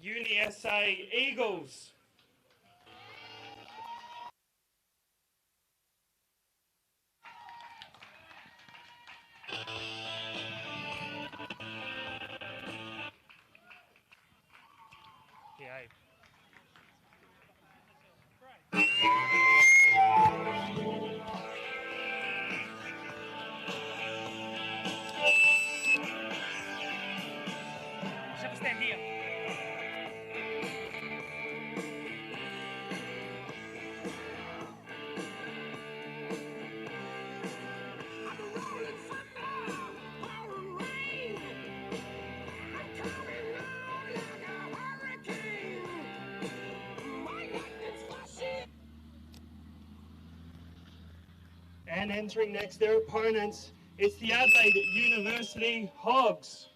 UniSA Eagles. Yeah. Shall we stand here? And entering next, their opponents, it's the Adelaide University Hogs.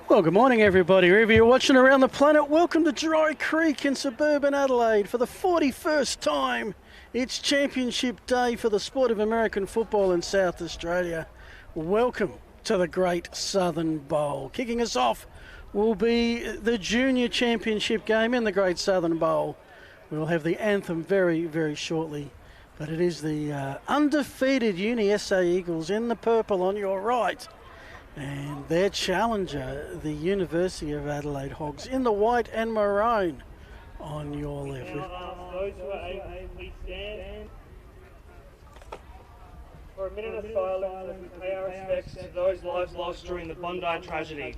Well, good morning, everybody. Wherever you're watching around the planet, welcome to Dry Creek in suburban Adelaide. For the 41st time, it's Championship Day for the sport of American football in South Australia. Welcome to the Great Southern Bowl. Kicking us off will be the Junior Championship game in the Great Southern Bowl. We'll have the anthem very, very shortly. But it is the undefeated UniSA Eagles in the purple on your right. And their challenger, the University of Adelaide Hogs, in the white and maroon on your left. Those who are able, please stand for a minute of silence as we pay our respects to those lives lost during the Bondi tragedy.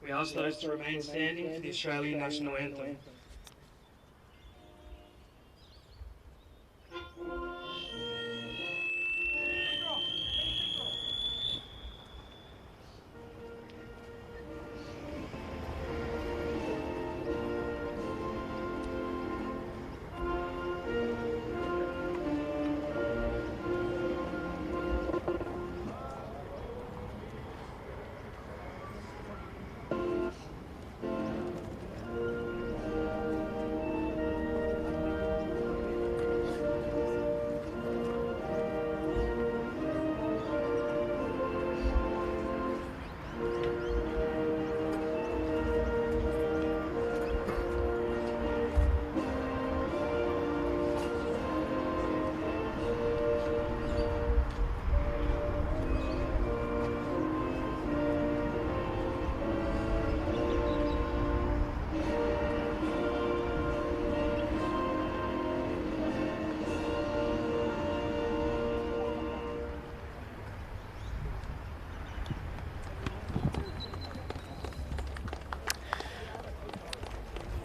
We ask those to remain standing for the Australian National Anthem.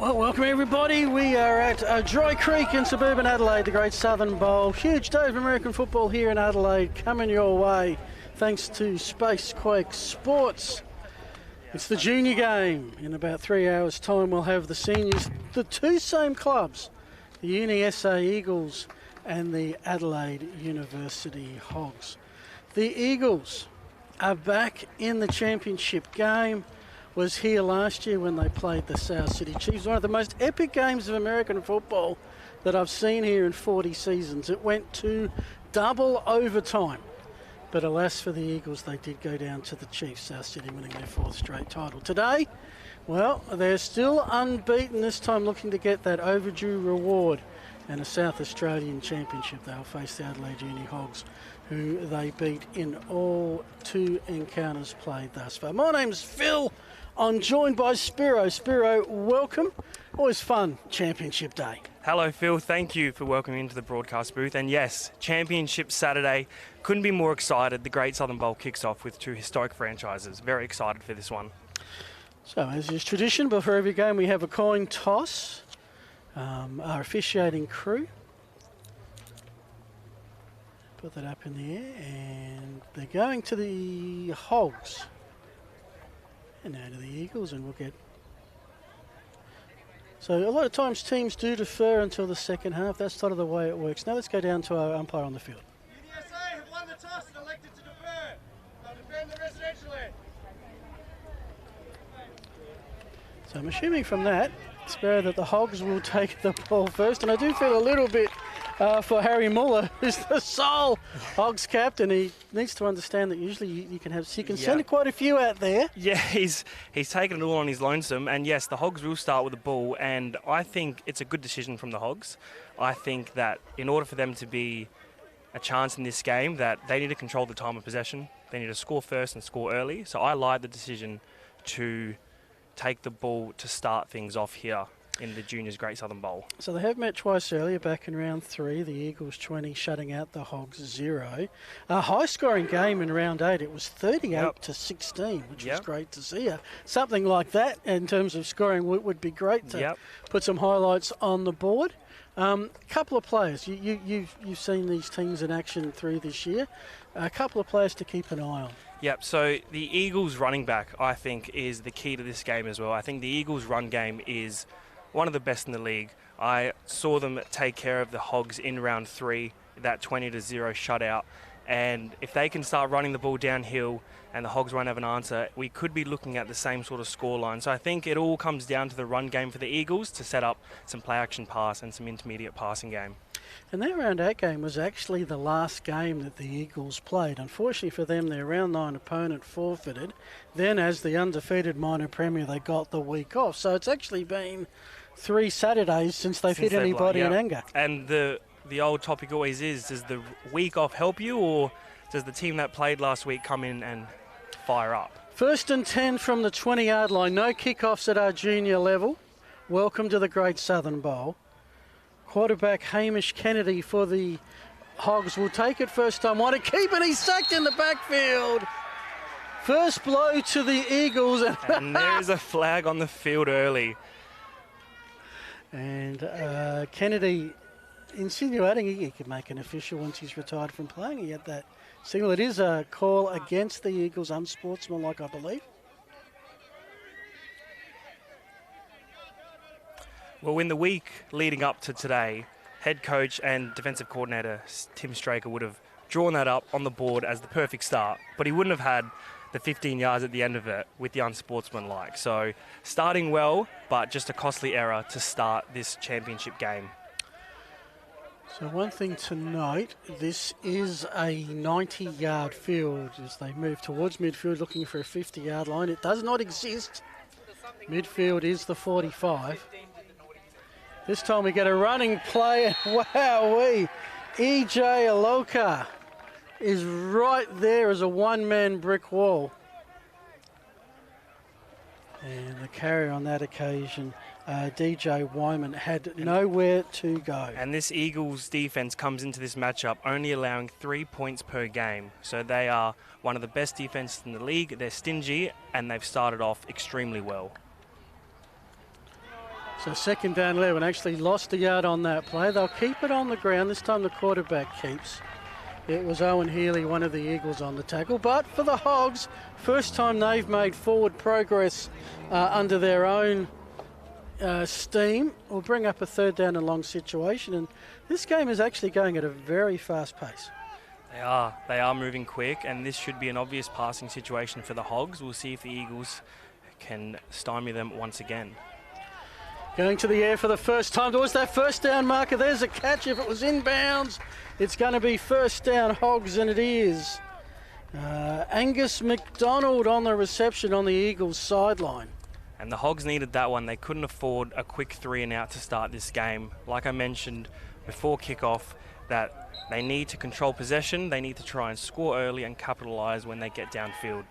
Well, welcome everybody. We are at Dry Creek in suburban Adelaide, the Great Southern Bowl. Huge day of American football here in Adelaide coming your way thanks to Spacequake Sports. It's the junior game. In about 3 hours' time we'll have the seniors, the two same clubs, the UniSA Eagles and the Adelaide University Hogs. The Eagles are back in the championship game. Was here last year when they played the South City Chiefs. One of the most epic games of American football that I've seen here in 40 seasons. It went to double overtime. But alas for the Eagles, they did go down to the Chiefs, South City winning their 4th straight title. Today, well, they're still unbeaten, this time looking to get that overdue reward and a South Australian championship. They'll face the Adelaide Uni Hogs, who they beat in all 2 encounters played thus far. My name's Phil. I'm joined by Spiro. Spiro, welcome. Always fun, Championship Day. Hello, Phil. Thank you for welcoming me into the broadcast booth. And yes, Championship Saturday. Couldn't be more excited. The Great Southern Bowl kicks off with 2 historic franchises. Very excited for this one. So, as is tradition, before every game we have a coin toss. Our officiating crew. Put that up in the air, and they're going to the Hogs. And now to the Eagles, and we'll get... So a lot of times teams do defer until the second half. That's sort of the way it works. Now let's go down to our umpire on the field. UniSA have won the toss and elected to defer. They'll defend the residential end. So I'm assuming from that, Sparrow, that the Hogs will take the ball first. And I do feel a little bit for Harry Muller, who's the sole Hogs captain. He needs to understand that usually you can send quite a few out there. Yeah, he's taken it all on his lonesome. And yes, the Hogs will start with the ball. And I think it's a good decision from the Hogs. I think that in order for them to be a chance in this game, that they need to control the time of possession. They need to score first and score early. So I like the decision to take the ball to start things off here in the Juniors Great Southern Bowl. So they have met twice earlier, back in round 3, the Eagles 20 shutting out the Hogs 0. A high-scoring game in round 8. It was 38 to 16, which was great to see. Something like that in terms of scoring would be great to put some highlights on the board. Couple of players. You've seen these teams in action through this year. A couple of players to keep an eye on. Yep, so the Eagles running back, I think, is the key to this game as well. I think the Eagles run game is one of the best in the league. I saw them take care of the Hogs in round 3, that 20-0 shutout. And if they can start running the ball downhill and the Hogs won't have an answer, we could be looking at the same sort of scoreline. So I think it all comes down to the run game for the Eagles to set up some play-action pass and some intermediate passing game. And that round 8 game was actually the last game that the Eagles played. Unfortunately for them, their round 9 opponent forfeited. Then as the undefeated minor premier, they got the week off. So it's actually been 3 Saturdays since they've hit anybody in anger. And the old topic always is, does the week off help you, or does the team that played last week come in and fire up? 1st and 10 from the 20-yard line. No kickoffs at our junior level. Welcome to the Great Southern Bowl. Quarterback Hamish Kennedy for the Hogs will take it first time. Want to keep it. He's sacked in the backfield. First blow to the Eagles. And there is a flag on the field early. And Kennedy insinuating he could make an official once he's retired from playing. He had that signal. It is a call against the Eagles, unsportsmanlike, I believe. Well, in the week leading up to today, head coach and defensive coordinator Tim Straker would have drawn that up on the board as the perfect start, but he wouldn't have had the 15 yards at the end of it with the unsportsmanlike. So starting well, but just a costly error to start this championship game. So one thing to note, this is a 90-yard field as they move towards midfield looking for a 50-yard line. It does not exist. Midfield is the 45. This time we get a running play, and wowee, E.J. Aloka is right there as a one-man brick wall. And the carrier on that occasion, DJ Wyman, had nowhere to go. And this Eagles defense comes into this matchup only allowing 3 points per game. So they are one of the best defenses in the league. They're stingy, and they've started off extremely well. So second down 11, actually lost a yard on that play. They'll keep it on the ground. This time the quarterback keeps. It was Owen Healy, one of the Eagles, on the tackle. But for the Hogs, first time they've made forward progress under their own steam, will bring up a third down and long situation. And this game is actually going at a very fast pace. They are moving quick, and this should be an obvious passing situation for the Hogs. We'll see if the Eagles can stymie them once again. Going to the air for the first time towards that first down marker. There's a catch. If it was inbounds, it's going to be first down Hogs, and it is. Angus McDonald on the reception on the Eagles sideline. And the Hogs needed that one. They couldn't afford a quick 3 and out to start this game. Like I mentioned before kickoff, that they need to control possession. They need to try and score early and capitalise when they get downfield.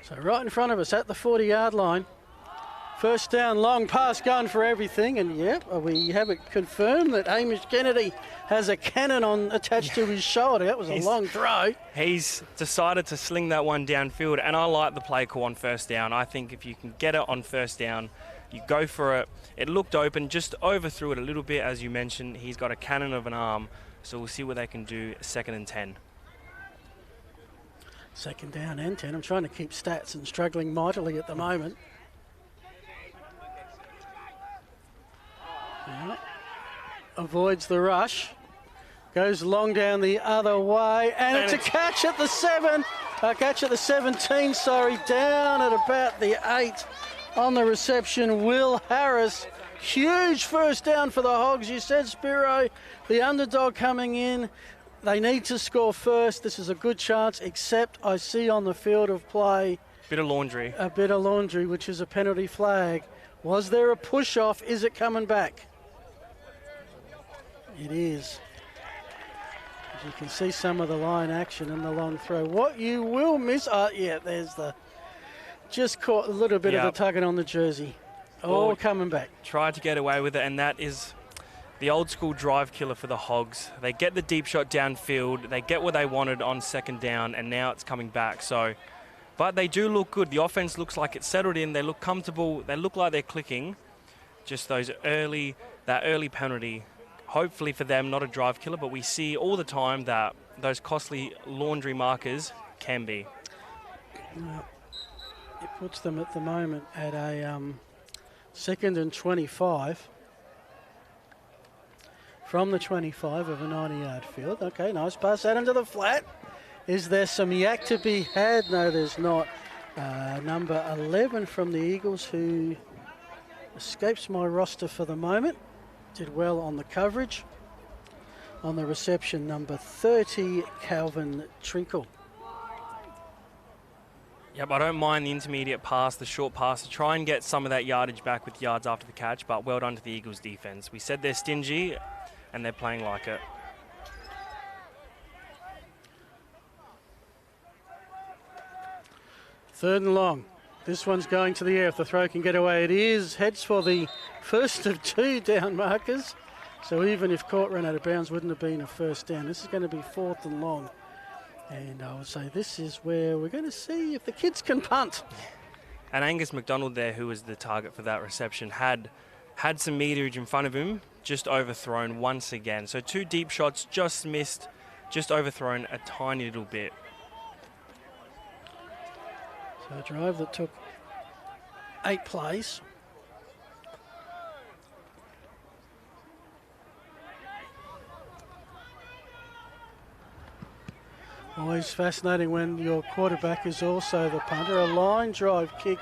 So right in front of us at the 40-yard line. First down, long pass going for everything, and yep, we have it confirmed that Hamish Kennedy has a cannon attached to his shoulder. That was a long throw. He's decided to sling that one downfield, and I like the play call on first down. I think if you can get it on first down, you go for it. It looked open, just overthrew it a little bit, as you mentioned. He's got a cannon of an arm, so we'll see what they can do second and 10. Second down and 10. I'm trying to keep stats and struggling mightily at the moment. Yeah. Avoids the rush. Goes long down the other way. And it's a catch at the 7. A catch at the 17, sorry. Down at about the 8 on the reception. Will Harris. Huge first down for the Hogs. You said, Spiro, the underdog coming in. They need to score first. This is a good chance, except I see on the field of play... Bit of laundry. A bit of laundry, which is a penalty flag. Was there a push-off? Is it coming back? It is. As you can see some of the line action and the long throw. What you will miss... yeah, there's the... Just caught a little bit of the tugging on the jersey. All coming back. Tried to get away with it, and that is the old school drive killer for the Hogs. They get the deep shot downfield, they get what they wanted on second down, and now it's coming back. So, but they do look good. The offense looks like it's settled in. They look comfortable. They look like they're clicking. Just that early penalty, hopefully for them, not a drive killer, but we see all the time that those costly laundry markers can be. It puts them at the moment at a second and 25 from the 25 of a 90-yard field. Okay, nice pass out into the flat. Is there some yak to be had? No, there's not. Number 11 from the Eagles, who escapes my roster for the moment. Did well on the coverage. On the reception, number 30, Calvin Trinkle. Yep, I don't mind the intermediate pass, the short pass, to try and get some of that yardage back with yards after the catch, but well done to the Eagles defense. We said they're stingy, and they're playing like it. Third and long. This one's going to the air if the throw can get away. It is. Heads for the first of 2 down markers. So even if caught run out of bounds, wouldn't have been a first down. This is going to be 4th and long. And I would say this is where we're going to see if the kids can punt. And Angus McDonald there, who was the target for that reception, had some meterage in front of him, just overthrown once again. So 2 deep shots, just missed, just overthrown a tiny little bit. So a drive that took 8 plays. Always fascinating when your quarterback is also the punter. A line drive kick,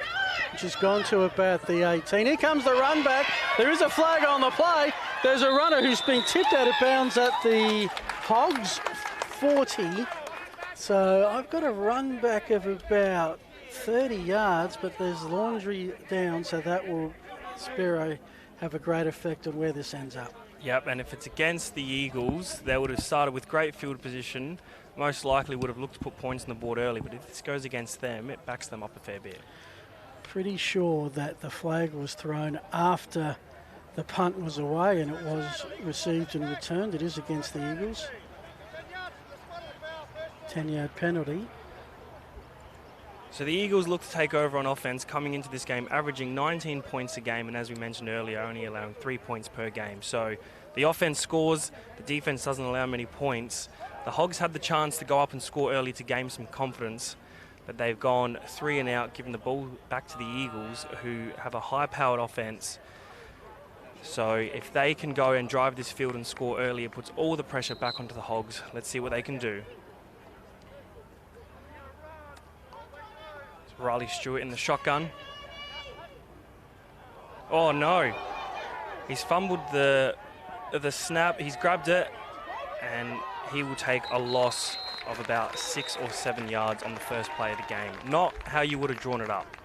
which has gone to about the 18. Here comes the run back. There is a flag on the play. There's a runner who's been tipped out of bounds at the Hogs 40. So I've got a run back of about 30 yards, but there's laundry down, so that will, Spiro, have a great effect on where this ends up. Yep, and if it's against the Eagles, they would have started with great field position. Most likely would have looked to put points on the board early, but if this goes against them, it backs them up a fair bit. Pretty sure that the flag was thrown after the punt was away and it was received and returned. It is against the Eagles. 10-yard penalty. So the Eagles look to take over on offense, coming into this game, averaging 19 points a game, and as we mentioned earlier, only allowing 3 points per game. So the offense scores, the defense doesn't allow many points. The Hogs had the chance to go up and score early to gain some confidence, but they've gone 3 and out, giving the ball back to the Eagles, who have a high-powered offense. So if they can go and drive this field and score early, it puts all the pressure back onto the Hogs. Let's see what they can do. Riley Stewart in the shotgun. Oh no, he's fumbled the snap, he's grabbed it, and he will take a loss of about 6 or 7 yards on the first play of the game. Not how you would have drawn it up.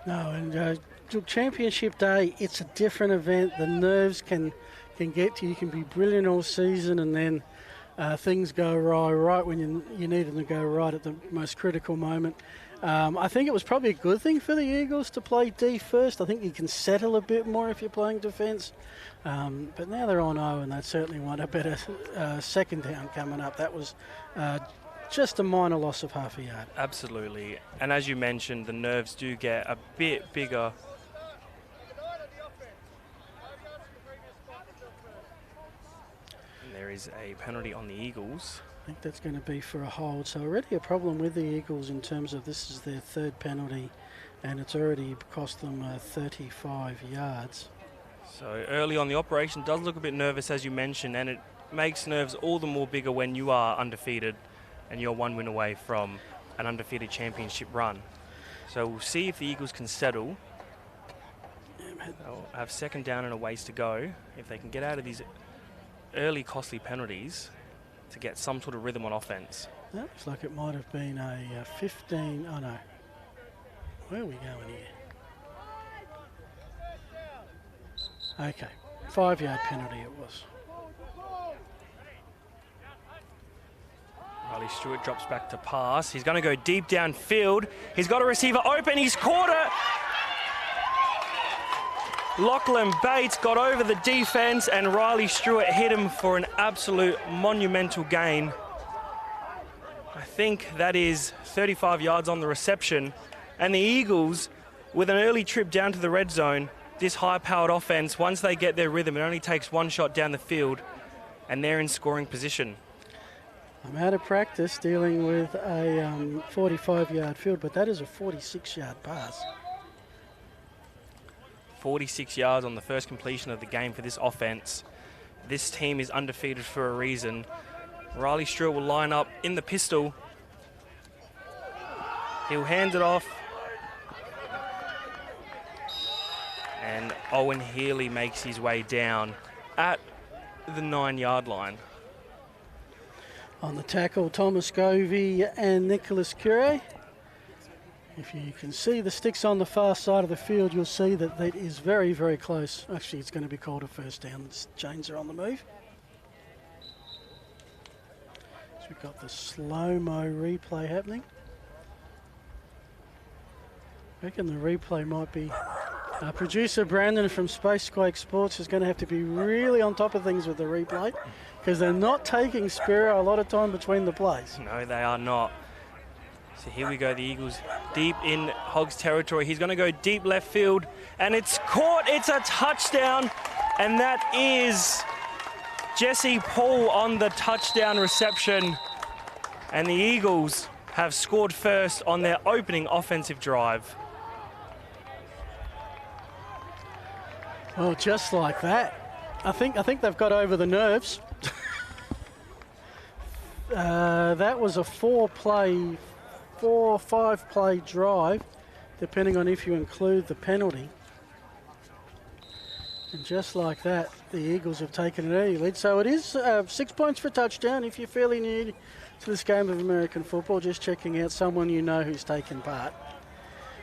No, and championship day, it's a different event. The nerves can get to you. You can be brilliant all season, and then things go right when you need them to go right at the most critical moment. I think it was probably a good thing for the Eagles to play D first. I think you can settle a bit more if you're playing defence. But now they're on 0, and they certainly want a better second down coming up. That was just a minor loss of half a yard. Absolutely. And as you mentioned, the nerves do get a bit bigger. And there is a penalty on the Eagles. I think that's going to be for a hold. So already a problem with the Eagles in terms of this is their 3rd penalty, and it's already cost them 35 yards. So early on, the operation does look a bit nervous, as you mentioned, and it makes nerves all the more bigger when you are undefeated and you're 1 win away from an undefeated championship run. So we'll see if the Eagles can settle. They'll have 2nd down and a ways to go. If they can get out of these early costly penalties to get some sort of rhythm on offense. That looks like it might have been a 15. Oh no. Where are we going here? Okay, 5-yard penalty it was. Riley Stewart drops back to pass. He's going to go deep downfield. He's got a receiver open. He's caught it. Lachlan Bates got over the defense, and Riley Stewart hit him for an absolute monumental gain. I think that is 35 yards on the reception. And the Eagles, with an early trip down to the red zone, this high-powered offense, once they get their rhythm, it only takes 1 shot down the field, and they're in scoring position. I'm out of practice dealing with a 45-yard field, but that is a 46-yard pass. 46 yards on the first completion of the game for this offense. This team is undefeated for a reason. Riley Stewart will line up in the pistol. He'll hand it off. And Owen Healy makes his way down at the 9-yard line. On the tackle, Thomas Govey and Nicholas Curé. If you can see the sticks on the far side of the field, you'll see that that is very, very close. Actually, it's going to be called a 1st down. The chains are on the move. So we've got the slow-mo replay happening. I reckon the replay might be... producer Brandon from Spacequake Sports is going to have to be really on top of things with the replay, because they're not taking Spiro a lot of time between the plays. No, they are not. So here we go, the Eagles deep in Hogs territory. He's going to go deep left field, and it's caught. It's a touchdown, and that is Jesse Paul on the touchdown reception. And the Eagles have scored first on their opening offensive drive. Well, just like that. I think they've got over the nerves. That was a 4 or 5 play drive, depending on if you include the penalty. And just like that, the Eagles have taken an early lead. So it is 6 points for a touchdown. If you're fairly new to this game of American football, just checking out someone you know who's taken part.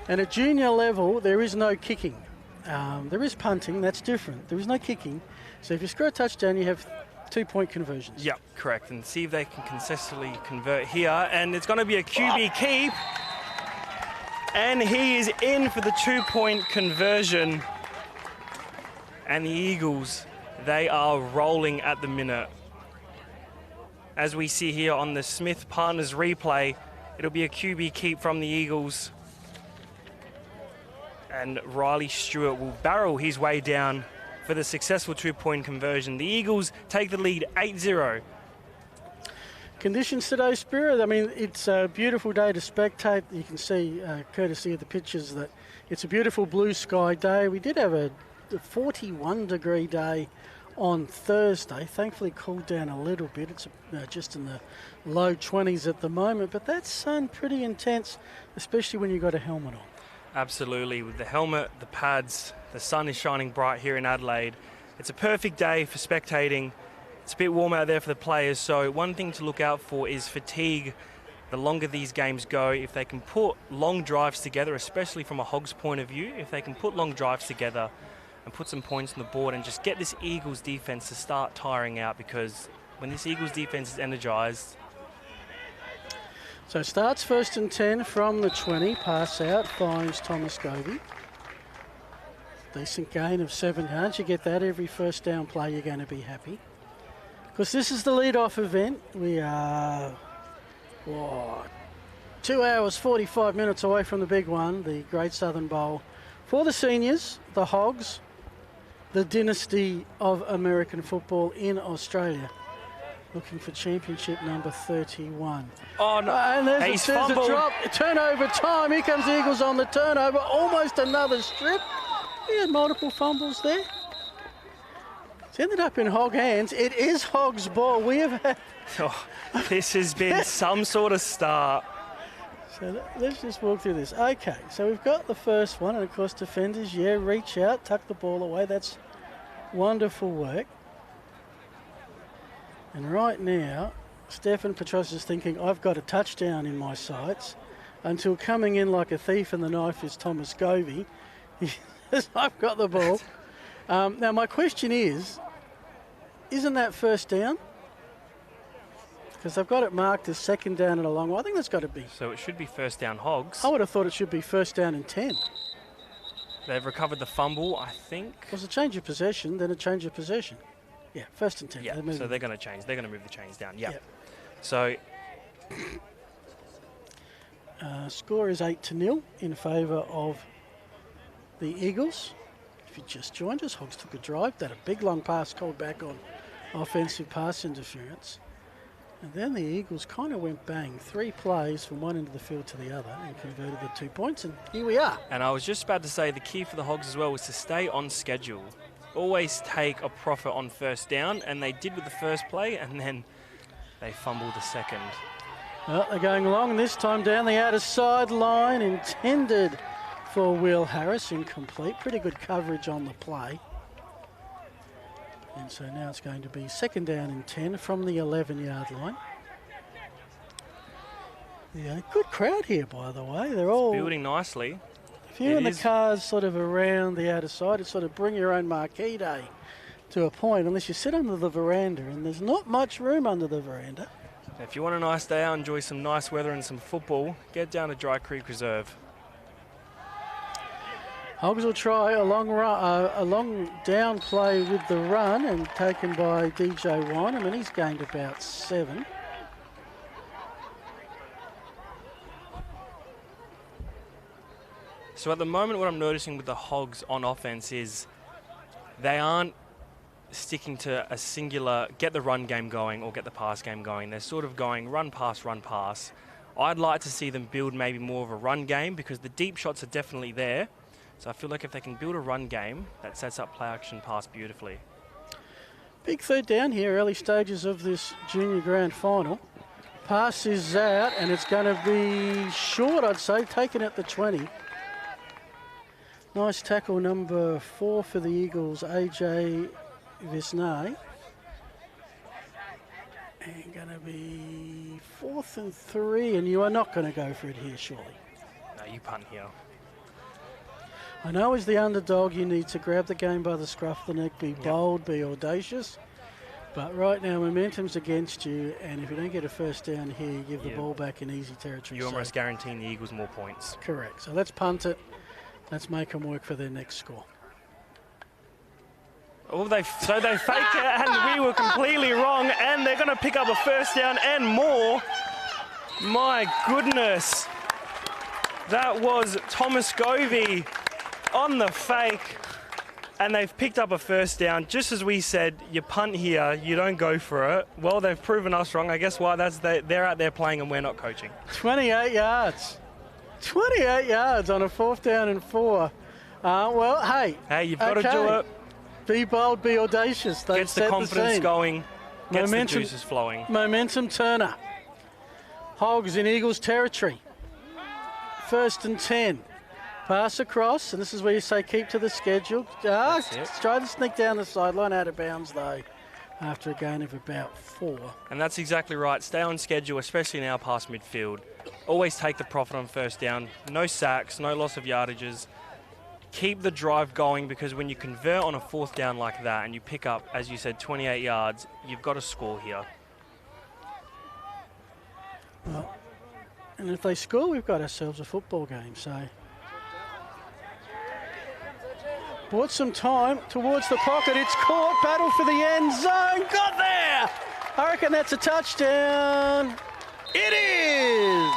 And at junior level, there is no kicking. There is punting, that's different. There is no kicking. So if you score a touchdown, you have 2-point conversions. Yep, correct. And see if they can consistently convert here. And it's going to be a QB keep. And he is in for the 2-point conversion. And the Eagles, they are rolling at the minute. As we see here on the Smith Partners replay, It'll be a QB keep from the Eagles. And Riley Stewart will barrel his way down for the successful 2-point conversion. The Eagles take the lead 8-0. Conditions today, Spirit, I mean, it's a beautiful day to spectate. You can see, courtesy of the pictures, that it's a beautiful blue sky day. We did have a 41-degree day on Thursday. Thankfully cooled down a little bit. It's just in the low 20s at the moment, but that sun pretty intense, especially when you've got a helmet on. Absolutely. With the helmet, the pads, the sun is shining bright here in Adelaide. It's a perfect day for spectating. It's a bit warm out there for the players, so one thing to look out for is fatigue. The longer these games go, if they can put long drives together, especially from a Hogs point of view, if they can put long drives together and put some points on the board and just get this Eagles defence to start tiring out, because when this Eagles defence is energised. So starts 1st and 10 from the 20, pass out, finds Thomas Govey. Decent gain of 7 yards. You get that every first down play, you're going to be happy. Because this is the lead-off event. We are 2 hours, 45 minutes away from the big one, the Great Southern Bowl. For the seniors, the Hogs, the dynasty of American football in Australia. Looking for championship number 31. Oh, no. And there's a fumbled. drop. Turnover time. Here comes the Eagles on the turnover. Almost another strip. He had multiple fumbles there. It's ended up in Hog hands. It is Hog's ball. We have had... Oh, this has been some sort of start. So let's just walk through this. Okay, so we've got the first one. And, of course, defenders, reach out, tuck the ball away. That's wonderful work. And right now, Stefan Petros is thinking, I've got a touchdown in my sights, until coming in like a thief in the knife is Thomas Govey. He says, I've got the ball. Now, my question is, isn't that first down? Because they've got it marked as second down and a long way. I think that's got to be. So it should be first down Hogs. I would have thought it should be first down and 10. They've recovered the fumble, I think. It was a change of possession, then a change of possession. Yeah, 1st and 10. Yeah, so they're going to change. They're going to move the chains down. Yeah. Yep. So score is 8-0 in favour of the Eagles. If you just joined us, Hogs took a drive. That a big long pass called back on offensive pass interference. And then the Eagles kind of went bang. 3 plays from one end of the field to the other and converted the 2 points, and here we are. And I was just about to say the key for the Hogs as well was to stay on schedule. Always take a profit on first down, and they did with the first play, and then they fumbled the second. Well, they're going long this time down the outer sideline, intended for Will Harris, incomplete. Pretty good coverage on the play. And so now it's going to be 2nd down and 10 from the 11-yard line. Yeah, good crowd here, by the way. They're all building nicely. If you're in the cars sort of around the outer side, it's sort of bring your own marquee day to a point, unless you sit under the veranda, and there's not much room under the veranda. If you want a nice day out, enjoy some nice weather and some football, get down to Dry Creek Reserve. Hogs will try a long down play with the run, and taken by DJ Wynham, and he's gained about 7. So at the moment, what I'm noticing with the Hogs on offense is they aren't sticking to a singular get the run game going or get the pass game going. They're sort of going run, pass, run, pass. I'd like to see them build maybe more of a run game, because the deep shots are definitely there. So I feel like if they can build a run game, that sets up play action pass beautifully. Big 3rd down here, early stages of this junior grand final. Pass is out, and it's going to be short, I'd say, taken at the 20. Nice tackle, number 4 for the Eagles, AJ Visnay. And going to be 4th and 3, and you are not going to go for it here, surely. No, you punt here. I know as the underdog you need to grab the game by the scruff of the neck, be bold, be audacious. But right now momentum's against you, and if you don't get a first down here, you give the ball back in easy territory. You're almost guaranteeing the Eagles more points. Correct. So let's punt it. Let's make them work for their next score. Oh, they faked it, and we were completely wrong, and they're going to pick up a first down and more. My goodness. That was Thomas Govey on the fake. And they've picked up a first down. Just as we said, you punt here, you don't go for it. Well, they've proven us wrong. I guess why? They're out there playing and we're not coaching. 28 yards. 28 yards on a 4th down and 4. Well, hey. Hey, you've got to do it. Be bold, be audacious. They've Gets the confidence going, gets the juices flowing. Momentum turner. Hogs in Eagles territory. 1st and 10. Pass across, and this is where you say keep to the schedule. Try to sneak down the sideline, out of bounds though, after a gain of about 4. And that's exactly right. Stay on schedule, especially now past midfield. Always take the profit on first down. No sacks, no loss of yardages. Keep the drive going, because when you convert on a 4th down like that and you pick up, as you said, 28 yards, you've got to score here. Well, and if they score, we've got ourselves a football game, so... Bought some time towards the pocket. It's caught. Battle for the end zone. Got there. I reckon that's a touchdown. It is.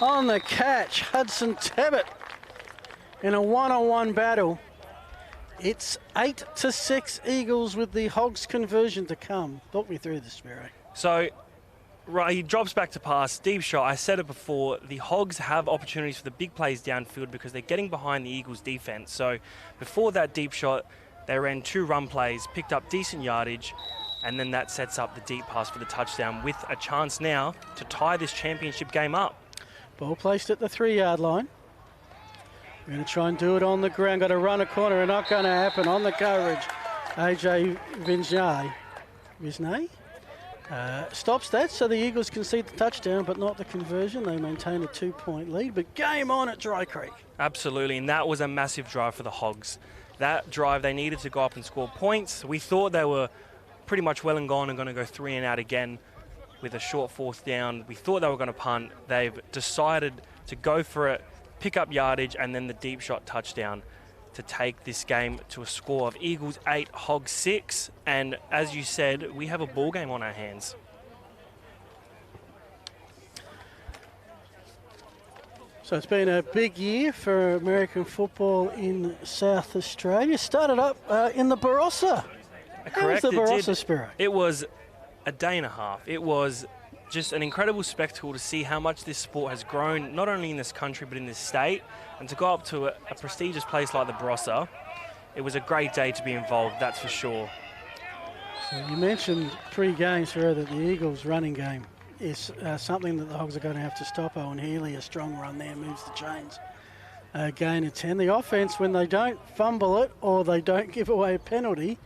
On the catch, Hudson Tebbit in a one-on-one battle. It's 8-6 Eagles with the Hogs conversion to come. Talk me through this, Spiro. So, right, he drops back to pass, deep shot. I said it before, the Hogs have opportunities for the big plays downfield because they're getting behind the Eagles' defense. So before that deep shot, they ran 2 run plays, picked up decent yardage, and then that sets up the deep pass for the touchdown with a chance now to tie this championship game up. Ball placed at the 3-yard line. We're going to try and do it on the ground. Got to run a corner, and not going to happen on the coverage. AJ Visnay stops that, so the Eagles concede the touchdown, but not the conversion. They maintain a 2-point lead, but game on at Dry Creek. Absolutely, and that was a massive drive for the Hogs. That drive, they needed to go up and score points. We thought they were pretty much well and gone and going to go 3 and out again with a short 4th down. We thought they were going to punt. They've decided to go for it, pick up yardage, and then the deep shot touchdown to take this game to a score of Eagles 8, Hogs 6. And as you said, we have a ball game on our hands. So it's been a big year for American football in South Australia. Started up in the Barossa. How was the Barossa, Spiro? It was a day and a half. It was just an incredible spectacle to see how much this sport has grown, not only in this country but in this state. And to go up to a prestigious place like the Barossa, it was a great day to be involved, that's for sure. So you mentioned pre-game, Spiro, that the Eagles' running game is something that the Hogs are going to have to stop. Owen Healy, a strong run there, moves the chains. Gain of 10. The offense, when they don't fumble it or they don't give away a penalty,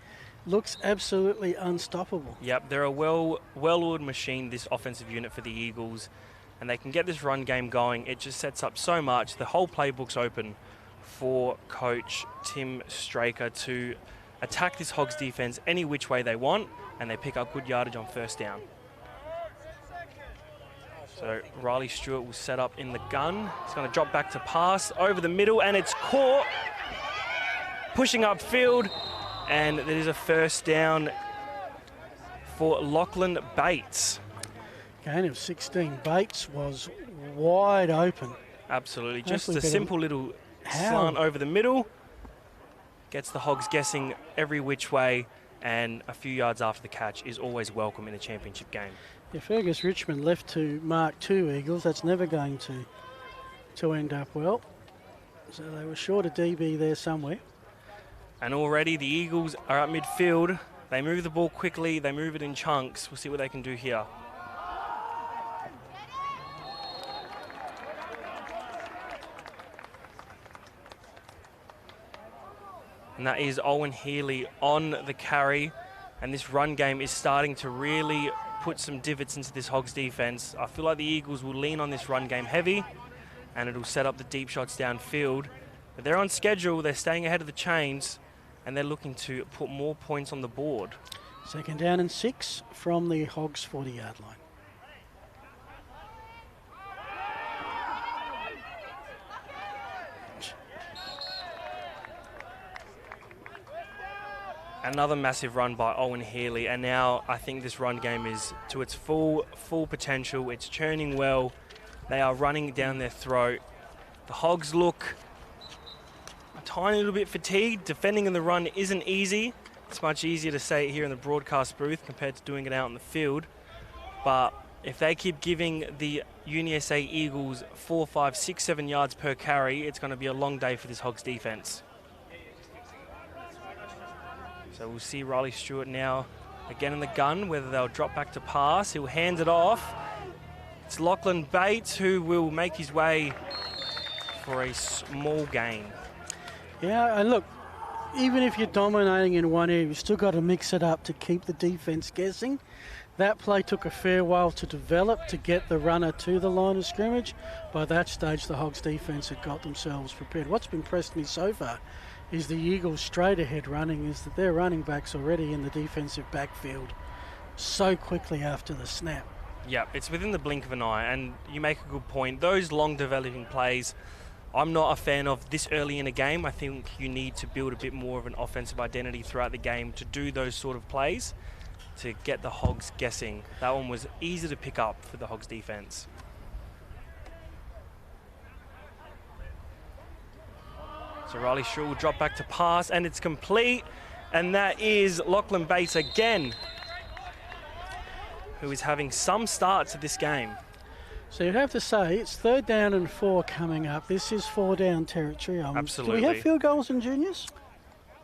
looks absolutely unstoppable. Yep, they're a well-oiled machine, this offensive unit for the Eagles, and they can get this run game going. It just sets up so much. The whole playbook's open for Coach Tim Straker to attack this Hogs defense any which way they want, and they pick up good yardage on first down. So Riley Stewart will set up in the gun. He's going to drop back to pass over the middle, and it's caught. Pushing upfield, and it is a first down for Lachlan Bates. Gain of 16. Bates was wide open. Absolutely, just a simple little slant over the middle. Gets the Hogs guessing every which way, and a few yards after the catch is always welcome in a championship game. Yeah, Fergus Richmond left to mark 2 Eagles. That's never going to end up well. So they were short a DB there somewhere. And already the Eagles are at midfield. They move the ball quickly. They move it in chunks. We'll see what they can do here. And that is Owen Healy on the carry. And this run game is starting to really put some divots into this Hogs defense. I feel like the Eagles will lean on this run game heavy, and it'll set up the deep shots downfield. But they're on schedule. They're staying ahead of the chains, and they're looking to put more points on the board. 2nd down and 6 from the Hogs 40-yard line. Another massive run by Owen Healy, and now I think this run game is to its full potential. It's churning well. They are running down their throat. The Hogs look a tiny little bit fatigued. Defending in the run isn't easy. It's much easier to say it here in the broadcast booth compared to doing it out in the field. But if they keep giving the UniSA Eagles 4, 5, 6, 7 yards per carry, it's going to be a long day for this Hogs defense. So we'll see Riley Stewart now again in the gun, whether they'll drop back to pass. He'll hand it off. It's Lachlan Bates who will make his way for a small gain. Yeah, and look, even if you're dominating in one area, you've still got to mix it up to keep the defence guessing. That play took a fair while to develop to get the runner to the line of scrimmage. By that stage, the Hogs defence had got themselves prepared. What's impressed me so far is the Eagles straight ahead running, is that their running backs already in the defensive backfield so quickly after the snap. Yeah, it's within the blink of an eye, and you make a good point. Those long developing plays, I'm not a fan of this early in a game. I think you need to build a bit more of an offensive identity throughout the game to do those sort of plays to get the Hogs guessing. That one was easy to pick up for the Hogs defense. So Riley Shaw will drop back to pass, and it's complete, and that is Lachlan Bates again, who is having some starts of this game. So you'd have to say it's 3rd down and 4 coming up. This is 4 down territory. Absolutely. Do we have field goals in juniors?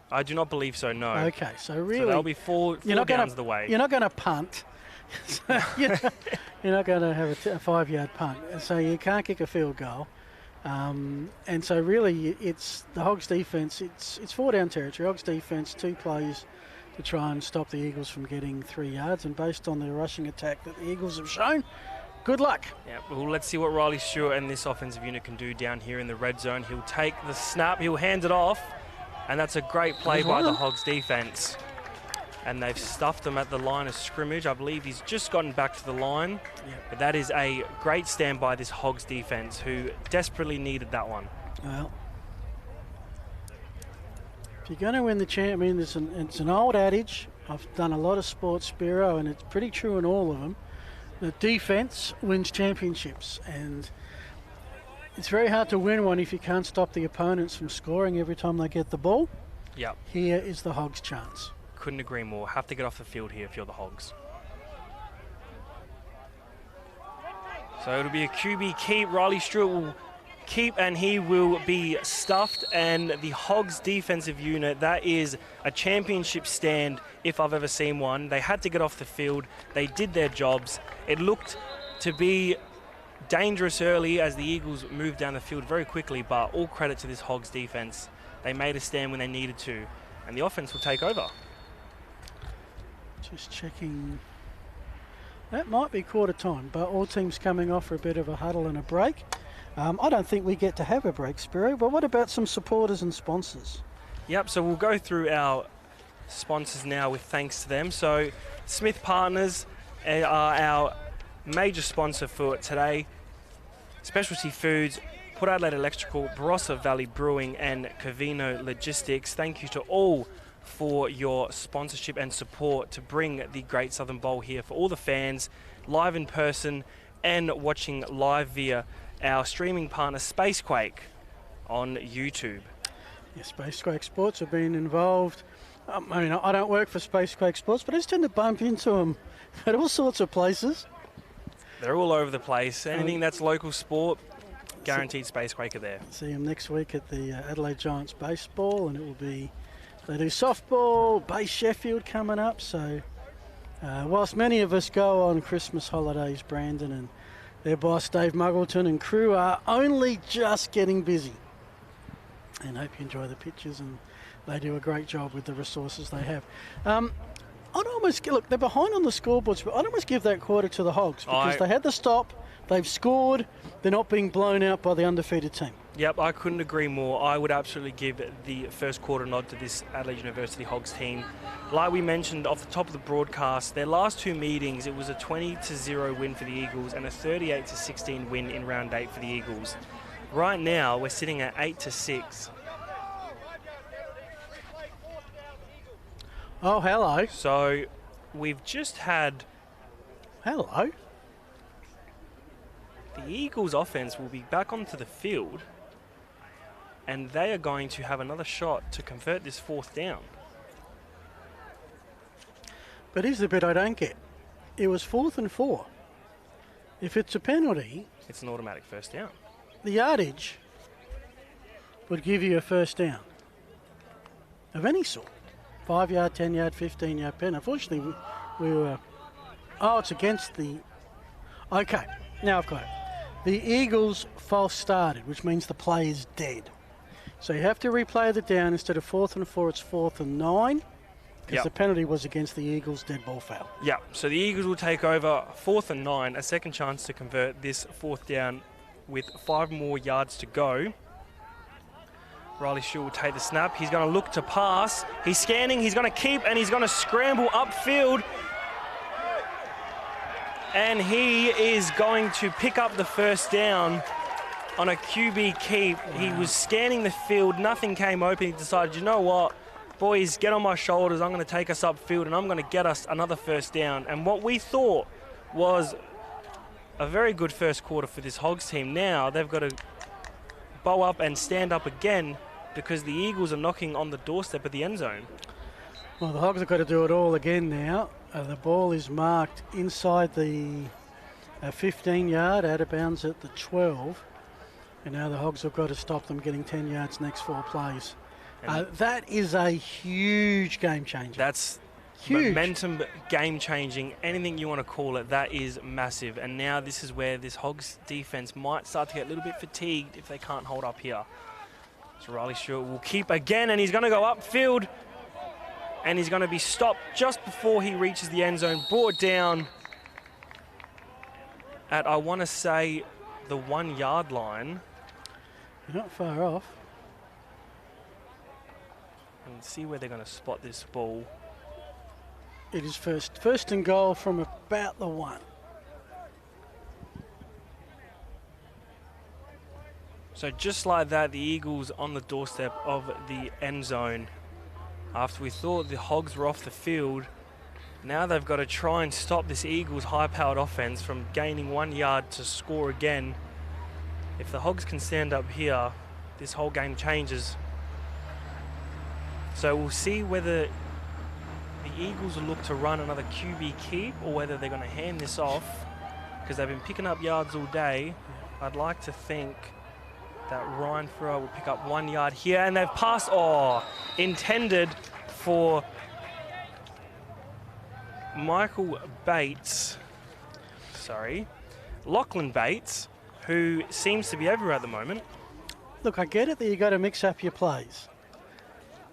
I do not believe so, no. Okay, so really... So that'll be four downs the way. You're not going to punt. So you're not going to have a 5-yard punt. So you can't kick a field goal. And so really it's the Hogs defence, it's 4 down territory. Hogs defence, 2 plays to try and stop the Eagles from getting 3 yards. And based on the rushing attack that the Eagles have shown, good luck. Yeah, well, let's see what Riley Stewart and this offensive unit can do down here in the red zone. He'll take the snap, he'll hand it off, and that's a great play by the Hogs defense. And they've stuffed him at the line of scrimmage. I believe he's just gotten back to the line. Yeah. But that is a great stand by this Hogs defense, who desperately needed that one. Well, if you're going to win the champ, I mean, it's an old adage. I've done a lot of sports, Spiro, and it's pretty true in all of them. The defense wins championships, and it's very hard to win one if you can't stop the opponents from scoring every time they get the ball. Yep. Here is the Hogs' chance. Couldn't agree more. Have to get off the field here if you're the Hogs. So it'll be a QB keep. Riley Stewart will keep, and he will be stuffed. And the Hogs defensive unit, that is a championship stand if I've ever seen one. They had to get off the field. They did their jobs. It looked to be dangerous early as the Eagles moved down the field very quickly, but all credit to this Hogs defense. They made a stand when they needed to, and the offense will take over. Just checking. That might be quarter time, but all teams coming off for a bit of a huddle and a break. I don't think we get to have a break, Spiro, but what about some supporters and sponsors? Yep, so we'll go through our sponsors now with thanks to them. So Smith Partners are our major sponsor for today. Specialty Foods, Port Adelaide Electrical, Barossa Valley Brewing and Covino Logistics. Thank you to all for your sponsorship and support to bring the Great Southern Bowl here for all the fans, live in person and watching live via our streaming partner Spacequake on YouTube. Yeah, Spacequake Sports have been involved. I mean, I don't work for Spacequake Sports, but I just tend to bump into them at all sorts of places. They're all over the place. Anything that's local sport, guaranteed Spacequake are there. See them next week at the Adelaide Giants baseball, and it will be, they do softball, Bay Sheffield coming up. So whilst many of us go on Christmas holidays, Brandon and their boss Dave Muggleton and crew are only just getting busy. And hope you enjoy the pictures, and they do a great job with the resources they have. I'd almost, look, they're behind on the scoreboards, but I'd almost give that quarter to the Hogs because they had the stop, they've scored, they're not being blown out by the undefeated team. Yep, I couldn't agree more. I would absolutely give the first quarter nod to this Adelaide University Hogs team. Like we mentioned off the top of the broadcast, their last 2 meetings, it was a 20-0 win for the Eagles and a 38-16 win in round 8 for the Eagles. Right now, we're sitting at 8-6. Oh, hello. So we've just had Hello. the Eagles offense will be back onto the field, and they are going to have another shot to convert this 4th down. But here's the bit I don't get. It was 4th and 4. If it's a penalty, It's an automatic 1st down. the yardage would give you a 1st down of any sort. 5 yard, 10 yard, 15 yard pen. Unfortunately, we were. Oh, it's against the. Okay, now I've got it. The Eagles false started, which means the play is dead. So you have to replay the down. Instead of 4th and 4, it's 4th and 9. Because Yep. the penalty was against the Eagles' dead ball foul. Yeah, so the Eagles will take over 4th and 9, a second chance to convert this 4th down with 5 more yards to go. Riley Shaw will take the snap. He's going to look to pass. He's scanning. He's going to keep, and he's going to scramble upfield. And he is going to pick up the 1st down on a QB keep. Wow. He was scanning the field. Nothing came open. He decided, you know what? Boys, get on my shoulders. I'm going to take us upfield, and I'm going to get us another 1st down. And what we thought was a very good first quarter for this Hogs team. Now they've got to bow up and stand up again because the Eagles are knocking on the doorstep of the end zone. Well, the Hogs have got to do it all again now. The ball is marked inside the 15 yard, out of bounds at the 12. And now the Hogs have got to stop them getting 10 yards next 4 plays. That is a huge game changer. That's huge. Momentum, game changing, anything you want to call it, that is massive. And now this is where this Hogs defense might start to get a little bit fatigued if they can't hold up here. So Riley Stewart will keep again, and he's going to go upfield, and he's going to be stopped just before he reaches the end zone, brought down at, I want to say, the 1 yard line. You're not far off. And see where they're going to spot this ball. It is first and goal from about the 1. So just like that, the Eagles on the doorstep of the end zone. After we thought the Hogs were off the field, now they've got to try and stop this Eagles high-powered offense from gaining 1 yard to score again. If the Hogs can stand up here, this whole game changes. So we'll see whether the Eagles will look to run another QB keep or whether they're going to hand this off, because they've been picking up yards all day. I'd like to think that Ryan Farrell will pick up 1 yard here, and they've passed, intended for Lachlan Bates, who seems to be everywhere at the moment. Look, I get it that you got to mix up your plays,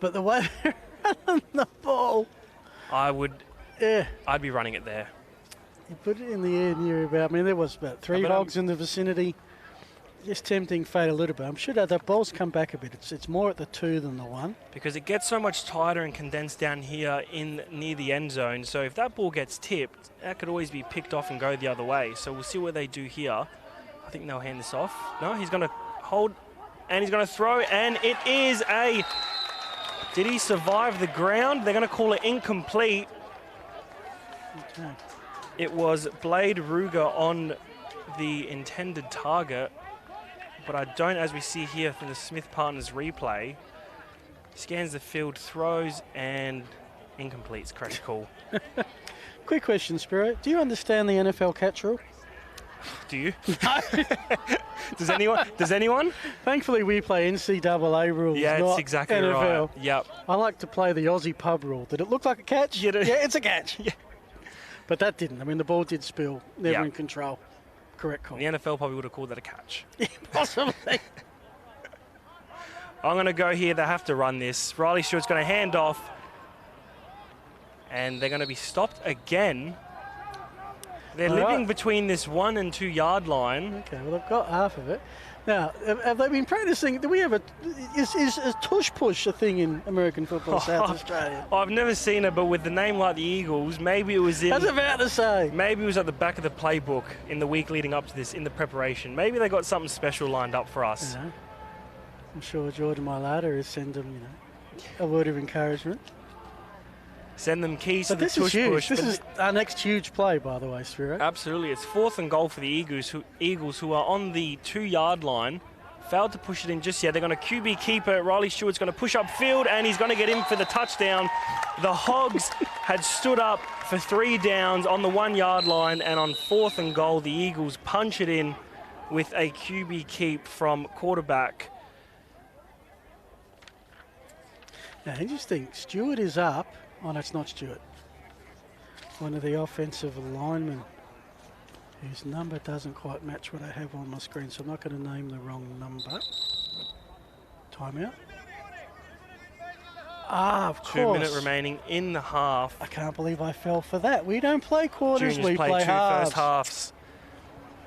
but the way they're running the ball, I'd be running it there. You put it in the air near about. I mean, there was about 3 Hogs in the vicinity. Just tempting fate a little bit. I'm sure that the ball's come back a bit. It's more at the 2 than the 1. Because it gets so much tighter and condensed down here near the end zone. So if that ball gets tipped, that could always be picked off and go the other way. So we'll see what they do here. I think they'll hand this off. No, he's going to hold, and he's going to throw, and it is a... Did he survive the ground? They're going to call it incomplete. Okay. It was Blade Ruger on the intended target. But I don't, as we see here from the Smith Partners replay, scans the field, throws, and incompletes. Correct call. Quick question, Spiro. Do you understand the NFL catch rule? Do you? Does anyone? Thankfully, we play NCAA rules, Yeah, not it's exactly NFL. right. Yep. I like to play the Aussie pub rule. Did it look like a catch? You do. Yeah, it's a catch. Yeah. But that didn't. I mean, the ball did spill. Never Yep. in control. Correct call. The NFL probably would have called that a catch. Possibly. I'm going to go here. They have to run this. Riley Stewart's going to hand off. And they're going to be stopped again. They're living between this 1 and 2 yard line. Okay, well, they've got half of it. Now, have they been practicing? Do we have is a tush push a thing in American football, South Australia? I've never seen it, but with the name like the Eagles, maybe it was in... I was about to say. Maybe it was at the back of the playbook in the week leading up to this, in the preparation. Maybe they got something special lined up for us. You know, I'm sure Jordan Mailata has sent them, a word of encouragement. Send them keys But to the this is tush huge. push. This is our next huge play, by the way, Spiro. Absolutely. It's 4th and goal for the Eagles who are on the 2-yard line. Failed to push it in just yet. They're going to QB keeper. Riley Stewart's going to push up field, and he's going to get in for the touchdown. The Hogs had stood up for 3 downs on the 1-yard line, and on 4th and goal, the Eagles punch it in with a QB keep from quarterback. Now, interesting. Stewart is up. Oh, no, it's not Stewart. One of the offensive linemen whose number doesn't quite match what I have on my screen, so I'm not going to name the wrong number. Timeout. Ah, of course. 2 minutes remaining in the half. I can't believe I fell for that. We don't play quarters, Juniors we play play 2 halves. first halves.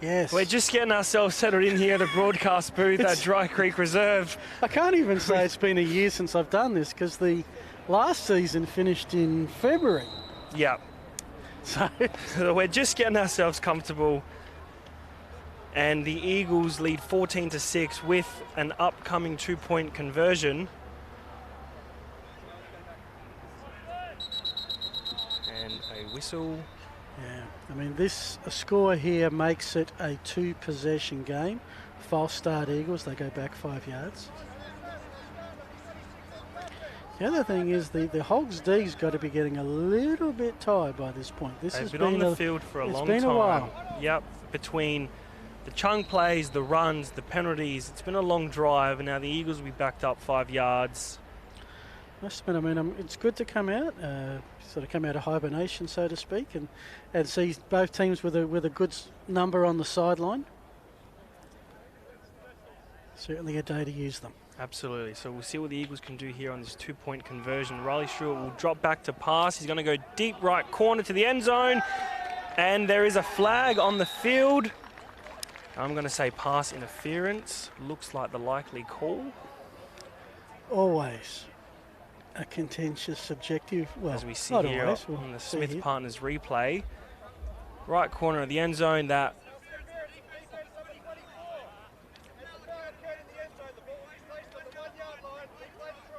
Yes. We're just getting ourselves settled in here at the broadcast booth at Dry Creek Reserve. I can't even say it's been a year since I've done this because the last season finished in February. Yeah. So we're just getting ourselves comfortable. And the Eagles lead 14-6 with an upcoming 2-point conversion. And a whistle. yeah, I mean, a score here makes it a 2-possession game. False start Eagles, they go back 5 yards. The other thing is the Hogs D's got to be getting a little bit tired by this point. They've been on the field for a long time. It's been a while. Yep, between the chunk plays, the runs, the penalties. It's been a long drive, and now the Eagles will be backed up 5 yards. Must admit, I mean, it's good to come out, sort of come out of hibernation, so to speak, and see both teams with a good number on the sideline. Certainly a day to use them. Absolutely. So we'll see what the Eagles can do here on this 2-point conversion. Riley Stewart will drop back to pass. He's going to go deep right corner to the end zone. And there is a flag on the field. I'm going to say pass interference. Looks like the likely call. Always a contentious, subjective. Well, as we see not here always. on We'll the see Smith here. Partners replay. Right corner of the end zone. That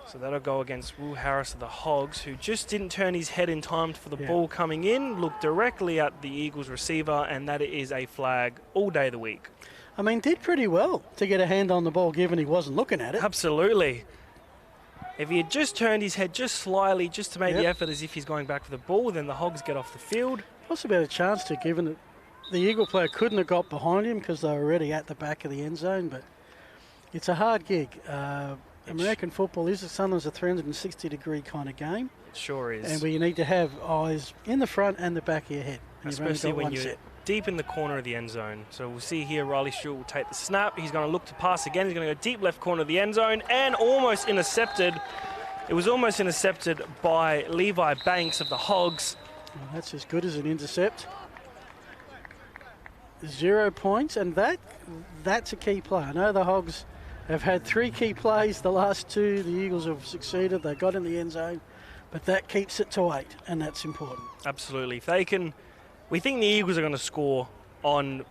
So that'll go against Will Harris of the Hogs, who just didn't turn his head in time for the ball coming in, looked directly at the Eagles receiver, and that is a flag all day of the week. I mean, did pretty well to get a hand on the ball given he wasn't looking at it. Absolutely. If he had just turned his head just slightly, just to make the effort as if he's going back for the ball, then the Hogs get off the field. Possibly had a chance to, given that the Eagle player couldn't have got behind him because they were already at the back of the end zone, but it's a hard gig. American football is sometimes a 360-degree kind of game. It sure is. And where you need to have eyes in the front and the back of your head. Especially when you're deep in the corner of the end zone. So we'll see here Riley Stewart will take the snap. He's going to look to pass again. He's going to go deep left corner of the end zone and almost intercepted. It was almost intercepted by Levi Banks of the Hogs. Well, that's as good as an intercept. 0 points, and that's a key play. I know the Hogs have had 3 key plays. The last 2, the Eagles have succeeded. They got in the end zone, but that keeps it to 8, and that's important. Absolutely. If they can, we think the Eagles are going to score on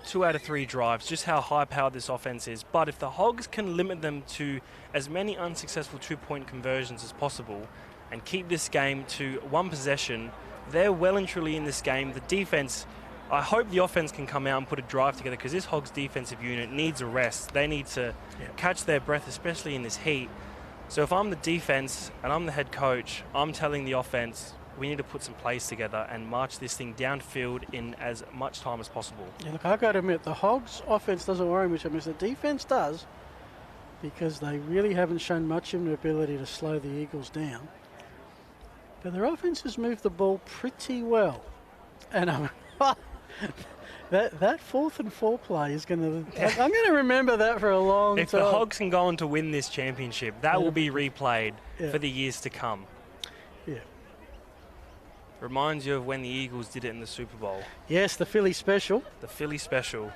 2 out of 3 drives, just how high-powered this offense is. But if the Hogs can limit them to as many unsuccessful 2-point conversions as possible and keep this game to 1 possession, they're well and truly in this game. The defense, I hope the offense can come out and put a drive together because this Hogs defensive unit needs a rest. They need to catch their breath, especially in this heat. So if I'm the defense and I'm the head coach, I'm telling the offense, we need to put some plays together and march this thing downfield in as much time as possible. Yeah, look, I've got to admit, the Hogs offense doesn't worry me so much. The defense does, because they really haven't shown much of an ability to slow the Eagles down. But their offense has moved the ball pretty well. And that 4th and 4 play is going to... I'm going to remember that for a long time. If the Hogs can go on to win this championship, that will be replayed for the years to come. Yeah. Reminds you of when the Eagles did it in the Super Bowl. Yes, the Philly special. The Philly special.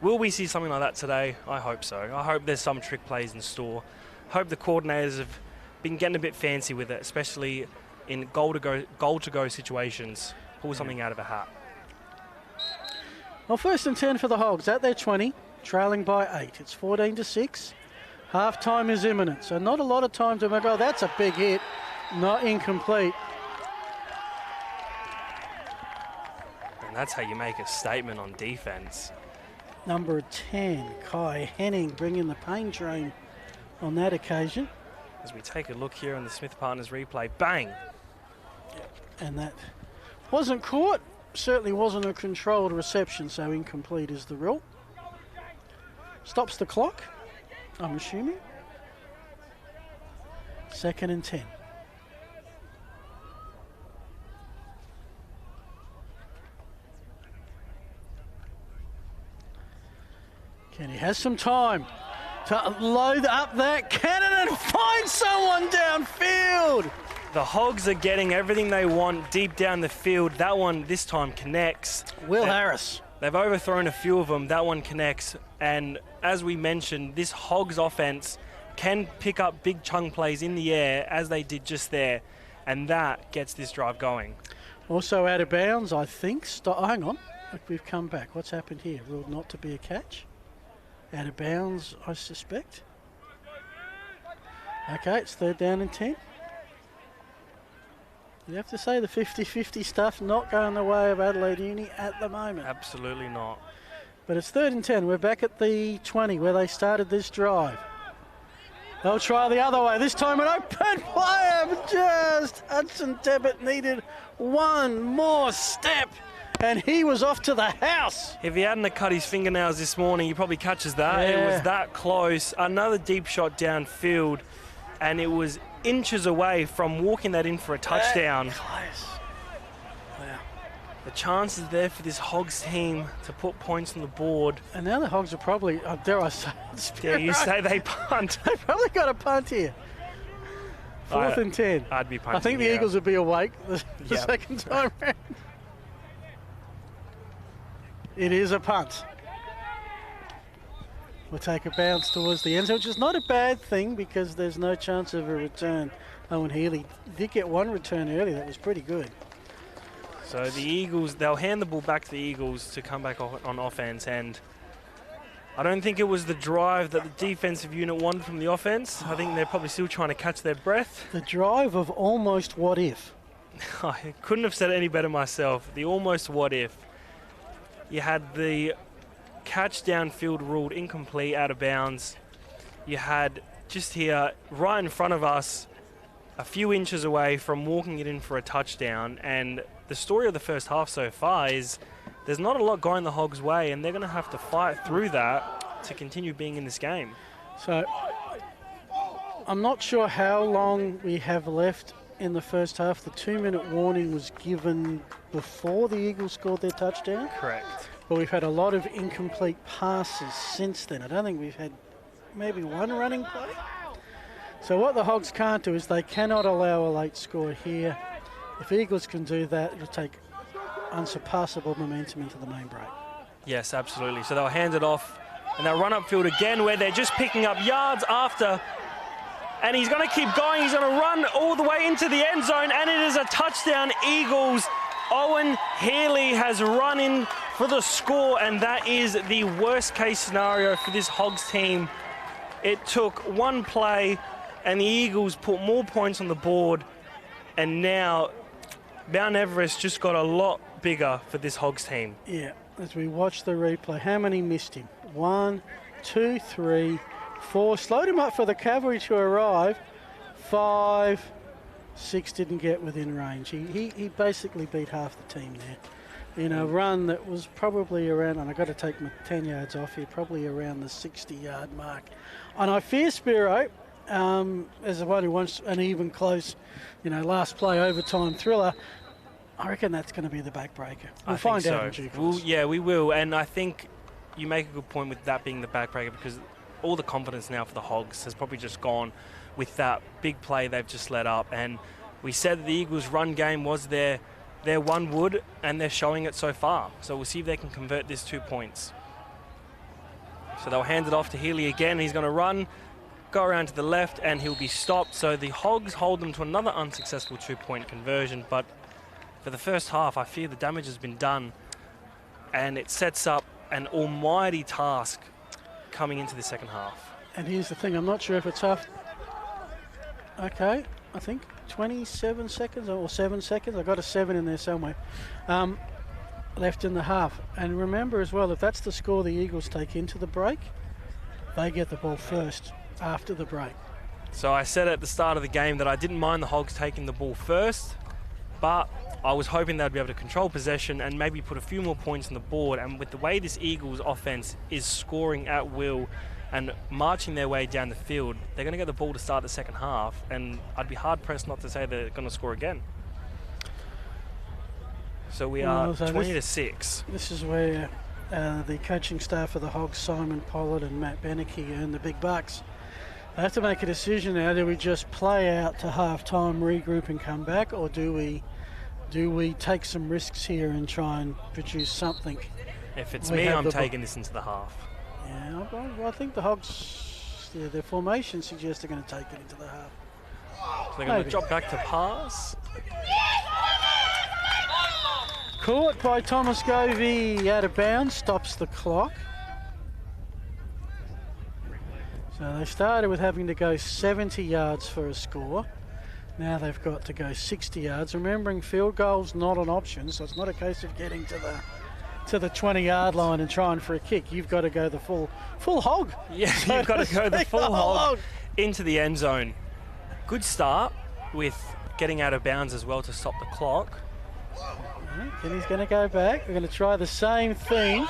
Will we see something like that today? I hope so. I hope there's some trick plays in store. Hope the coordinators have been getting a bit fancy with it, especially in goal-to-go situations. Pull something out of a hat. Well, 1st and 10 for the Hogs at their 20, trailing by 8. It's 14-6. Half-time is imminent, so not a lot of time to make. Oh, that's a big hit. Not incomplete. And that's how you make a statement on defence. Number 10, Kai Henning, bringing the pain train on that occasion. As we take a look here on the Smith Partners replay, bang! And that wasn't caught, certainly wasn't a controlled reception, so incomplete is the rule. Stops the clock, I'm assuming. 2nd and 10. Kenny has some time to load up that cannon and find someone downfield. The Hogs are getting everything they want deep down the field. That one this time connects. Will Harris. They've overthrown a few of them. That one connects. And as we mentioned, this Hogs offense can pick up big chunk plays in the air as they did just there. And that gets this drive going. Also out of bounds, I think. Hang on. Look, we've come back. What's happened here? Ruled not to be a catch. Out of bounds, I suspect. Okay, it's 3rd down and 10. You have to say the 50-50 stuff not going the way of Adelaide Uni at the moment. Absolutely not. But it's 3rd and 10. We're back at the 20 where they started this drive. They'll try the other way. This time an open play. Just Hudson Tebbit needed one more step. And he was off to the house. If he hadn't cut his fingernails this morning, he probably catches that. Yeah. It was that close. Another deep shot downfield. And it was inches away from walking that in for a touchdown. Close. Wow. The chances there for this Hogs team to put points on the board. And now the Hogs are probably, dare I say, Dare you say they punt? They probably got a punt here. 4th and 10. I'd be punting. I think the here. Eagles would be awake the Yep. second time round. It is a punt. We'll take a bounce towards the end zone, which is not a bad thing because there's no chance of a return. Owen Healy did get one return early. That was pretty good. So the Eagles, they'll hand the ball back to the Eagles to come back on offense. And I don't think it was the drive that the defensive unit wanted from the offense. I think they're probably still trying to catch their breath. The drive of almost what if. I couldn't have said it any better myself. The almost what if. You had the catch downfield ruled incomplete, out of bounds. You had just here, right in front of us, a few inches away from walking it in for a touchdown. And the story of the first half so far is there's not a lot going the Hogs' way, and they're going to have to fight through that to continue being in this game. So I'm not sure how long we have left in the first half. The 2-minute warning was given before the Eagles scored their touchdown. Correct. But we've had a lot of incomplete passes since then. I don't think we've had maybe one running play. So what the Hogs can't do is they cannot allow a late score here. If Eagles can do that, it'll take unsurpassable momentum into the main break. Yes, absolutely. So they'll hand it off, and they'll run upfield again where they're just picking up yards after. And he's going to keep going. He's going to run all the way into the end zone, and it is a touchdown, Eagles. Owen Healy has run in for the score, and that is the worst case scenario for this Hogs team. It took one play, and the Eagles put more points on the board, and now Mount Everest just got a lot bigger for this Hogs team. Yeah, as we watch the replay, how many missed him? 1, 2, 3, 4. Slowed him up for the cavalry to arrive. 5, 6 didn't get within range. He basically beat half the team there in a run that was probably around, and I've got to take my 10 yards off here, probably around the 60-yard mark. And I fear, Spiro, as the one who wants an even close, last play overtime thriller, I reckon that's going to be the backbreaker. We'll find out in due course. Yeah, we will. And I think you make a good point with that being the backbreaker, because all the confidence now for the Hogs has probably just gone with that big play they've just let up. And we said that the Eagles' run game was their one wood, and they're showing it so far. So we'll see if they can convert this 2 points. So they'll hand it off to Healy again. He's going to run, go around to the left, and he'll be stopped. So the Hogs hold them to another unsuccessful 2-point conversion. But for the first half, I fear the damage has been done, and it sets up an almighty task coming into the second half. And here's the thing, I'm not sure if it's half. Okay, I think 27 seconds or 7 seconds. I got a 7 in there somewhere. left in the half. And remember as well, if that's the score the Eagles take into the break, they get the ball first after the break. So I said at the start of the game that I didn't mind the Hogs taking the ball first, but I was hoping they'd be able to control possession and maybe put a few more points on the board. And with the way this Eagles offense is scoring at will and marching their way down the field, they're going to get the ball to start the second half, and I'd be hard-pressed not to say they're going to score again. So we are 20-6. This is where the coaching staff of the Hogs, Simon Pollard and Matt Beneke, earn the big bucks. They have to make a decision now. Do we just play out to half-time, regroup and come back, or do we take some risks here and try and produce something? If it's me, I'm taking this into the half. Yeah, I think the Hogs, their formation suggests they're going to take it into the half. So they're going to drop back to pass. Caught by Thomas Govey out of bounds, stops the clock. So they started with having to go 70 yards for a score. Now they've got to go 60 yards. Remembering field goal's not an option, so it's not a case of getting to the 20-yard line and trying for a kick. You've got to go the full hog. Yeah, you've got to go the full hog into the end zone. Good start with getting out of bounds as well to stop the clock. Kenny's going to go back. We're going to try the same thing.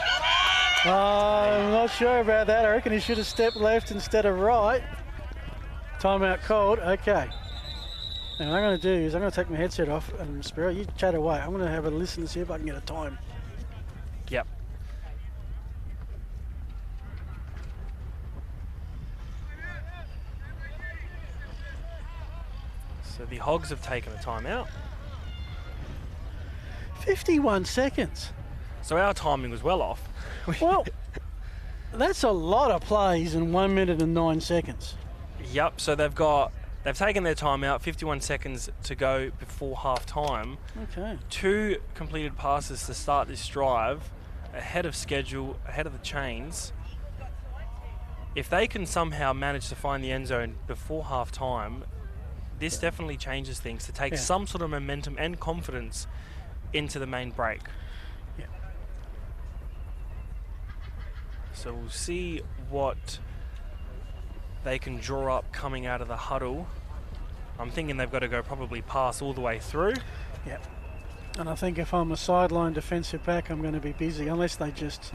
I'm not sure about that. I reckon he should have stepped left instead of right. Timeout called. Okay. Now what I'm going to do is I'm going to take my headset off, and Spiro, you chat away. I'm going to have a listen to see if I can get a time. Yep. So the Hogs have taken a timeout. 51 seconds. So our timing was well off. Well, that's a lot of plays in 1 minute and 9 seconds. Yep, so they've taken their timeout, 51 seconds to go before half time. Okay. 2 completed passes to start this drive, ahead of schedule, ahead of the chains. If they can somehow manage to find the end zone before half time, this definitely changes things to take some sort of momentum and confidence into the main break. Yeah. So we'll see what they can draw up coming out of the huddle. I'm thinking they've got to go probably pass all the way through. Yeah. And I think if I'm a sideline defensive back, I'm going to be busy, unless they just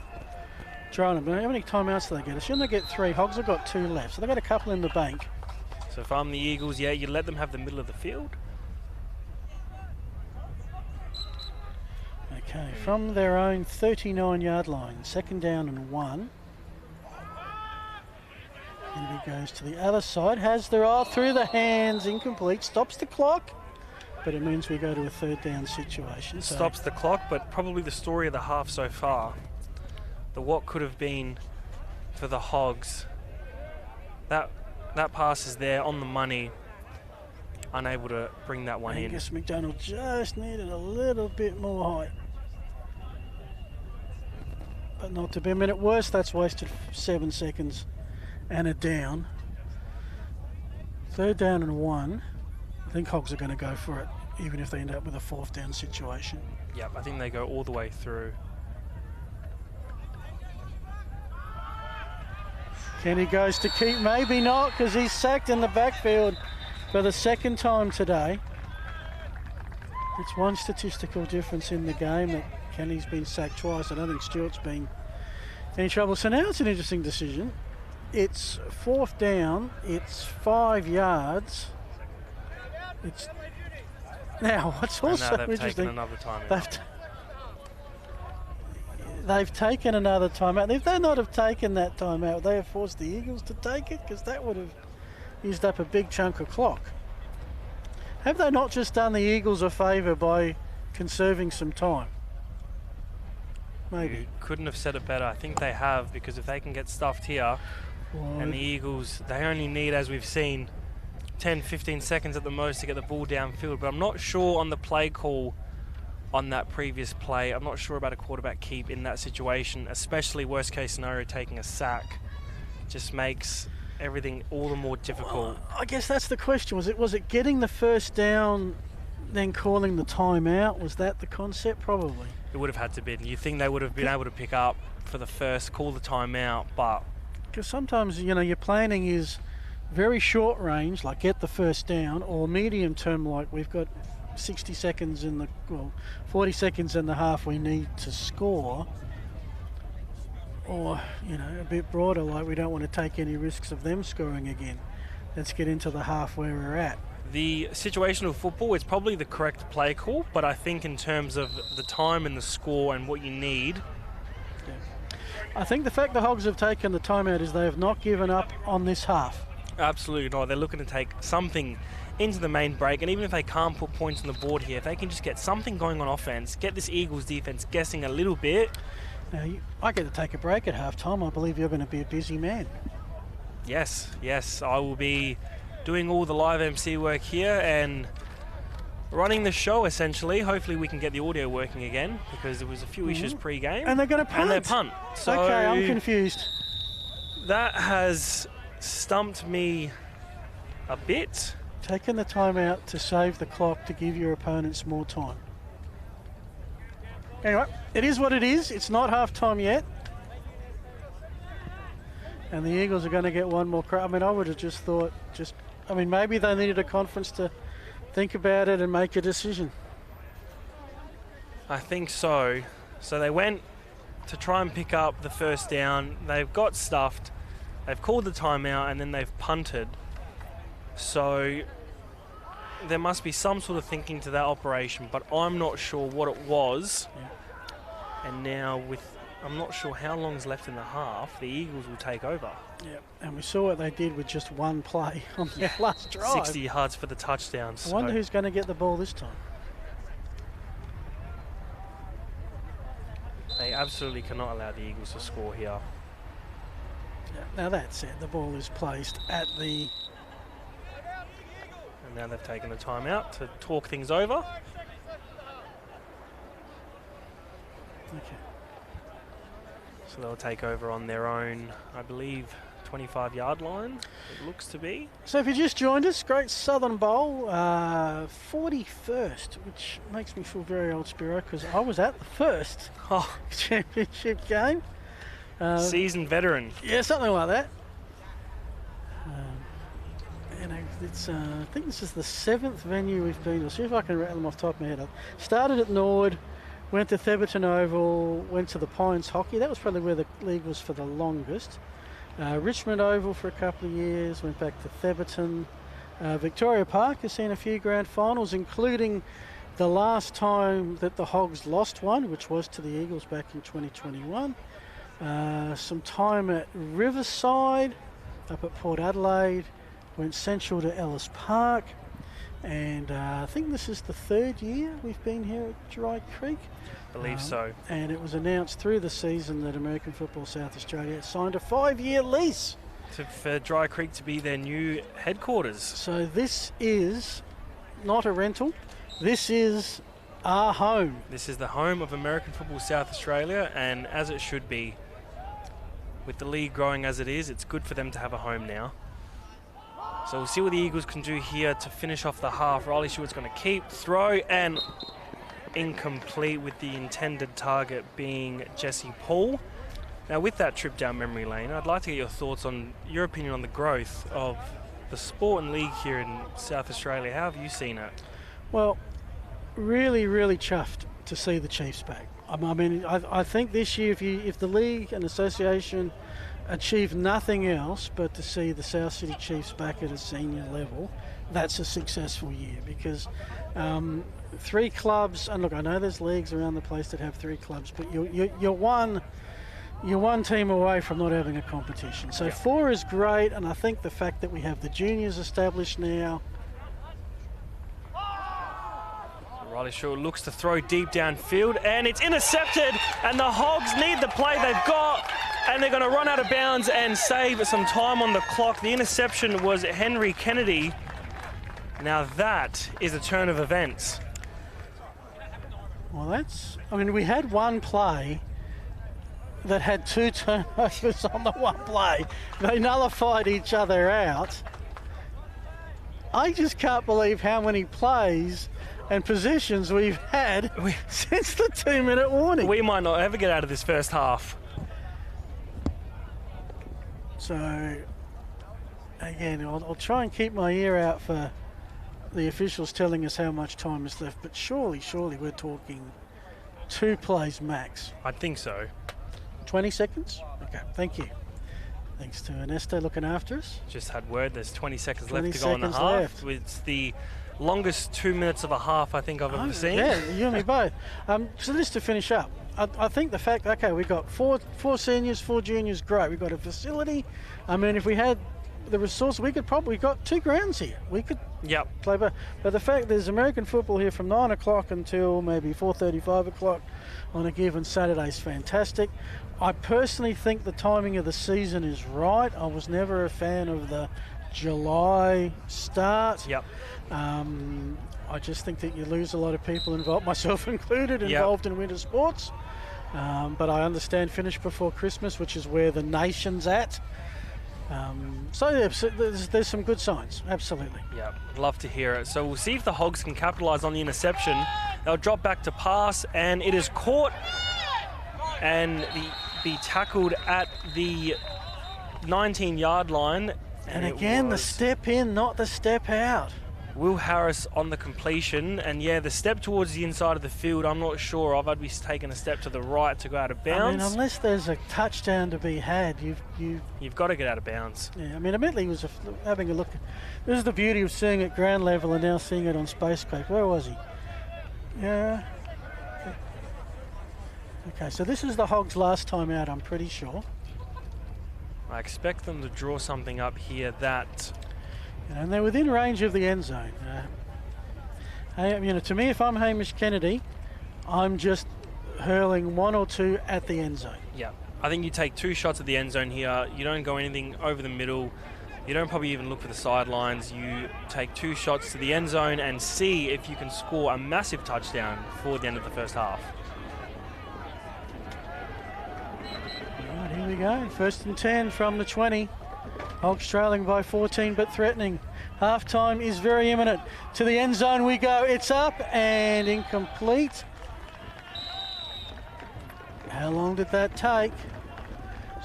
try them. How many timeouts do they get? Shouldn't they get 3? Hogs have got 2 left, so they've got a couple in the bank. So if I'm the Eagles, yeah, you let them have the middle of the field. Okay, from their own 39-yard line, 2nd down and 1. And he goes to the other side, has the through the hands, incomplete, stops the clock, but it means we go to a 3rd down situation. So Stops the clock, but probably the story of the half so far. What could have been for the Hogs. That pass is there on the money, unable to bring that one in. Angus McDonald just needed a little bit more height. But not to be. I mean, at worst, that's wasted 7 seconds and a down. 3rd down and 1. I think Hogs are going to go for it, even if they end up with a 4th down situation. Yep, I think they go all the way through. Kenny goes to keep, maybe not, because he's sacked in the backfield for the 2nd time today. It's one statistical difference in the game that Kenny's been sacked twice. I don't think Stewart's been in trouble. So now it's an interesting decision. It's 4th down, it's 5 yards. It's now what's also they've interesting. taken another timeout. They've taken another timeout. If they not have taken that timeout, they have forced the Eagles to take it, because that would have used up a big chunk of clock. Have they not just done the Eagles a favour by conserving some time? Maybe. You couldn't have said it better. I think they have, because if they can get stuffed here, and the Eagles, they only need, as we've seen, 10, 15 seconds at the most to get the ball downfield. But I'm not sure on the play call on that previous play. I'm not sure about a quarterback keep in that situation, especially worst case scenario taking a sack. Just makes everything all the more difficult. I guess that's the question. Was it getting the 1st down then calling the timeout, was that the concept? Probably. It would have had to be. You think they would have been able to pick up for the first, call the timeout, but... Because sometimes, you know, your planning is very short range, like get the first down, or medium term, like we've got 60 seconds in the, well, 40 seconds in the half we need to score. Or, you know, a bit broader, like we don't want to take any risks of them scoring again. Let's get into the half where we're at. The situational football is probably the correct play call, but I think in terms of the time and the score and what you need... Yeah. I think the fact the Hogs have taken the timeout is they have not given up on this half. Absolutely not. They're looking to take something into the main break, and even if they can't put points on the board here, if they can just get something going on offense, get this Eagles defense guessing a little bit... Now, I get to take a break at half-time. I believe you're going to be a busy man. Yes, I will be doing all the live MC work here and running the show, essentially. Hopefully we can get the audio working again, because there was a few issues pre-game. And they're going to punt. And they punt. So okay, I'm confused. That has stumped me a bit. Taking the timeout to save the clock to give your opponents more time. Anyway, it is what it is. It's not half-time yet. And the Eagles are going to get one more crack. I mean, I would have just thought, maybe they needed a conference to think about it and make a decision. I think so. So they went to try and pick up the first down. They've got stuffed. They've called the timeout and then they've punted. So there must be some sort of thinking to that operation, but I'm not sure what it was. Yeah. And now I'm not sure how long's left in the half, the Eagles will take over. Yeah, and we saw what they did with just one play on their last drive. 60 yards for the touchdown. I wonder who's going to get the ball this time. They absolutely cannot allow the Eagles to score here. Yeah, now that said, the ball is placed at the... And now they've taken the timeout to talk things over. Okay. So they'll take over on their own, I believe, 25-yard line, it looks to be. So if you just joined us, Great Southern Bowl, 41st, which makes me feel very old, Spiro, because I was at the first championship game. Seasoned veteran. Yeah, something like that. It's, I think this is the 7th venue we've been to. See if I can rattle them off the top of my head. I started at Norwood, went to Theberton Oval, went to the Pines Hockey. That was probably where the league was for the longest. Richmond Oval for a couple of years, went back to Theberton. Victoria Park has seen a few grand finals, including the last time that the Hogs lost one, which was to the Eagles back in 2021. Some time at Riverside, up at Port Adelaide, went central to Ellis Park. And I think this is the 3rd year we've been here at Dry Creek. I believe so. And it was announced through the season that American Football South Australia signed a 5-year lease for Dry Creek to be their new headquarters. So this is not a rental. This is our home. This is the home of American Football South Australia, and as it should be. With the league growing as it is, it's good for them to have a home now. So we'll see what the Eagles can do here to finish off the half. Riley Stewart's going to keep, throw, and incomplete, with the intended target being Jesse Paul. Now, with that trip down memory lane, I'd like to get your thoughts on your opinion on the growth of the sport and league here in South Australia. How have you seen it? Well, really, really chuffed to see the Chiefs back. I think this year, if the league and association achieve nothing else but to see the South City Chiefs back at a senior level, that's a successful year, because 3 clubs, and look, I know there's leagues around the place that have 3 clubs, but you're one team away from not having a competition. So 4 is great, and I think the fact that we have the juniors established now. Riley Stewart looks to throw deep downfield, and it's intercepted, and the Hogs need the play they've got, and they're going to run out of bounds and save some time on the clock. The interception was Henry Kennedy. Now that is a turn of events. Well, we had one play that had 2 turnovers on the one play. They nullified each other out. I just can't believe how many plays and possessions we've had since the 2-minute warning. We might not ever get out of this first half. So, again, I'll try and keep my ear out for the officials telling us how much time is left, but surely we're talking 2 plays max. I think so. 20 seconds? Okay, thank you. Thanks to Ernesto looking after us. Just had word there's 20 seconds 20 left to go in the seconds half. left. It's the longest 2 minutes of a half I think I've ever seen. Yeah, you and me both. So just to finish up, I think the fact, okay, we've got four seniors, 4 juniors, great. We've got a facility. I mean, if we had the resource, we could probably got 2 grounds here. We could play, but the fact there's American football here from 9 o'clock until maybe 4:30, 5 o'clock on a given Saturday is fantastic. I personally think the timing of the season is right. I was never a fan of the July start. I just think that you lose a lot of people involved, myself included, involved in winter sports. But I understand finish before Christmas, which is where the nation's at. So yeah, there's some good signs, absolutely. Yeah, love to hear it. So we'll see if the Hogs can capitalise on the interception. They'll drop back to pass, and it is caught and be tackled at the 19-yard line. And again, the step in, not the step out. Will Harris on the completion, and yeah, the step towards the inside of the field, I'm not sure of. I'd be taking a step to the right to go out of bounds. I mean, unless there's a touchdown to be had, you've got to get out of bounds. Yeah, I mean, admittedly, was having a look. This is the beauty of seeing it ground level and now seeing it on Spacecraft. Where was he? Yeah. Okay, so this is the Hogs' last time out, I'm pretty sure. I expect them to draw something up here that... And they're within range of the end zone. To me, if I'm Hamish Kennedy, I'm just hurling 1 or 2 at the end zone. Yeah, I think you take 2 shots at the end zone here. You don't go anything over the middle. You don't probably even look for the sidelines. You take 2 shots to the end zone and see if you can score a massive touchdown before the end of the first half. All right, here we go. 1st and 10 from the 20. Hogs trailing by 14 but threatening. Half-time is very imminent. To the end zone we go. It's up and incomplete. How long did that take?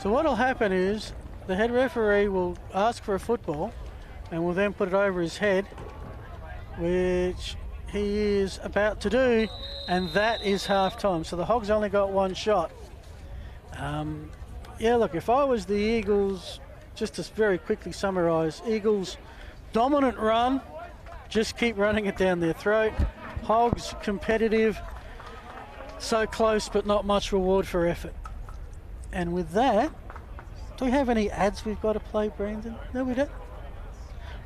So what will happen is the head referee will ask for a football and will then put it over his head, which he is about to do, and that is half-time. So the Hogs only got 1 shot. Yeah, look, if I was the Eagles... Just to very quickly summarise, Eagles dominant run, just keep running it down their throat. Hogs competitive, so close but not much reward for effort. And with that, do we have any ads we've got to play, Brandon? No, we don't.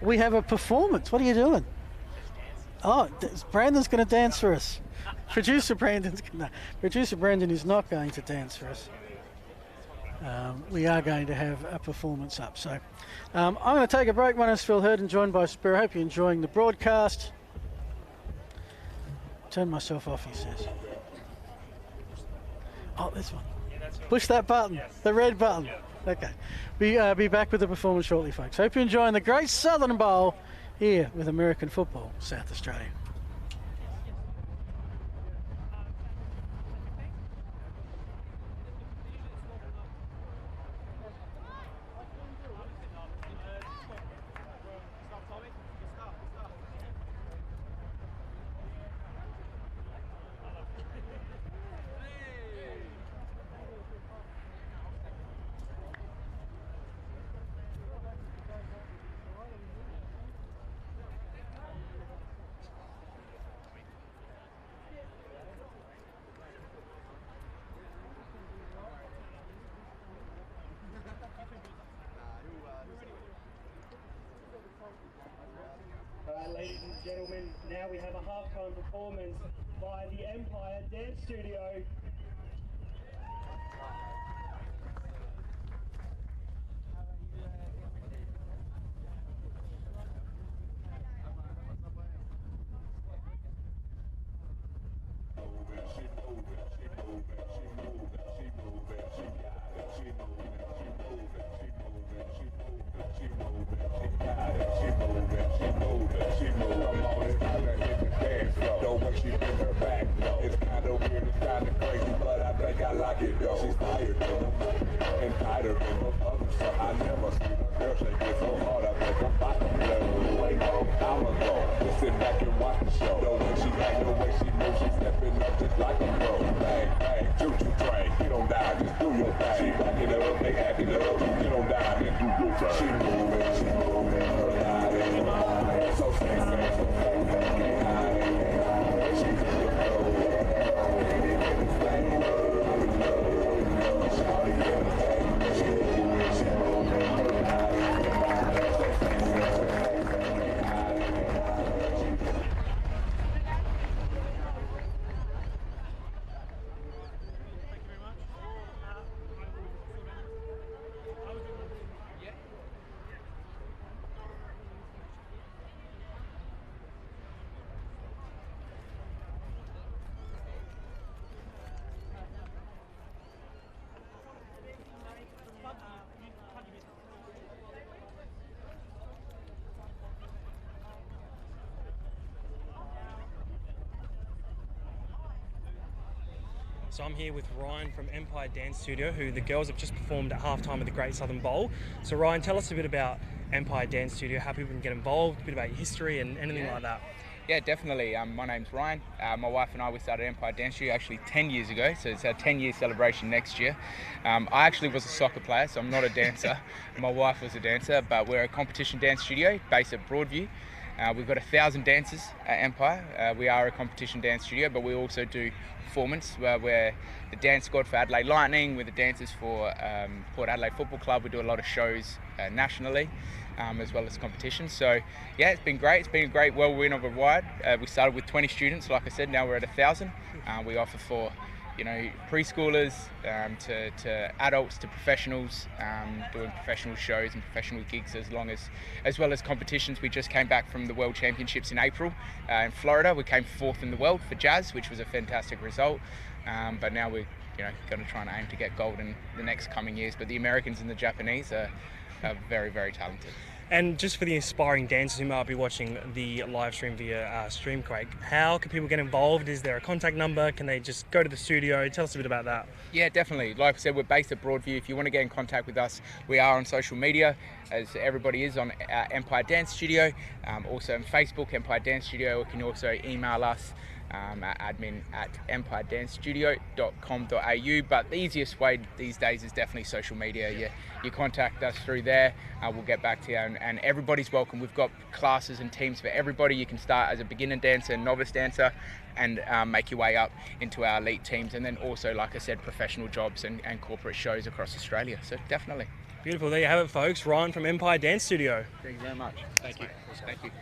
We have a performance. What are you doing? Oh, Brandon's going to dance for us. Producer Brandon is not going to dance for us. We are going to have a performance up. So I'm going to take a break. My name is Phil Hurden, joined by Spiro. I hope you're enjoying the broadcast. Turn myself off, he says. Oh, this one. Push that button, the red button. Okay. Be back with the performance shortly, folks. Hope you're enjoying the Great Southern Bowl here with American Football South Australia. Ladies and gentlemen, now we have a halftime performance by the Empire Dance Studio. Don't it though. She's tired though, and tighter than her other. So I never seen a girl shake it so hard. I think I'm about to blow. Wait, I'ma go. Just sit back and watch the show. Though when she act the way she moves, she's stepping up just like a pro. Bang, bang, choo-choo train. You don't die, just do your thing. She back it up, they hack it up. You don't die, then do your thing. She moving, her body, so sexy, can't hide it. She do the So I'm here with Ryan from Empire Dance Studio, who the girls have just performed at halftime of the Great Southern Bowl. So Ryan, tell us a bit about Empire Dance Studio, how people can get involved, a bit about your history and anything like that. Yeah, definitely. My name's Ryan. My wife and I, we started Empire Dance Studio actually 10 years ago, so it's our 10-year celebration next year. I actually was a soccer player, so I'm not a dancer. My wife was a dancer, but we're a competition dance studio based at Broadview. We've got 1,000 dancers at Empire. We are a competition dance studio, but we also do performance. We're the dance squad for Adelaide Lightning. We're the dancers for Port Adelaide Football Club. We do a lot of shows nationally, as well as competitions. So yeah, it's been great. It's been a great whirlwind of a ride. We started with 20 students, like I said. Now we're at 1,000. We offer for preschoolers to adults to professionals, doing professional shows and professional gigs as well as competitions. We just came back from the World Championships in April in Florida. We came 4th in the world for jazz, which was a fantastic result. But now we're going to try and aim to get gold in the next coming years. But the Americans and the Japanese are very, very talented. And just for the aspiring dancers who might be watching the live stream via Streamquake, how can people get involved? Is there a contact number? Can they just go to the studio? Tell us a bit about that. Yeah, definitely. Like I said, we're based at Broadview. If you want to get in contact with us, we are on social media, as everybody is on Empire Dance Studio. Also on Facebook, Empire Dance Studio. You can also email us at admin@empiredancestudio.com.au. But the easiest way these days is definitely social media. You contact us through there, we'll get back to you, and everybody's welcome. We've got classes and teams for everybody. You can start as a beginner dancer, novice dancer, and make your way up into our elite teams, and then also, like I said, professional jobs and corporate shows across Australia. So definitely. Beautiful. There you have it, folks. Ryan from Empire Dance Studio. Thank you very much. Thank you. Thank you.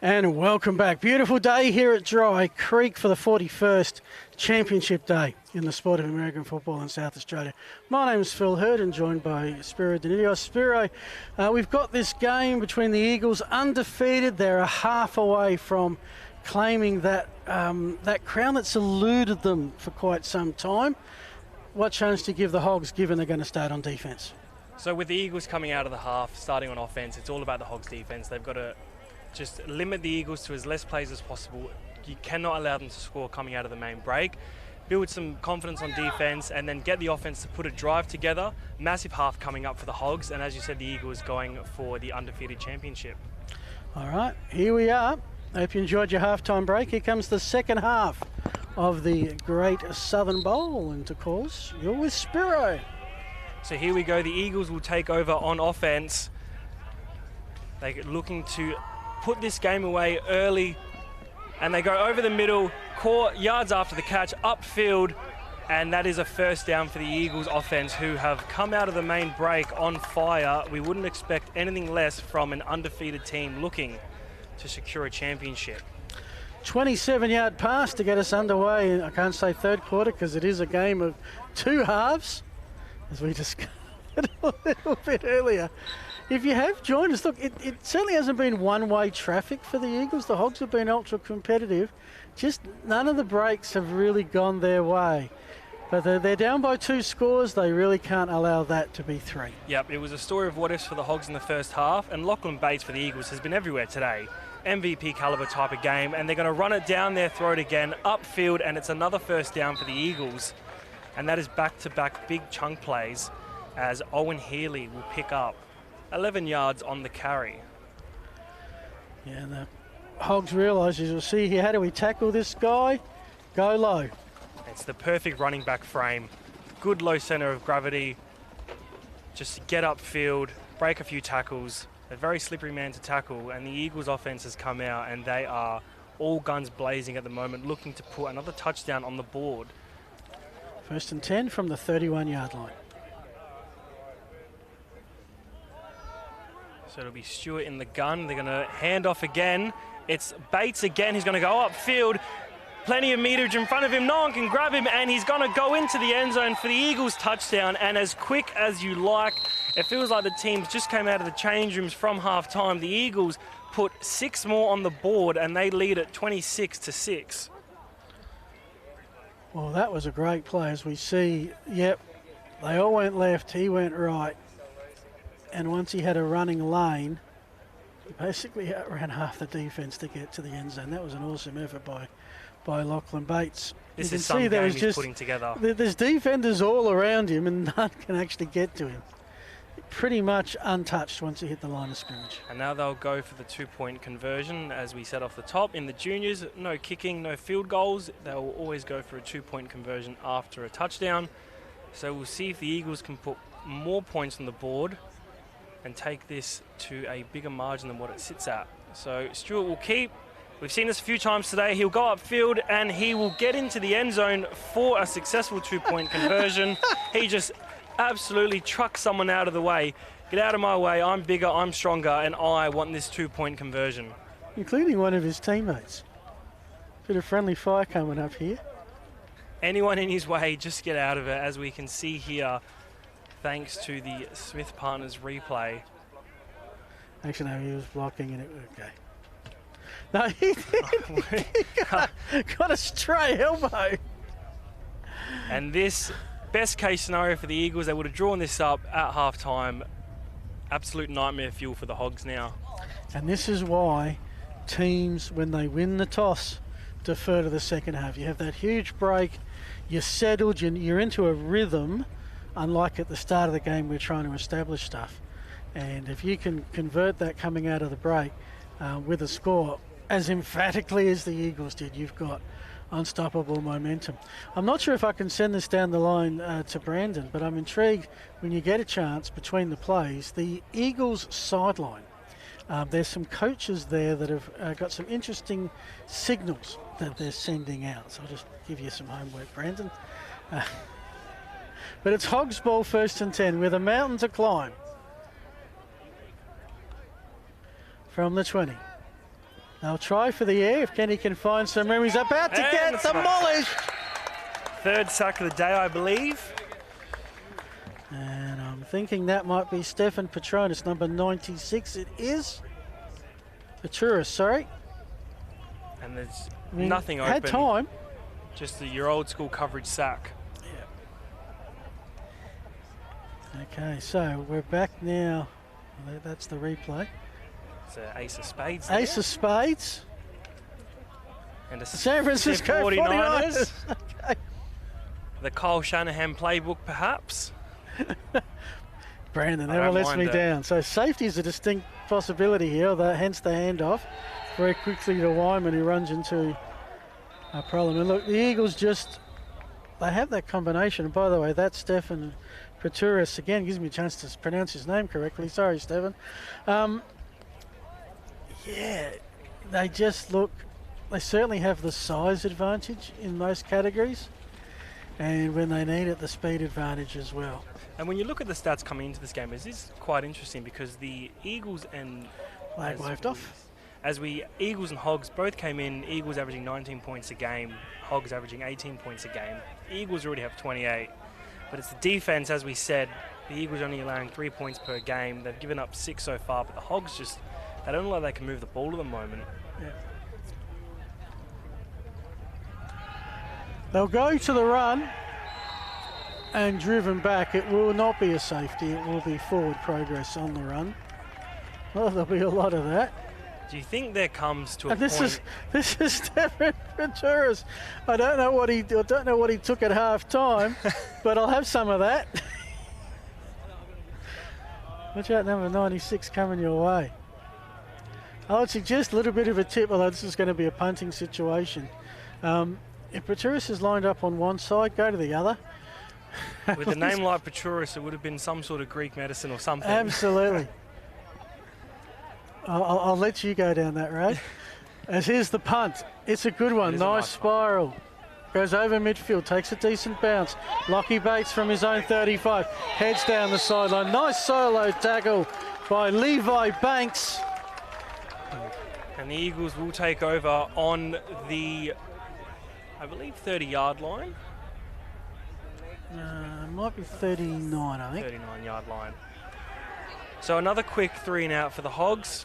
And welcome back. Beautiful day here at Dry Creek for the 41st Championship Day in the sport of American football in South Australia. My name is Phil Hurd and joined by Spiro Denidios. Spiro, we've got this game between the Eagles, undefeated. They're a half away from claiming that that crown that's eluded them for quite some time. What chance do you give the Hogs, given they're going to start on defence? So with the Eagles coming out of the half, starting on offence, it's all about the Hogs defence. They've got to just limit the Eagles to as less plays as possible. You cannot allow them to score coming out of the main break. Build some confidence on defence and then get the offence to put a drive together. Massive half coming up for the Hogs, and as you said, the Eagles going for the undefeated championship. All right, here we are. Hope you enjoyed your halftime break. Here comes the second half of the Great Southern Bowl, and of course, you're with Spiro. So here we go. The Eagles will take over on offence. They're looking to put this game away early, and they go over the middle, yards after the catch, upfield, and that is a first down for the Eagles offense, who have come out of the main break on fire. We wouldn't expect anything less from an undefeated team looking to secure a championship. 27-yard pass to get us underway. I can't say third quarter because it is a game of two halves, as we discussed a little bit earlier. If you have joined us, look, it certainly hasn't been one-way traffic for the Eagles. The Hogs have been ultra-competitive. Just none of the breaks have really gone their way. But they're down by 2 scores. They really can't allow that to be 3. Yep, it was a story of what-ifs for the Hogs in the first half, and Lachlan Bates for the Eagles has been everywhere today. MVP caliber type of game, and they're going to run it down their throat again, upfield, and it's another first down for the Eagles. And that is back-to-back big chunk plays, as Owen Healy will pick up 11 yards on the carry. Yeah, and the Hogs realise, as you'll see here, how do we tackle this guy? Go low. It's the perfect running back frame. Good low centre of gravity. Just get upfield, break a few tackles. A very slippery man to tackle, and the Eagles offense has come out and they are all guns blazing at the moment, looking to put another touchdown on the board. 1st and 10 from the 31-yard line. So it'll be Stewart in the gun. They're going to hand off again. It's Bates again. He's going to go upfield. Plenty of meterage in front of him. No one can grab him, and he's going to go into the end zone for the Eagles touchdown. And as quick as you like, it feels like the teams just came out of the change rooms from half-time. The Eagles put 6 more on the board, and they lead at 26-6. Well, that was a great play. As we see, yep, they all went left, he went right. And once he had a running lane, he basically outran half the defence to get to the end zone. That was an awesome effort by Lachlan Bates. This is some game he's putting together. There's defenders all around him, and none can actually get to him. Pretty much untouched once he hit the line of scrimmage. And now they'll go for the 2-point conversion, as we said off the top. In the juniors, no kicking, no field goals. They'll always go for a 2-point conversion after a touchdown. So we'll see if the Eagles can put more points on the board and take this to a bigger margin than what it sits at. So Stewart will keep. We've seen this a few times today. He'll go upfield and he will get into the end zone for a successful 2-point conversion. He just absolutely trucks someone out of the way. Get out of my way, I'm bigger, I'm stronger, and I want this 2-point conversion. Including one of his teammates. Bit of friendly fire coming up here. Anyone in his way, just get out of it, as we can see here, thanks to the Smith Partners replay. Actually, no, he was blocking and it okay. No, he got a stray elbow. And this, best case scenario for the Eagles, they would have drawn this up at halftime. Absolute nightmare fuel for the Hogs now. And this is why teams, when they win the toss, defer to the second half. You have that huge break, you're settled, you're into a rhythm, unlike at the start of the game we're trying to establish stuff. And if you can convert that coming out of the break with a score as emphatically as the Eagles did, you've got unstoppable momentum. I'm not sure if I can send this down the line to Brandon, but I'm intrigued when you get a chance between the plays. The Eagles sideline, there's some coaches there that have got some interesting signals that they're sending out. So I'll just give you some homework, Brandon. But it's Hogs ball, 1st and 10 with a mountain to climb. From the 20. They'll try for the air if Kenny can find some room. He's about to get demolished. Third sack of the day, I believe. And I'm thinking that might be Stefan Petronis, number 96. It is. Petruris, sorry. And there's nothing open. Had time. Just your old school coverage sack. Yeah. Okay, so we're back now. That's the replay. It's an ace of spades. Ace of spades. And a San Francisco 49ers. Okay. The Kyle Shanahan playbook, perhaps. Brandon never lets me down. So safety is a distinct possibility here, hence the handoff. Very quickly to Wyman, who runs into a problem. And look, the Eagles they have that combination. And by the way, that's Stefan Peturis. Again, gives me a chance to pronounce his name correctly. Sorry, Stefan. Yeah, they certainly have the size advantage in most categories. And when they need it, the speed advantage as well. And when you look at the stats coming into this game, it is quite interesting because the Eagles and flag waved off. Eagles and Hogs both came in, Eagles averaging 19 points a game, Hogs averaging 18 points a game. The Eagles already have 28, but it's the defense, as we said. The Eagles only allowing 3 points per game. They've given up 6 so far, but the Hogs they don't look like they can move the ball at the moment. Yeah. They'll go to the run and driven back. It will not be a safety. It will be forward progress on the run. Well, there'll be a lot of that. Do you think there comes to a and this point? This is Stefan Venturas. I don't know what he took at half time, but I'll have some of that. Watch out, number 96 coming your way. I would suggest a little bit of a tip, although this is going to be a punting situation. If Petruris is lined up on one side, go to the other. With a name like Petruris, it would have been some sort of Greek medicine or something. Absolutely. I'll let you go down that road. As here's the punt. It's a good one. Nice spiral. Goes over midfield, takes a decent bounce. Lockie Bates from his own 35. Heads down the sideline. Nice solo tackle by Levi Banks. And the Eagles will take over on the, I believe, 30-yard line. Might be 39, I think. 39-yard line. So another quick 3 and out for the Hogs.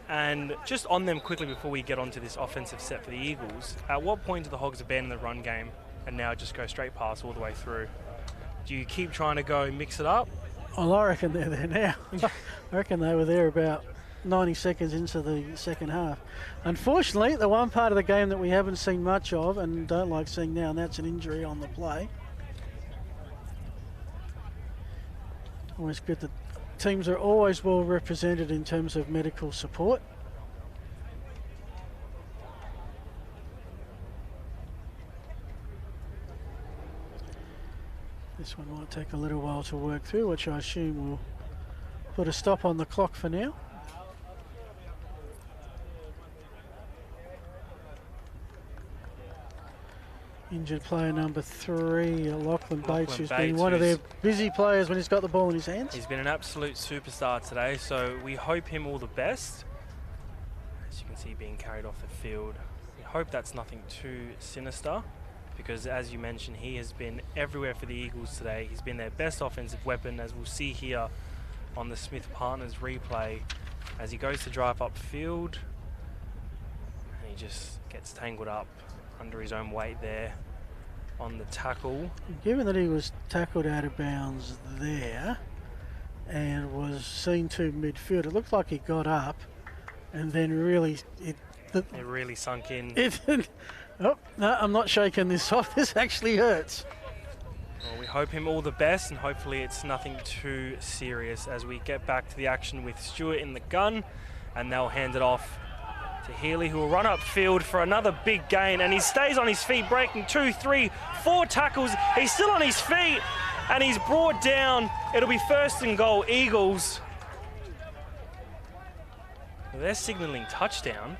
And just on them quickly before we get onto this offensive set for the Eagles, at what point do the Hogs abandon the run game and now just go straight pass all the way through? Do you keep trying to go mix it up? Well, I reckon they're there now. I reckon they were there about 90 seconds into the second half. Unfortunately, the one part of the game that we haven't seen much of and don't like seeing now, and that's an injury on the play. Always good that teams are always well represented in terms of medical support. This one might take a little while to work through, which I assume will put a stop on the clock for now. Injured player number 3, Lachlan Bates, who's been one of their busy players when he's got the ball in his hands. He's been an absolute superstar today, so we hope him all the best. As you can see, being carried off the field. We hope that's nothing too sinister, because as you mentioned, he has been everywhere for the Eagles today. He's been their best offensive weapon, as we'll see here on the Smith Partners replay, as he goes to drive upfield, and he just gets tangled up under his own weight there on the tackle. Given that he was tackled out of bounds there and was seen to midfield, it looked like he got up and then really it really sunk in. Oh, no, I'm not shaking this off. This actually hurts. Well, we hope him all the best, and hopefully it's nothing too serious as we get back to the action with Stewart in the gun, and they'll hand it off to Healy, who will run upfield for another big gain, and he stays on his feet, breaking 2, 3, 4 tackles. He's still on his feet, and he's brought down. It'll be 1st and goal, Eagles. They're signalling touchdown.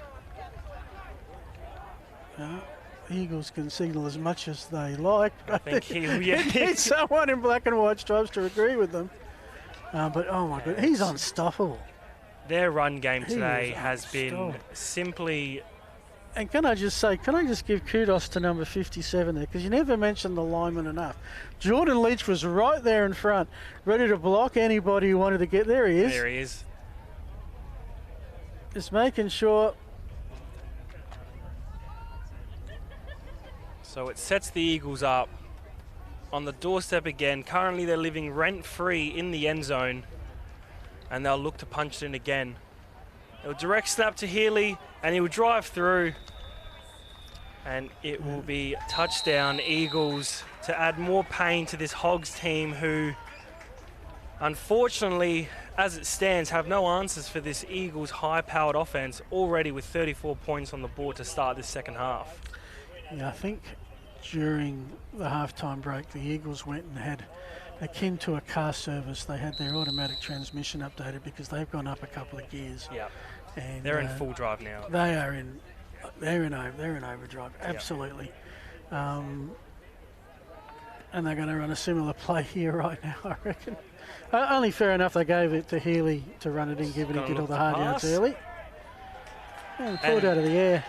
Eagles can signal as much as they like. I think he needs someone in black and white stripes to agree with them. But oh my God, he's unstoppable. Their run game He today was has been unstoppable. simply... And can I just give kudos to number 57 there, because you never mentioned the lineman enough. Jordan Leach was right there in front, ready to block anybody who wanted to get there. He is. There he is. Just making sure. So it sets the Eagles up on the doorstep again. Currently they're living rent-free in the end zone, and they'll look to punch it in again. They'll direct snap to Healy, and he'll drive through, and it will be touchdown Eagles to add more pain to this Hogs team, who unfortunately, as it stands, have no answers for this Eagles high-powered offense, already with 34 points on the board to start this second half. Yeah, I think during the halftime break, the Eagles went and had, akin to a car service, they had their automatic transmission updated because they've gone up a couple of gears. Yeah, And they're in full drive now. They're in overdrive, absolutely. And they're going to run a similar play here right now, I reckon. Only fair enough they gave it to Healy to run it in, given he did all the hard yards early. And pulled out of the air.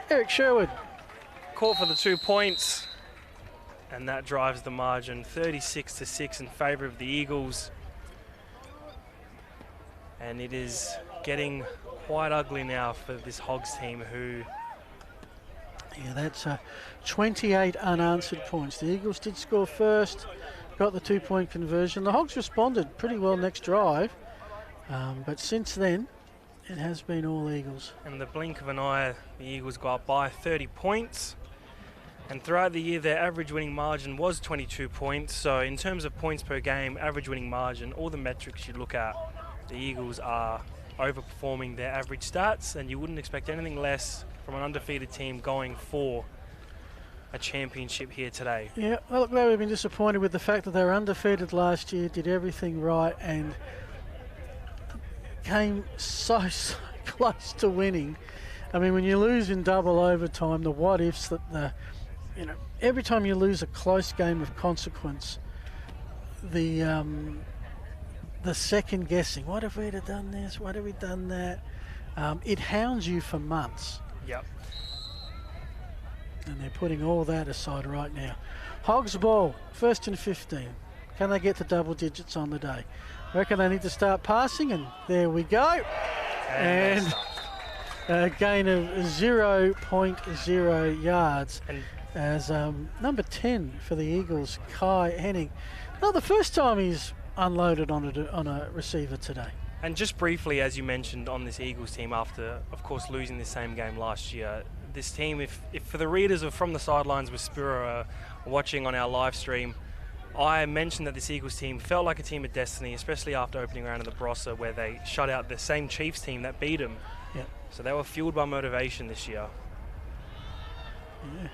Eric Sherwood. Caught for the 2 points, and that drives the margin 36-6 in favour of the Eagles. And it is getting quite ugly now for this Hogs team, who... Yeah, that's 28 unanswered points. The Eagles did score first, got the 2-point conversion. The Hogs responded pretty well next drive, but since then, it has been all Eagles. In the blink of an eye, the Eagles got by 30 points. And throughout the year, their average winning margin was 22 points. So in terms of points per game, average winning margin, all the metrics you look at, the Eagles are overperforming their average stats, and you wouldn't expect anything less from an undefeated team going for a championship here today. Yeah, well, look, they would have been disappointed with the fact that they were undefeated last year, did everything right, and came so close to winning. I mean, when you lose in double overtime, the what ifs that every time you lose a close game of consequence, the second guessing, what if we'd have done this, what have we done that, it hounds you for months. Yep. And they're putting all that aside right now. Hogs ball, 1st and 15. Can they get to double digits on the day? I reckon they need to start passing, and there we go. And a gain of 0.0 yards. And as number 10 for the Eagles, Kai Henning. Not the first time he's unloaded on a receiver today. And just briefly, as you mentioned, on this Eagles team, after, of course, losing the same game last year, this team, if for the readers of From the Sidelines with Spiro watching on our live stream, I mentioned that this Eagles team felt like a team of destiny, especially after opening round of the Barossa, where they shut out the same Chiefs team that beat them. Yeah. So they were fueled by motivation this year. Yeah.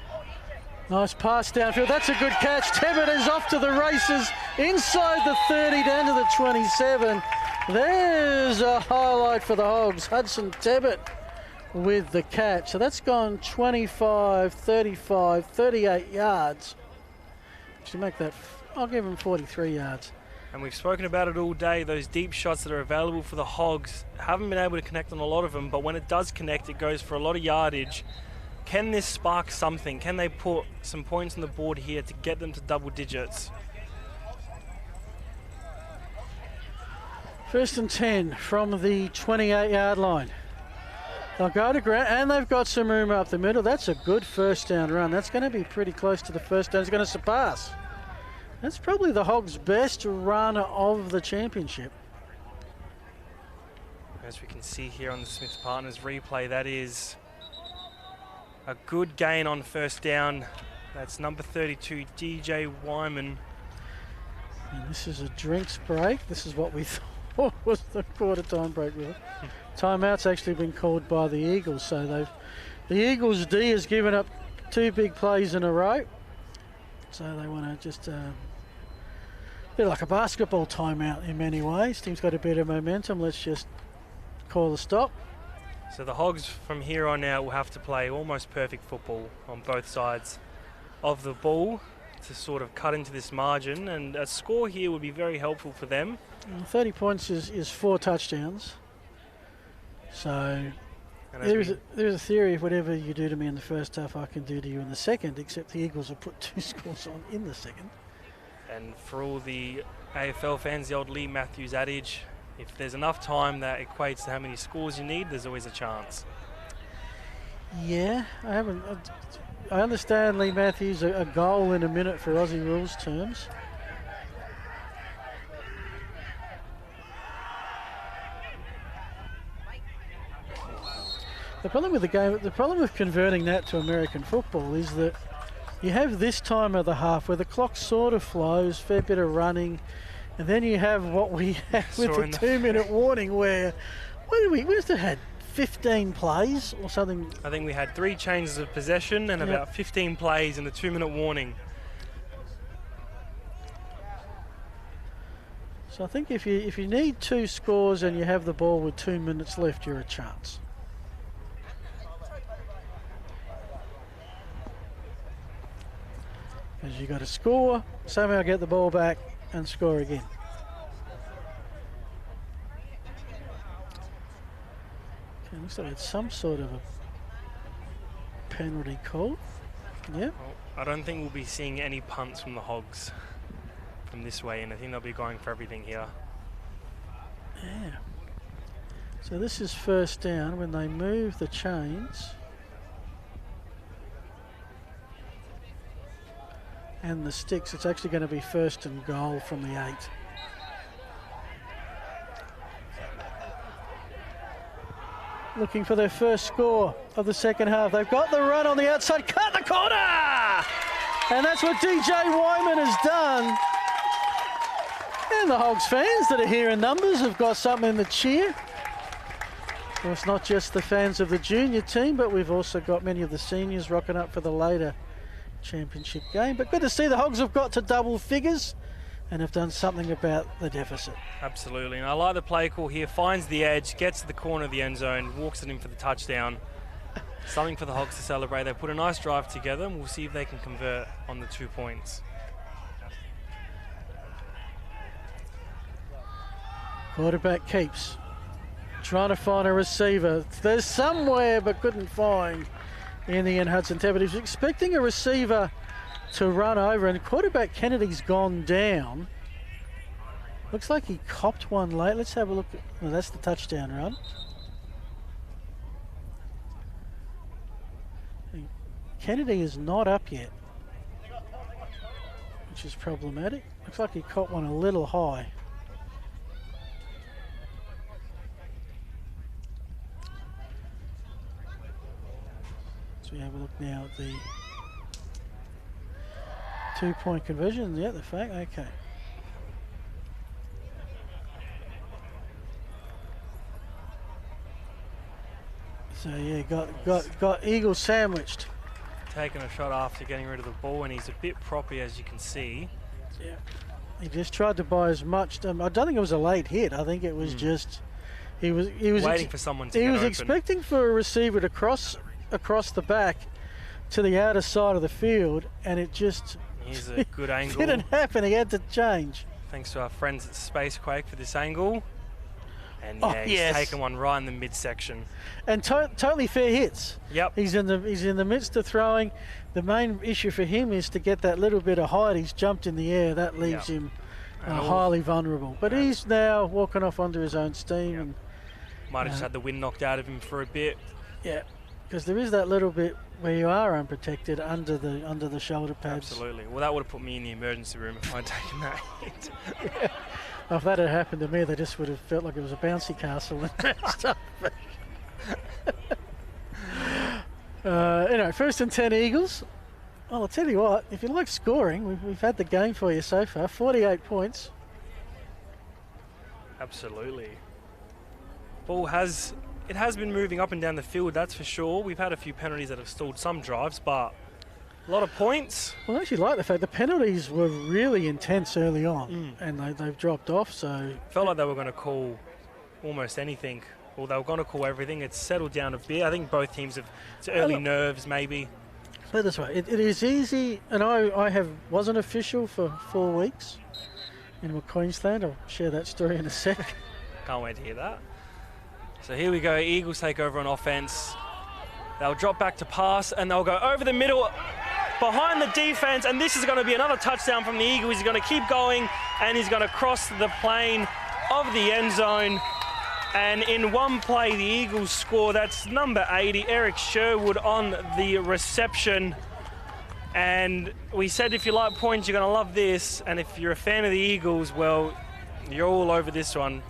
Nice pass downfield. That's a good catch. Tebbit is off to the races inside the 30 down to the 27. There's a highlight for the Hogs. Hudson Tebbit with the catch. So that's gone 25, 35, 38 yards. To make that, I'll give him 43 yards. And we've spoken about it all day. Those deep shots that are available for the Hogs, haven't been able to connect on a lot of them, but when it does connect, it goes for a lot of yardage. Can this spark something? Can they put some points on the board here to get them to double digits? 1st and 10 from the 28-yard line. They'll go to ground, and they've got some room up the middle. That's a good first down run. That's going to be pretty close to the first down. It's going to surpass. That's probably the Hogs' best run of the championship. As we can see here on the Smith Partners replay, that is a good gain on first down. That's number 32, DJ Wyman. And this is a drinks break. This is what we thought was the quarter time break. Really. Timeout's actually been called by the Eagles, so the Eagles D has given up 2 big plays in a row. So they want to just a bit like a basketball timeout in many ways. Team's got a bit of momentum. Let's just call a stop. So the Hogs from here on out will have to play almost perfect football on both sides of the ball to sort of cut into this margin, and a score here would be very helpful for them. 30 points is 4 touchdowns. So And as there's a theory of whatever you do to me in the first half, I can do to you in the second, except the Eagles have put 2 scores on in the second. And for all the AFL fans, the old Lee Matthews adage, if there's enough time that equates to how many scores you need, there's always a chance. Yeah, I understand Lee Matthews, a goal in a minute for Aussie rules terms. The problem with the game, the problem with converting that to American football is that you have this time of the half where the clock sort of flows, fair bit of running, and then you have what we have with the 2-minute warning where, we must have had 15 plays or something. I think we had 3 changes of possession and about 15 plays in the 2-minute warning. So I think if you need 2 scores and you have the ball with 2 minutes left, you're a chance. Because you got to score, somehow get the ball back and score again. Okay, looks like it's some sort of a penalty call. Yeah. Well, I don't think we'll be seeing any punts from the Hogs from this way, and I think they'll be going for everything here. Yeah. So this is first down when they move the chains. And the sticks, it's actually going to be first and goal from the 8. Looking for their first score of the second half. They've got the run on the outside, cut the corner! And that's what DJ Wyman has done. And the Hogs fans that are here in numbers have got something to cheer. Well, it's not just the fans of the junior team, but we've also got many of the seniors rocking up for the later championship game. But good to see the Hogs have got to double figures and have done something about the deficit. Absolutely, and I like the play call here. Finds the edge, gets to the corner of the end zone, walks it in for the touchdown. Something for the Hogs to celebrate. They put a nice drive together, and we'll see if they can convert on the 2 points. Quarterback keeps trying to find a receiver. There's somewhere, but couldn't find in the end Hudson Tappert. He was expecting a receiver to run over, and quarterback Kennedy's gone down. Looks like he copped one late. Let's have a look. Well, that's the touchdown run. Kennedy is not up yet, which is problematic. Looks like he caught one a little high. So we have a look now at the 2-point conversion. Yeah, the fact. Okay. So yeah, got Eagle sandwiched. Taking a shot after getting rid of the ball, and he's a bit proppy, as you can see. Yeah. He just tried to buy as much. I don't think it was a late hit. I think it was just he was waiting for someone to. He was open. expecting for a receiver to cross across the back to the outer side of the field, and it just Here's a good angle. didn't happen. He had to change. Thanks to our friends at Spacequake for this angle. And Oh, yeah, he's yes. taken one right in the midsection. And totally fair hits. Yep. He's in the midst of throwing. The main issue for him is to get that little bit of height. He's jumped in the air. That leaves him highly vulnerable. But he's now walking off onto his own steam. And Might have just had the wind knocked out of him for a bit. yeah, because there is that little bit where you are unprotected under the shoulder pads. Absolutely. Well, that would have put me in the emergency room if I'd taken that hit. Yeah. Well, if that had happened to me, they just would have felt like it was a bouncy castle and stuff. Anyway, 1st and 10 Eagles. Well, I'll tell you what, if you like scoring, we've had the game for you so far. 48 points. Absolutely. Ball has been moving up and down the field, that's for sure. We've had a few penalties that have stalled some drives, but a lot of points. Well, I actually like the fact the penalties were really intense early on, and they've dropped off. So Felt like they were going to call almost anything, or they were going to call everything. It's settled down a bit. I think both teams have it's early nerves, maybe. put it this way, it is easy, and I wasn't official for 4 weeks in Queensland. I'll share that story in a sec. Can't wait to hear that. So here we go, Eagles take over on offense. They'll drop back to pass, and they'll go over the middle, behind the defense, and this is going to be another touchdown from the Eagles. He's going to keep going, and he's going to cross the plane of the end zone. And in one play, the Eagles score. That's number 80, Eric Sherwood, on the reception. And we said if you like points, you're going to love this. And if you're a fan of the Eagles, well, you're all over this one.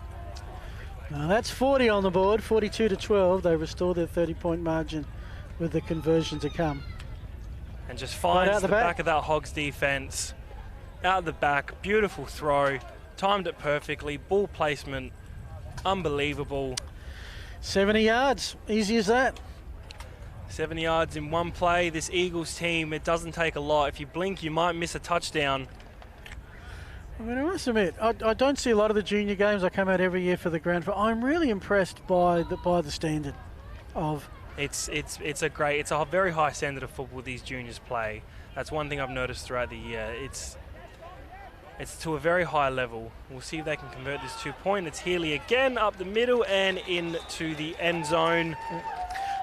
That's 40 on the board, 42-12. They restore their 30-point margin with the conversion to come. And just finds right out the back of that Hogs defense. Out the back, beautiful throw. Timed it perfectly, ball placement, unbelievable. 70 yards, easy as that. 70 yards in one play. This Eagles team, it doesn't take a lot. If you blink, you might miss a touchdown. I mean, I must admit, I don't see a lot of the junior games. I come out every year for the grand final. I'm really impressed by the standard of. It's a very high standard of football these juniors play. That's one thing I've noticed throughout the year. It's to a very high level. We'll see if they can convert this 2-point. It's Healy again up the middle and into the end zone.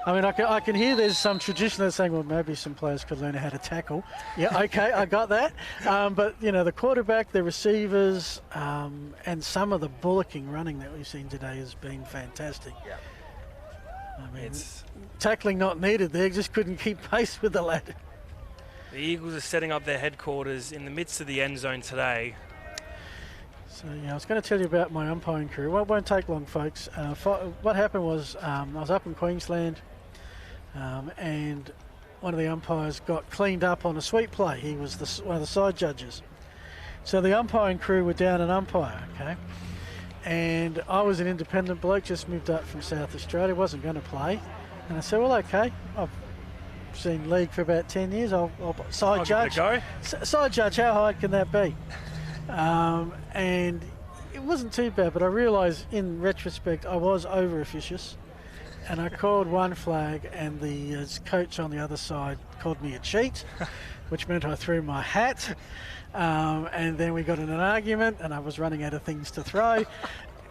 I mean, I can hear there's some tradition that's saying, well, maybe some players could learn how to tackle. Yeah, okay, I got that. But, you know, the quarterback, the receivers, and some of the bullocking running that we've seen today has been fantastic. Yeah. I mean, tackling not needed there, just couldn't keep pace with the lad. The Eagles are setting up their headquarters in the midst of the end zone today. So, yeah, I was going to tell you about my umpiring career. Well, it won't take long, folks. What happened was I was up in Queensland, and one of the umpires got cleaned up on a sweep play. He was one of the side judges. So the umpiring crew were down an umpire, okay? And I was an independent bloke, just moved up from South Australia, wasn't going to play. And I said, well, okay, I've seen league for about 10 years, I'll side judge. Give it a go. Side judge, how hard can that be? And it wasn't too bad, but I realised in retrospect I was over-officious. And I called one flag, and the coach on the other side called me a cheat, which meant I threw my hat. And then we got in an argument, and I was running out of things to throw.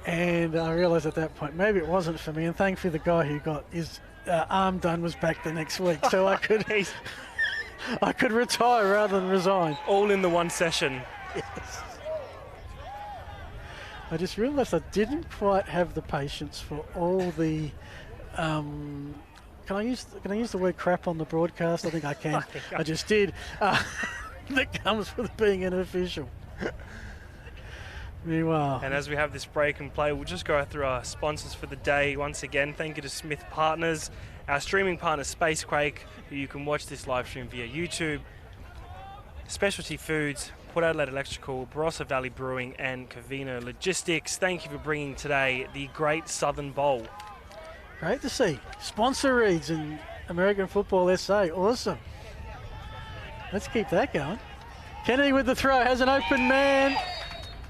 And I realised at that point maybe it wasn't for me. And thankfully, the guy who got his arm done was back the next week, so I could retire rather than resign. All in the one session. Yes. I just realised I didn't quite have the patience for all the. Can I use the word crap on the broadcast? I think I can. I just did. That comes with being an official. Meanwhile. And as we have this break and play, we'll just go through our sponsors for the day. Once again, thank you to Smith Partners, our streaming partner Spacequake, who you can watch this live stream via YouTube. Specialty Foods, Port Adelaide Electrical, Barossa Valley Brewing, and Covino Logistics. Thank you for bringing today the Great Southern Bowl. Great to see. Sponsor reads in American Football SA. Awesome. Let's keep that going. Kennedy with the throw, has an open man.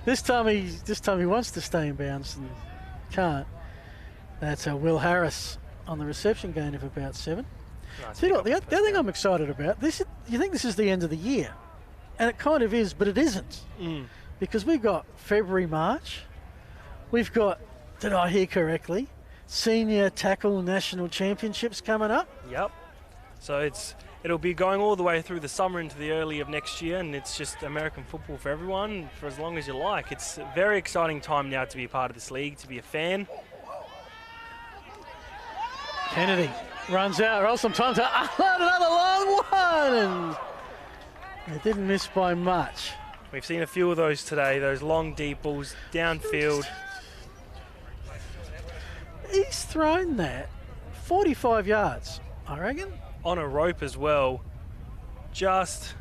This time he wants to stay in bounds and can't. That's Will Harris on the reception gain of about 7. Nice. The other thing I'm excited about, you think this is the end of the year, and it kind of is, but it isn't. Because we've got February, March. We've got, did I hear correctly, Senior Tackle National Championships coming up. Yep. So it'll be going all the way through the summer into the early of next year, and it's just American football for everyone for as long as you like. It's a very exciting time now to be a part of this league, to be a fan. Kennedy runs out, rolls some time to another long one, and it didn't miss by much. We've seen a few of those today, those long deep balls downfield. He's thrown that 45 yards, I reckon. On a rope as well, just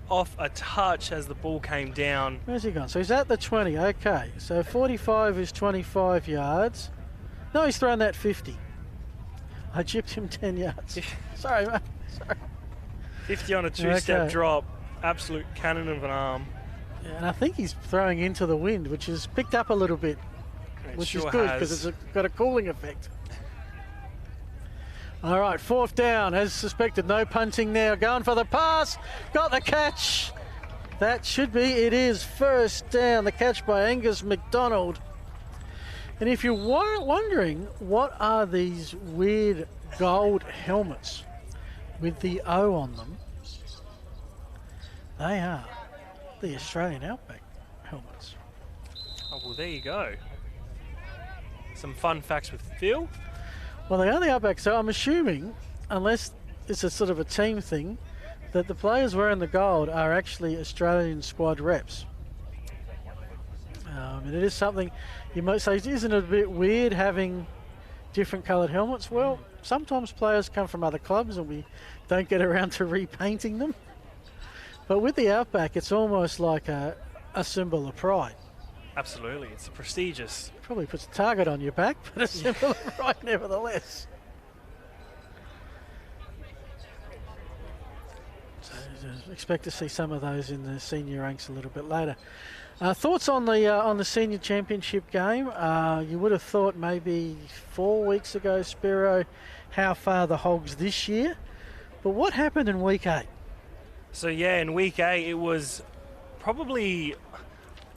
off a touch as the ball came down. Where's he gone? So he's at the 20, okay. So 45 is 25 yards. No, he's thrown that 50. I chipped him 10 yards. Sorry, mate. Sorry. 50 on a two-step drop. Absolute cannon of an arm. Yeah, and I think he's throwing into the wind, which has picked up a little bit, which is good because it's got a cooling effect. All right, 4th down, as suspected, no punting now. Going for the pass, got the catch. That should be, it is 1st down. The catch by Angus McDonald. And if you're wondering what are these weird gold helmets with the O on them, they are the Australian Outback helmets. Oh, well, there you go. Some fun facts with Phil. Well, they are the Outback, so I'm assuming, unless it's a sort of a team thing, that the players wearing the gold are actually Australian squad reps. And it is something you might say, isn't it a bit weird having different coloured helmets? Well, sometimes players come from other clubs and we don't get around to repainting them. But with the Outback, it's almost like a symbol of pride. Absolutely, it's prestigious. Probably puts a target on your back, but a symbol of pride nevertheless. So expect to see some of those in the senior ranks a little bit later. Thoughts on the senior championship game? You would have thought maybe 4 weeks ago, Spiro, how far the Hogs this year. But what happened in week 8? So yeah, in week 8 it was probably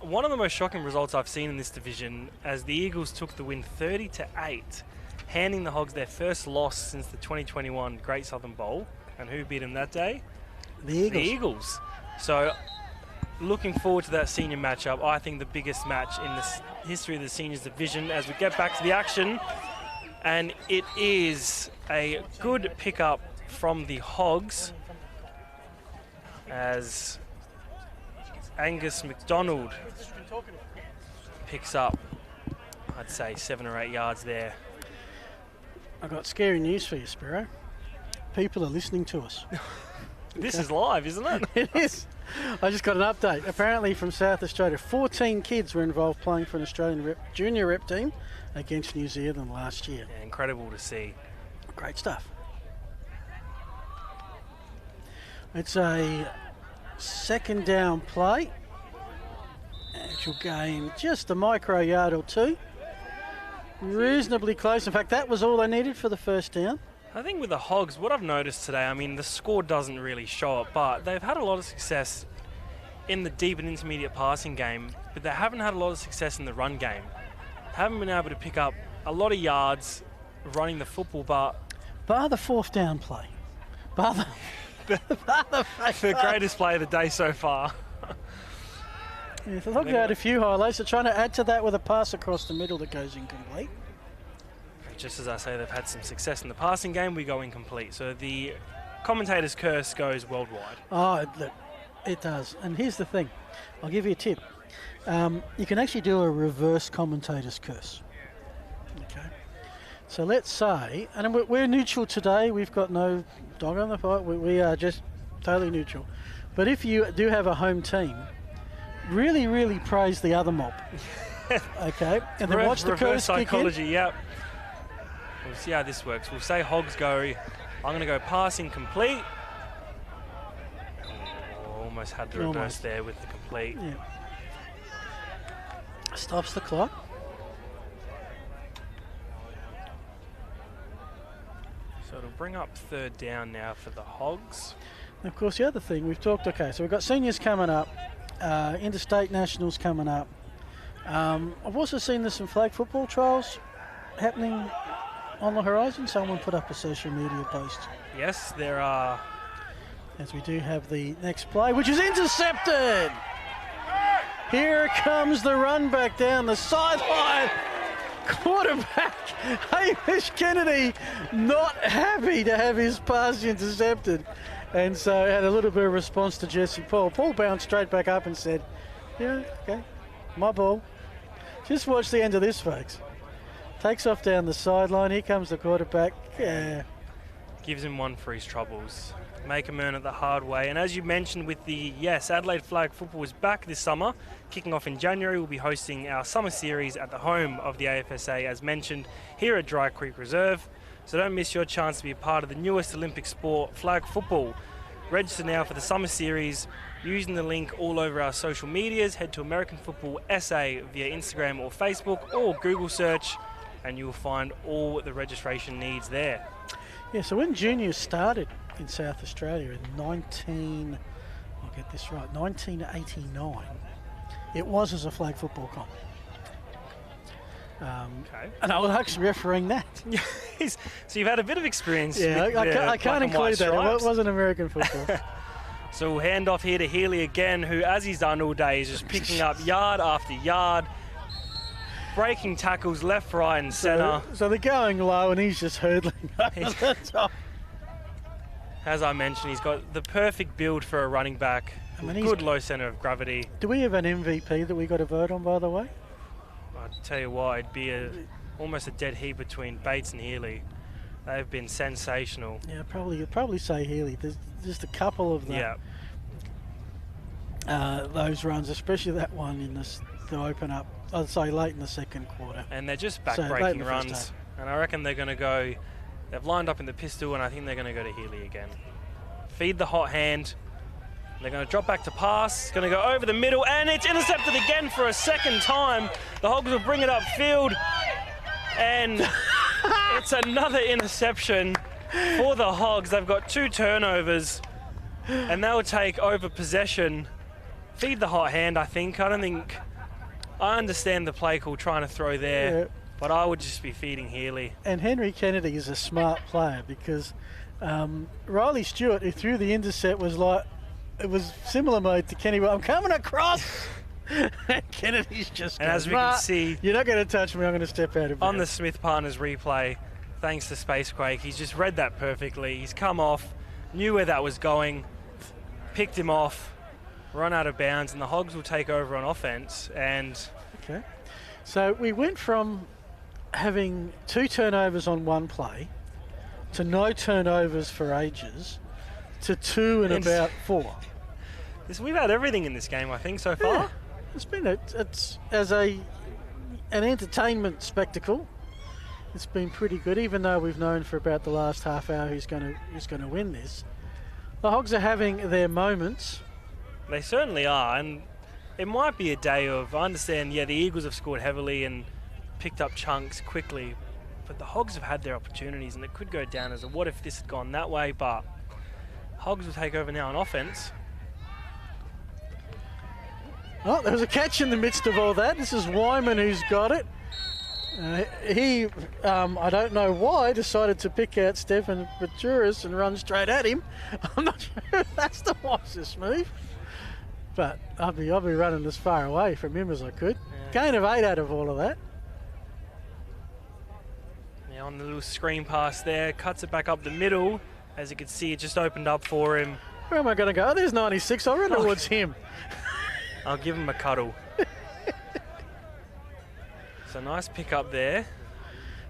one of the most shocking results I've seen in this division, as the Eagles took the win 30-8, handing the Hogs their first loss since the 2021 Great Southern Bowl. And who beat them that day? The Eagles. The Eagles. So looking forward to that senior matchup. I think the biggest match in the history of the seniors division as we get back to the action. And it is a good pickup from the Hogs as Angus McDonald picks up, I'd say, 7 or 8 yards there. I've got scary news for you, Spiro. People are listening to us. This is live, isn't it? It is. I just got an update. Apparently from South Australia, 14 kids were involved playing for an Australian junior rep team against New Zealand last year. Yeah, incredible to see. Great stuff. It's a second down play. Actual game, just a micro yard or two. Reasonably close. In fact, that was all they needed for the first down. I think with the Hogs, what I've noticed today, I mean, the score doesn't really show it, but they've had a lot of success in the deep and intermediate passing game, but they haven't had a lot of success in the run game. Haven't been able to pick up a lot of yards running the football, but... Bar the fourth down play. Bar the greatest play of the day so far. Yeah, so they've had a few highlights. They're trying to add to that with a pass across the middle that goes incomplete. Just as I say, they've had some success in the passing game, we go incomplete. So the commentator's curse goes worldwide. Oh, look, it does. And here's the thing. I'll give you a tip. You can actually do a reverse commentator's curse. Okay. So let's say, and we're neutral today. We've got no dog on the fight. We are just totally neutral. But if you do have a home team, really, really praise the other mob. Okay. And then watch the curse psychology, kick in. Yep. We'll see how this works. We'll say Hogs go. I'm going to go passing complete. Oh, almost had the reverse there with the complete. Yeah. Stops the clock. So it'll bring up third down now for the Hogs. And of course, the other thing we've talked. Okay, so we've got seniors coming up, interstate nationals coming up. I've also seen there's some flag football trials happening on the horizon. Someone put up a social media post. Yes, there are. As we do have the next play, which is intercepted. Here comes the run back down the sideline. Quarterback Hamish Kennedy not happy to have his pass intercepted. And so had a little bit of response to Jesse Paul. Paul bounced straight back up and said, yeah, okay, my ball. Just watch the end of this, folks. Takes off down the sideline. Here comes the quarterback. Yeah. Gives him one for his troubles. Make him earn it the hard way. And as you mentioned with the, yes, Adelaide flag football is back this summer. Kicking off in January, we'll be hosting our summer series at the home of the AFSA, as mentioned, here at Dry Creek Reserve. So don't miss your chance to be a part of the newest Olympic sport, flag football. Register now for the summer series using the link all over our social medias. Head to American Football SA via Instagram or Facebook or Google search, and you'll find all the registration needs there. Yeah, so when juniors started in South Australia in 1989, it was as a flag football comp. Okay. And I was actually refereeing that. So you've had a bit of experience. Yeah, with I can't include that. stripes. It wasn't American football. So we'll hand off here to Healy again, who, as he's done all day, is just picking up yard after yard, breaking tackles left, right, and centre. So they're going low, and he's just hurdling over the top. As I mentioned, he's got the perfect build for a running back. I mean, good low centre of gravity. Do we have an MVP that we got to vote on, by the way? I'll tell you what, it'd be almost a dead heat between Bates and Healy. They've been sensational. Yeah, probably say Healy. There's just a couple of them. Yeah. Those runs, especially that one in the open up. I'd say late in the second quarter. And they're just late in back-breaking the first runs. half. And I reckon they're going to go. They've lined up in the pistol, and I think they're going to go to Healy again. Feed the hot hand. They're going to drop back to pass. It's going to go over the middle, and it's intercepted again for a second time. The Hogs will bring it upfield, and it's another interception for the Hogs. They've got 2 turnovers, and they'll take over possession. Feed the hot hand, I think. I understand the play call trying to throw there, Yeah. but I would just be feeding Healy. And Henry Kennedy is a smart player because Riley Stewart, who threw the intercept, was like, it was similar mode to Kenny. I'm coming across. Kennedy's just. And as we can see, you're not going to touch me. I'm going to step out of on the bounds." Smith Partners replay, thanks to Spacequake, he's just read that perfectly. He's come off, knew where that was going, picked him off, run out of bounds, and the Hogs will take over on offense. And Okay. So we went from having 2 turnovers on one play to no turnovers for ages to 2 in And- about 4. we've had everything in this game, I think, so far. Yeah. It's been it's as an entertainment spectacle. It's been pretty good, even though we've known for about the last half hour who's going to win this. The Hogs are having their moments. They certainly are, and it might be a day of, I understand, the Eagles have scored heavily and picked up chunks quickly, but the Hogs have had their opportunities, and it could go down as a what if this had gone that way, but Hogs will take over now on offense. Oh, there was a catch in the midst of all that. This is Wyman who's got it. He, I don't know why, decided to pick out Stefan Baturis and run straight at him. I'm not sure if that's the wisest move, but I'll be running as far away from him as I could. Yeah. Gain of 8 out of all of that. Yeah, on the little screen pass there, cuts it back up the middle. As you can see, it just opened up for him. Where am I going to go? Oh, there's 96. I'll run towards him. I'll give him a cuddle. So nice pick up there.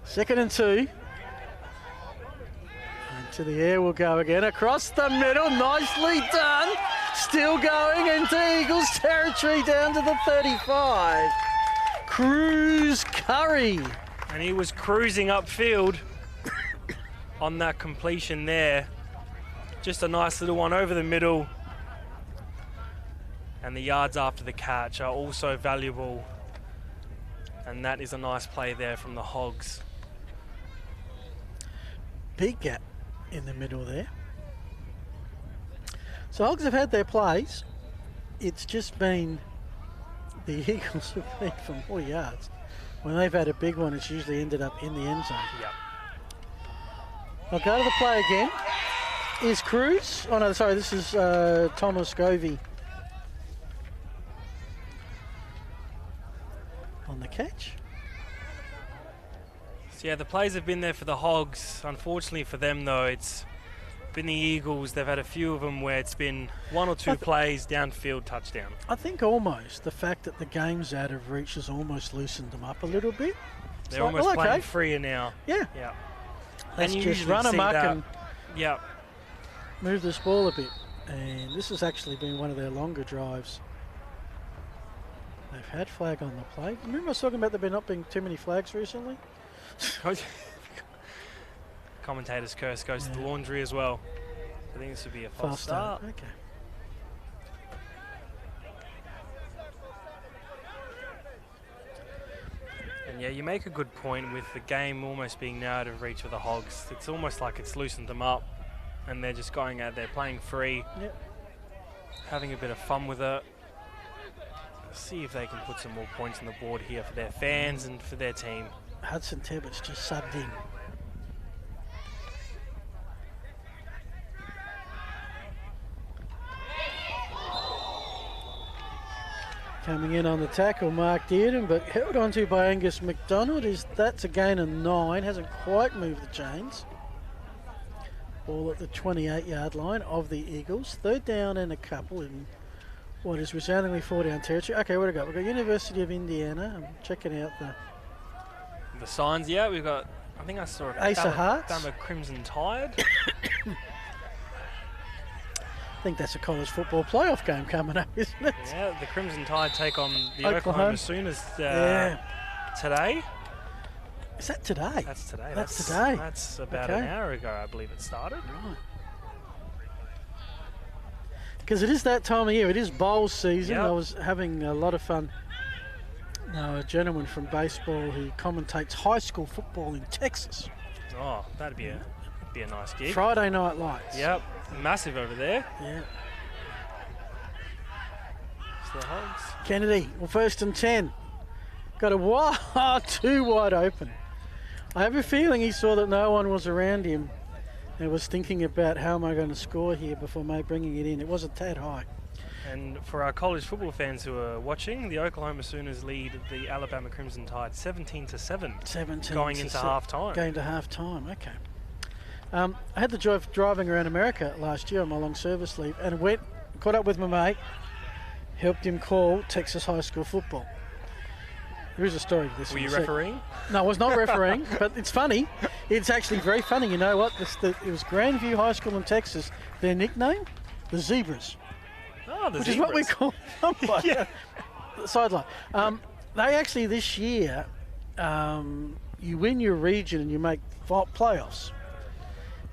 2nd and 2. Into the air we'll go again. Across the middle. Nicely done. Still going into Eagles territory down to the 35. Cruz Curry. And he was cruising upfield on that completion there. Just a nice little one over the middle. And the yards after the catch are also valuable. And that is a nice play there from the Hogs. Big gap in the middle there. So Hogs have had their plays. It's just been the Eagles have been for more yards. When they've had a big one, it's usually ended up in the end zone. Yep. I'll go to the play again. Is Cruz? Oh no, sorry, this is Thomas Govey on the catch. So yeah, the plays have been there for the Hogs. Unfortunately for them though, it's been the Eagles. They've had a few of them where it's been 1 or 2 plays, downfield, touchdown. I think almost the fact that the game's out of reach has almost loosened them up a little bit. They're almost playing freer now. Yeah. Yeah. Let's And you just usually run see amok that. and Yeah. move this ball a bit. And this has actually been one of their longer drives. They've had flag on the play. Remember I was talking about there not being too many flags recently? Commentator's curse goes to the laundry as well. I think this would be a false start. Okay. And yeah, you make a good point with the game almost being now out of reach of the Hogs. It's almost like it's loosened them up and they're just going out there playing free, Yep. having a bit of fun with it. See if they can put some more points on the board here for their fans and for their team. Hudson Tebbett's just subbed in. Coming in on the tackle, Mark Dearden, but held onto by Angus McDonald. That's a gain of 9, hasn't quite moved the chains. Ball at the 28-yard line of the Eagles. Third down and a couple in what is resoundingly 4-down territory. Okay, what do we got? We've got University of Indiana. I'm checking out the signs. Yeah, we've got, I think I saw it. Ace of Hearts. Bama Crimson Tide. I think that's a college football playoff game coming up, isn't it? Yeah, the Crimson Tide take on the Oklahoma Sooners today. Is that today? That's today. That's today. That's about an hour ago, I believe it started. Right. Because it is that time of year. It is bowl season. Yep. I was having a lot of fun. A gentleman from baseball who commentates high school football in Texas. Oh, that'd be a nice gig. Friday Night Lights. Yep, massive over there. Yeah. It's the Hogs. Kennedy, well, 1st and 10. Got a too wide open. I have a feeling he saw that no one was around him and was thinking about how am I going to score here before bringing it in. It was a tad high. And for our college football fans who are watching, the Oklahoma Sooners lead the Alabama Crimson Tide 17-7. 17 going into half-time. Going to half-time, okay. I had the joy of driving around America last year on my long service leave and caught up with my mate, helped him call Texas high school football. There is a story to this. Were you refereeing? No, I was not refereeing, but it's funny. It's actually very funny. You know what? It was Grandview High School in Texas. Their nickname, the Zebras. Oh, the which Zebras. Is what we call them. Yeah. Sideline. They actually this year, you win your region and you make playoffs.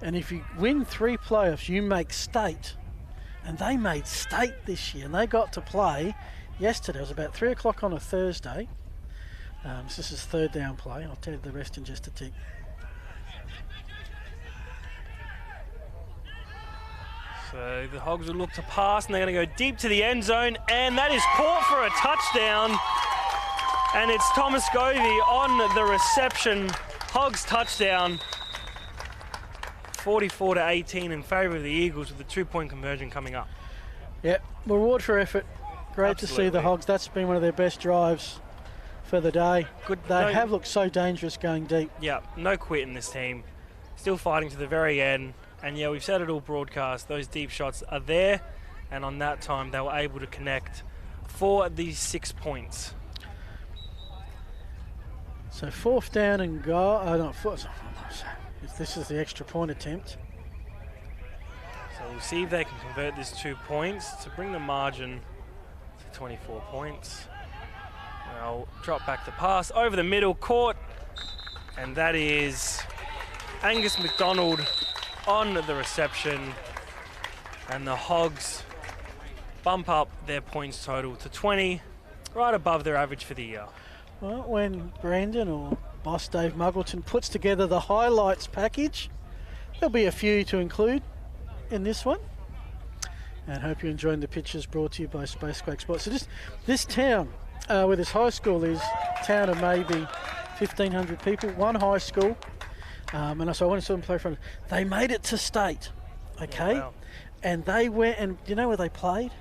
And if you win 3 playoffs, you make state. And they made state this year. And they got to play yesterday. It was about 3 o'clock on a Thursday. So this is third down play. I'll tell you the rest in just a tick. So the Hogs will look to pass, and they're going to go deep to the end zone, and that is caught for a touchdown. And it's Thomas Govey on the reception. Hogs touchdown. 44-18 in favour of the Eagles with the 2-point conversion coming up. Yep, reward for effort. Great Absolutely. to see the Hogs. That's been one of their best drives for the day. They have looked so dangerous going deep. Yeah, no quit in this team. Still fighting to the very end. And yeah, we've said it all broadcast. Those deep shots are there. And on that time, they were able to connect for these 6 points. So 4th down and go. This is the extra point attempt. So we'll see if they can convert this 2 points to bring the margin to 24 points. And I'll drop back the pass over the middle, caught, and that is Angus McDonald on the reception, and the Hogs bump up their points total to 20, right above their average for the year. Well, when Brandon or boss Dave Muggleton puts together the highlights package, there'll be a few to include in this one. And hope you're enjoying the pictures brought to you by Spacequake Sports. So this town, where this high school is, town of maybe 1,500 people, one high school. And so I want to see them play from. They made it to state, okay? Wow. And they went, and do you know where they played?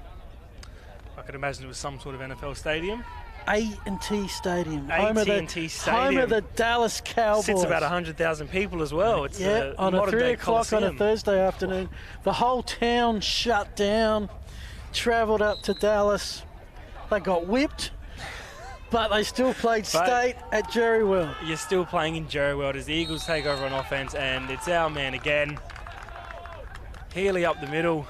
I could imagine it was some sort of NFL stadium. A&T Stadium. A&T Stadium. Home of the Dallas Cowboys. Sits about 100,000 people as well. It's on a 3 o'clock Coliseum. on a Thursday afternoon. The whole town shut down, travelled up to Dallas. They got whipped, but they still played state at Jerry World. You're still playing in Jerry World as the Eagles take over on offense, and it's our man again. Healy up the middle,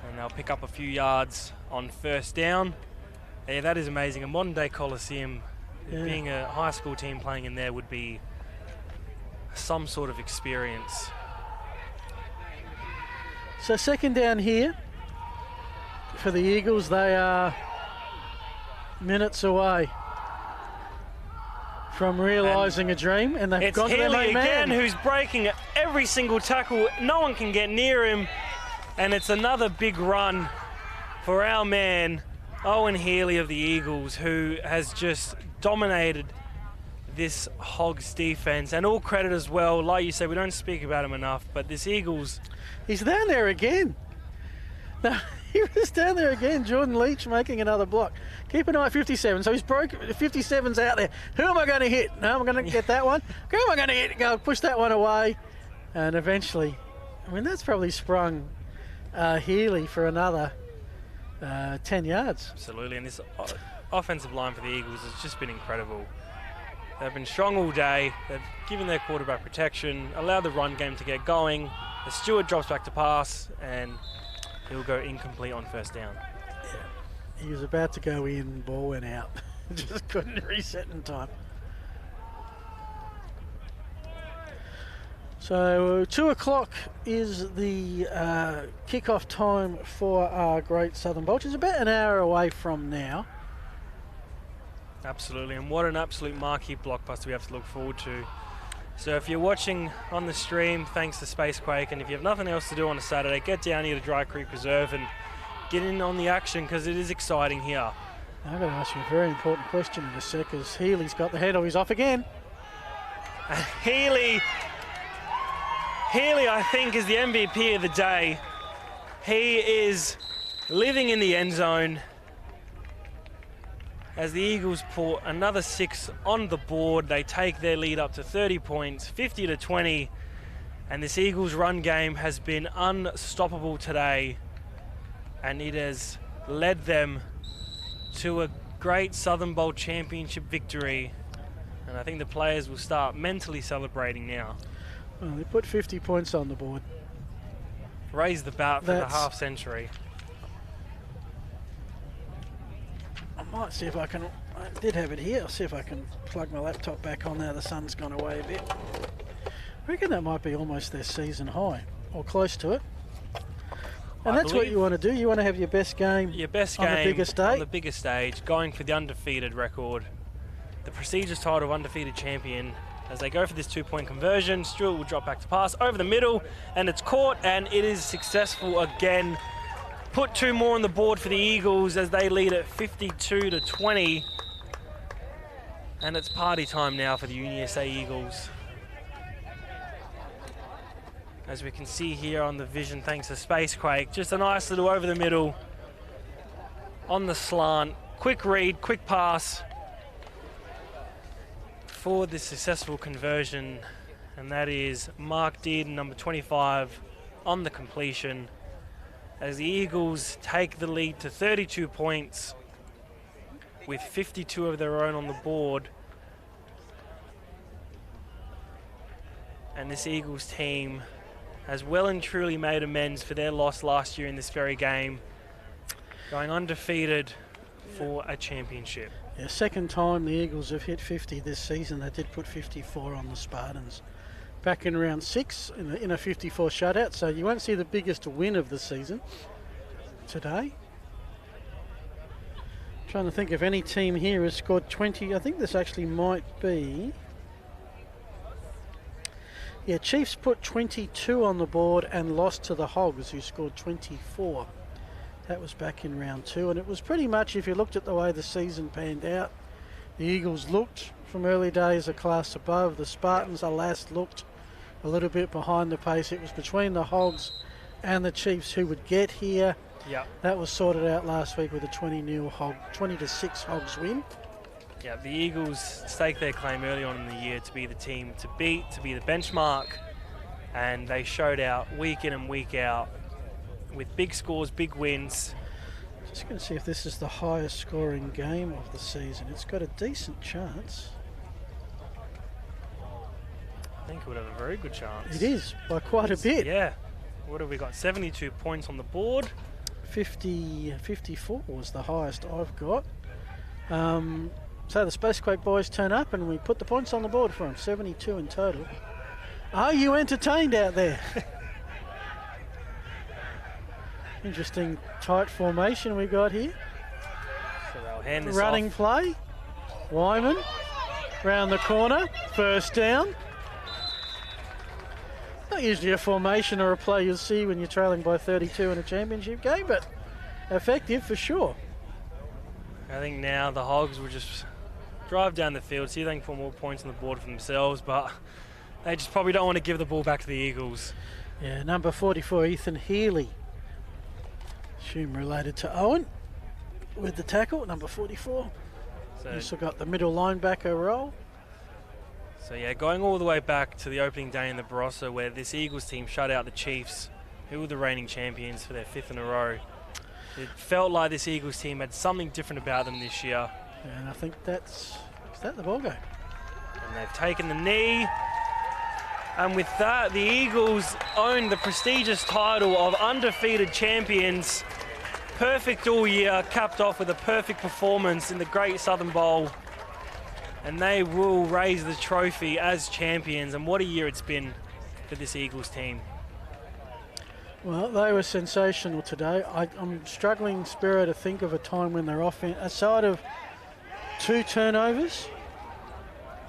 and they'll pick up a few yards on 1st down. Yeah, that is amazing. A modern-day Coliseum, being a high school team playing in there would be some sort of experience. So 2nd down here for the Eagles. They are minutes away from realising a dream, and they've gone to their main man. It's Healy again who's breaking every single tackle. No one can get near him, and it's another big run for our man, Owen Healy of the Eagles, who has just dominated this Hogs defense, and all credit as well. Like you said, we don't speak about him enough, but this Eagles... He's down there again. No, he was down there again. Jordan Leach making another block. Keep an eye at 57. So he's broke. 57's out there. Who am I going to hit? No, I'm going to get that one. Who am I going to hit? Go push that one away. And eventually, I mean, that's probably sprung Healy for another 10 yards. Absolutely, and this offensive line for the Eagles has just been incredible. They've been strong all day. They've given their quarterback protection, allowed the run game to get going. The Stewart drops back to pass, and he'll go incomplete on first down. Yeah. He was about to go in, ball went out. Just couldn't reset in time. So 2 o'clock is the kickoff time for our Great Southern Bowl, which is about an hour away from now. Absolutely, and what an absolute marquee blockbuster we have to look forward to. So if you're watching on the stream, thanks to Spacequake, and if you have nothing else to do on a Saturday, get down here to Dry Creek Preserve and get in on the action, because it is exciting here. I'm going to ask you a very important question in a sec, because Healy's got the header. He's off again. Healy, I think, is the MVP of the day. He is living in the end zone as the Eagles put another 6 on the board. They take their lead up to 30 points, 50-20, and this Eagles run game has been unstoppable today, and it has led them to a great Southern Bowl championship victory, and I think the players will start mentally celebrating now. Well, they put 50 points on the board. Raise the bat for the half century. I might see if I can, I did have it here, I'll see if I can plug my laptop back on now. The sun's gone away a bit. I reckon that might be almost their season high, or close to it. And that's what you want to do. You want to have your best game on the biggest stage. On the biggest stage, going for the undefeated record, the prestigious title of undefeated champion. As they go for this 2-point conversion, Stewart will drop back to pass over the middle, and it's caught, and it is successful again. Put 2 more on the board for the Eagles as they lead at 52-20. And it's party time now for the UniSA Eagles. As we can see here on the vision, thanks to Spacequake, just a nice little over the middle on the slant. Quick read, quick pass for the successful conversion, and that is Mark Dearden, number 25, on the completion, as the Eagles take the lead to 32 points with 52 of their own on the board. And this Eagles team has well and truly made amends for their loss last year in this very game, going undefeated for a championship. Yeah, second time the Eagles have hit 50 this season. They did put 54 on the Spartans back in round 6 in a 54 shutout, so you won't see the biggest win of the season today. Trying to think if any team here has scored 20. I think this actually might be... Yeah, Chiefs put 22 on the board and lost to the Hogs, who scored 24. That was back in round 2, and it was pretty much, if you looked at the way the season panned out, the Eagles looked from early days a class above. The Spartans, alas, looked a little bit behind the pace. It was between the Hogs and the Chiefs who would get here. Yeah, that was sorted out last week with a 20-6 Hogs win. Yeah, the Eagles staked their claim early on in the year to be the team to beat, to be the benchmark, and they showed out week in and week out with big scores, big wins. Just going to see if this is the highest scoring game of the season. It's got a decent chance. I think it would have a very good chance. It is, by quite a bit. Yeah. What have we got? 72 points on the board. 54 was the highest I've got. So the Spacequake boys turn up and we put the points on the board for them. 72 in total. Are you entertained out there? Interesting tight formation we got here. So they'll hand this running off. Play. Wyman round the corner. First down. Not usually a formation or a play you'll see when you're trailing by 32 in a championship game, but effective for sure. I think now the Hogs will just drive down the field, see if they can put more points on the board for themselves, but they just probably don't want to give the ball back to the Eagles. Yeah, number 44, Ethan Healy. Assume related to Owen with the tackle, number 44. So, Also got the middle linebacker role. so yeah, going all the way back to the opening day in the Barossa where this Eagles team shut out the Chiefs, who were the reigning champions for their 5th in a row. It felt like this Eagles team had something different about them this year. And I think is that the ball game? And they've taken the knee. And with that, the Eagles own the prestigious title of undefeated champions. Perfect all year, capped off with a perfect performance in the Great Southern Bowl. And they will raise the trophy as champions. And what a year it's been for this Eagles team. Well, they were sensational today. I'm struggling, Spiro, to think of a time when they're off. Aside of 2 turnovers,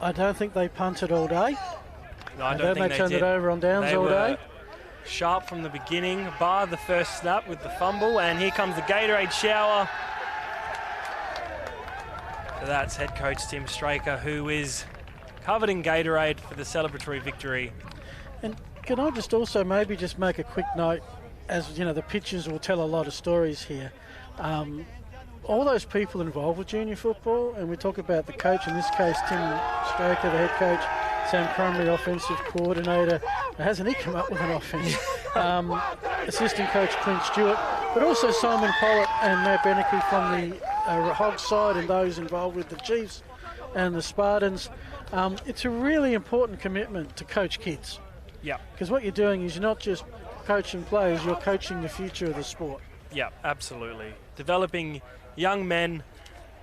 I don't think they punted all day. No, I don't think they turned it over on downs they all were day. Sharp from the beginning, bar the first snap with the fumble, and here comes the Gatorade shower. So that's head coach Tim Straker, who is covered in Gatorade for the celebratory victory. And can I just also maybe just make a quick note, as you know, the pictures will tell a lot of stories here. All those people involved with junior football, and we talk about the coach, in this case Tim Straker, the head coach, Sam Crumley, offensive coordinator. Hasn't he come up with an offense? Assistant coach Clint Stewart, but also Simon Pollitt and Matt Beneke from the Hogs side and those involved with the Chiefs and the Spartans. It's a really important commitment to coach kids. Yeah. Because what you're doing is you're not just coaching players, you're coaching the future of the sport. Yeah, absolutely. Developing young men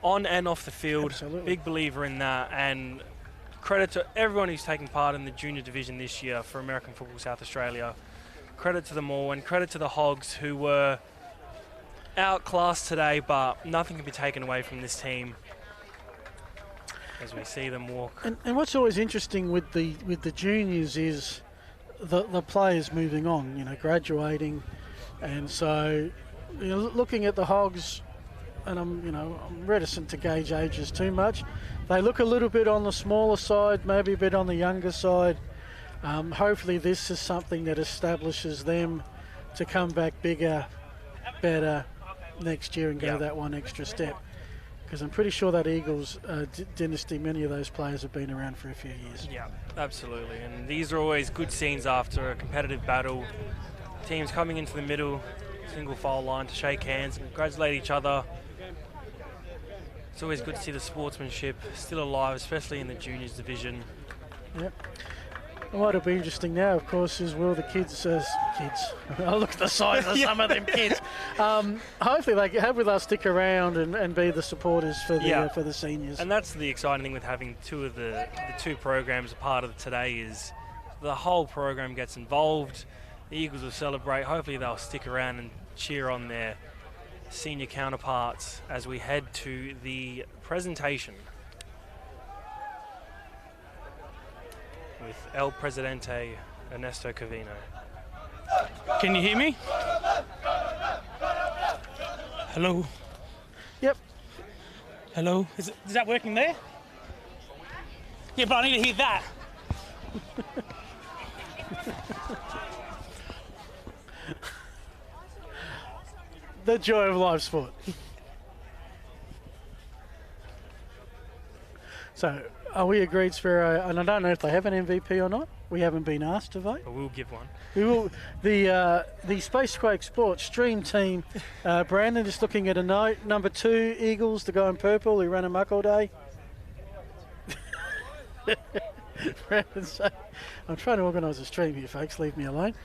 on and off the field. Absolutely. Big believer in that, and credit to everyone who's taken part in the junior division this year for American Football South Australia. Credit to them all, and credit to the Hogs, who were outclassed today, but nothing can be taken away from this team as we see them walk. And what's always interesting with the juniors is the players moving on, you know, graduating, and so looking at the Hogs, and I'm reticent to gauge ages too much. They look a little bit on the smaller side, maybe a bit on the younger side. Hopefully this is something that establishes them to come back bigger, better next year and go that one extra step. Because I'm pretty sure that Eagles dynasty, many of those players have been around for a few years. Yeah, absolutely. And these are always good scenes after a competitive battle. Teams coming into the middle, single file line to shake hands and congratulate each other. It's always good to see the sportsmanship still alive, especially in the juniors division. Yep. And what'll be interesting now, of course, is will the kids, I look at the size of some of them kids. Hopefully they'll stick around and be the supporters for the seniors. And that's the exciting thing with having the two programs a part of today is the whole program gets involved. The Eagles will celebrate. Hopefully they'll stick around and cheer on their senior counterparts as we head to the presentation with El Presidente Ernesto Covino. Can you hear me? Hello? Yep. Hello? Is that working there? Yeah, but I need to hear that. The joy of live sport. So, are we agreed, Spiro? And I don't know if they have an MVP or not. We haven't been asked to vote. But we'll give one. We will. The Spacequake Sports Stream Team. Brandon just looking at a note. Number 2, Eagles, the guy in purple who ran amok all day. Brandon saying, I'm trying to organise a stream here, folks. Leave me alone.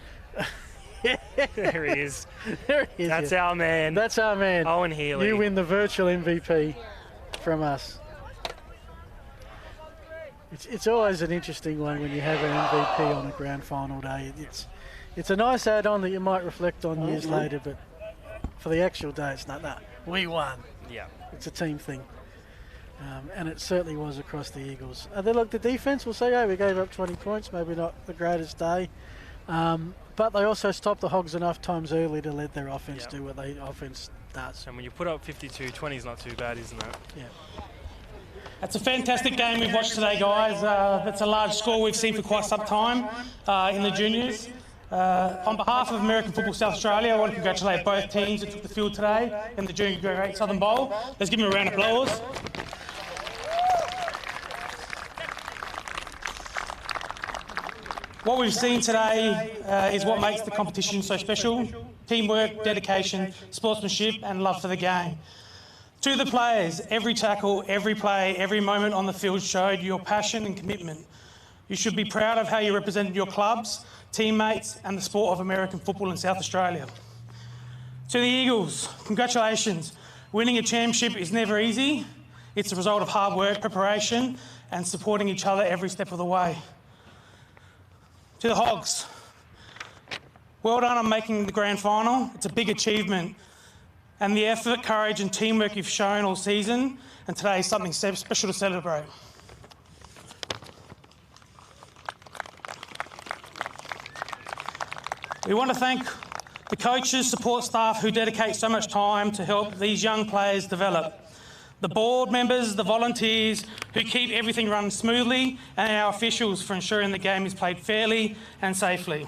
There he is. There he is. That's our man. That's our man. Owen Healy. You win the virtual MVP from us. It's always an interesting one when you have an MVP on a grand final day. It's a nice add-on that you might reflect on years later, but for the actual day, it's not that. We won. Yeah. It's a team thing. And it certainly was across the Eagles. Look, the defence will say, hey, we gave up 20 points, maybe not the greatest day. But they also stopped the Hogs enough times early to let their offence do what they does. And when you put up 52, 20 is not too bad, isn't it? Yeah. That's a fantastic game we've watched today, guys. That's a large score we've seen for quite some time in the juniors. On behalf of American Football South Australia, I want to congratulate both teams that took the field today in the Junior Great Southern Bowl. Let's give them a round of applause. What we've seen today is what makes the competition so special: teamwork, dedication, sportsmanship and love for the game. To the players, every tackle, every play, every moment on the field showed your passion and commitment. You should be proud of how you represented your clubs, teammates and the sport of American football in South Australia. To the Eagles, congratulations. Winning a championship is never easy. It's a result of hard work, preparation and supporting each other every step of the way. To the Hogs, well done on making the grand final. It's a big achievement. And the effort, courage and teamwork you've shown all season, and today is something special to celebrate. We want to thank the coaches, support staff who dedicate so much time to help these young players develop, the board members, the volunteers who keep everything running smoothly, and our officials for ensuring the game is played fairly and safely.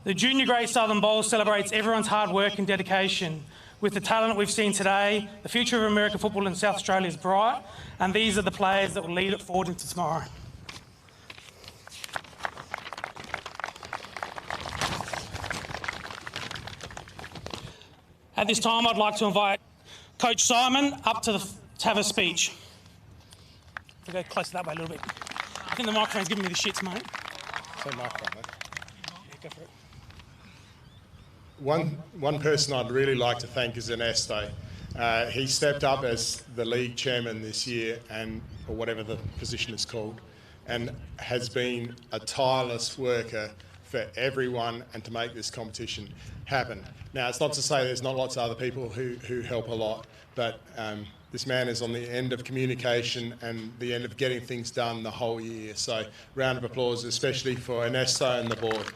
The Junior Great Southern Bowl celebrates everyone's hard work and dedication. With the talent we've seen today, the future of American football in South Australia is bright, and these are the players that will lead it forward into tomorrow. At this time, I'd like to invite Coach Simon up to have a speech. We'll go closer that way a little bit. I think the microphone's giving me the shits, mate. So microphone, mate. Yeah, go for it. One person I'd really like to thank is Ernesto. He stepped up as the league chairman this year, or whatever the position is called, and has been a tireless worker for everyone and to make this competition happen. Now, it's not to say there's not lots of other people who help a lot, but this man is on the end of communication and the end of getting things done the whole year. So, round of applause, especially for Ernesto and the board.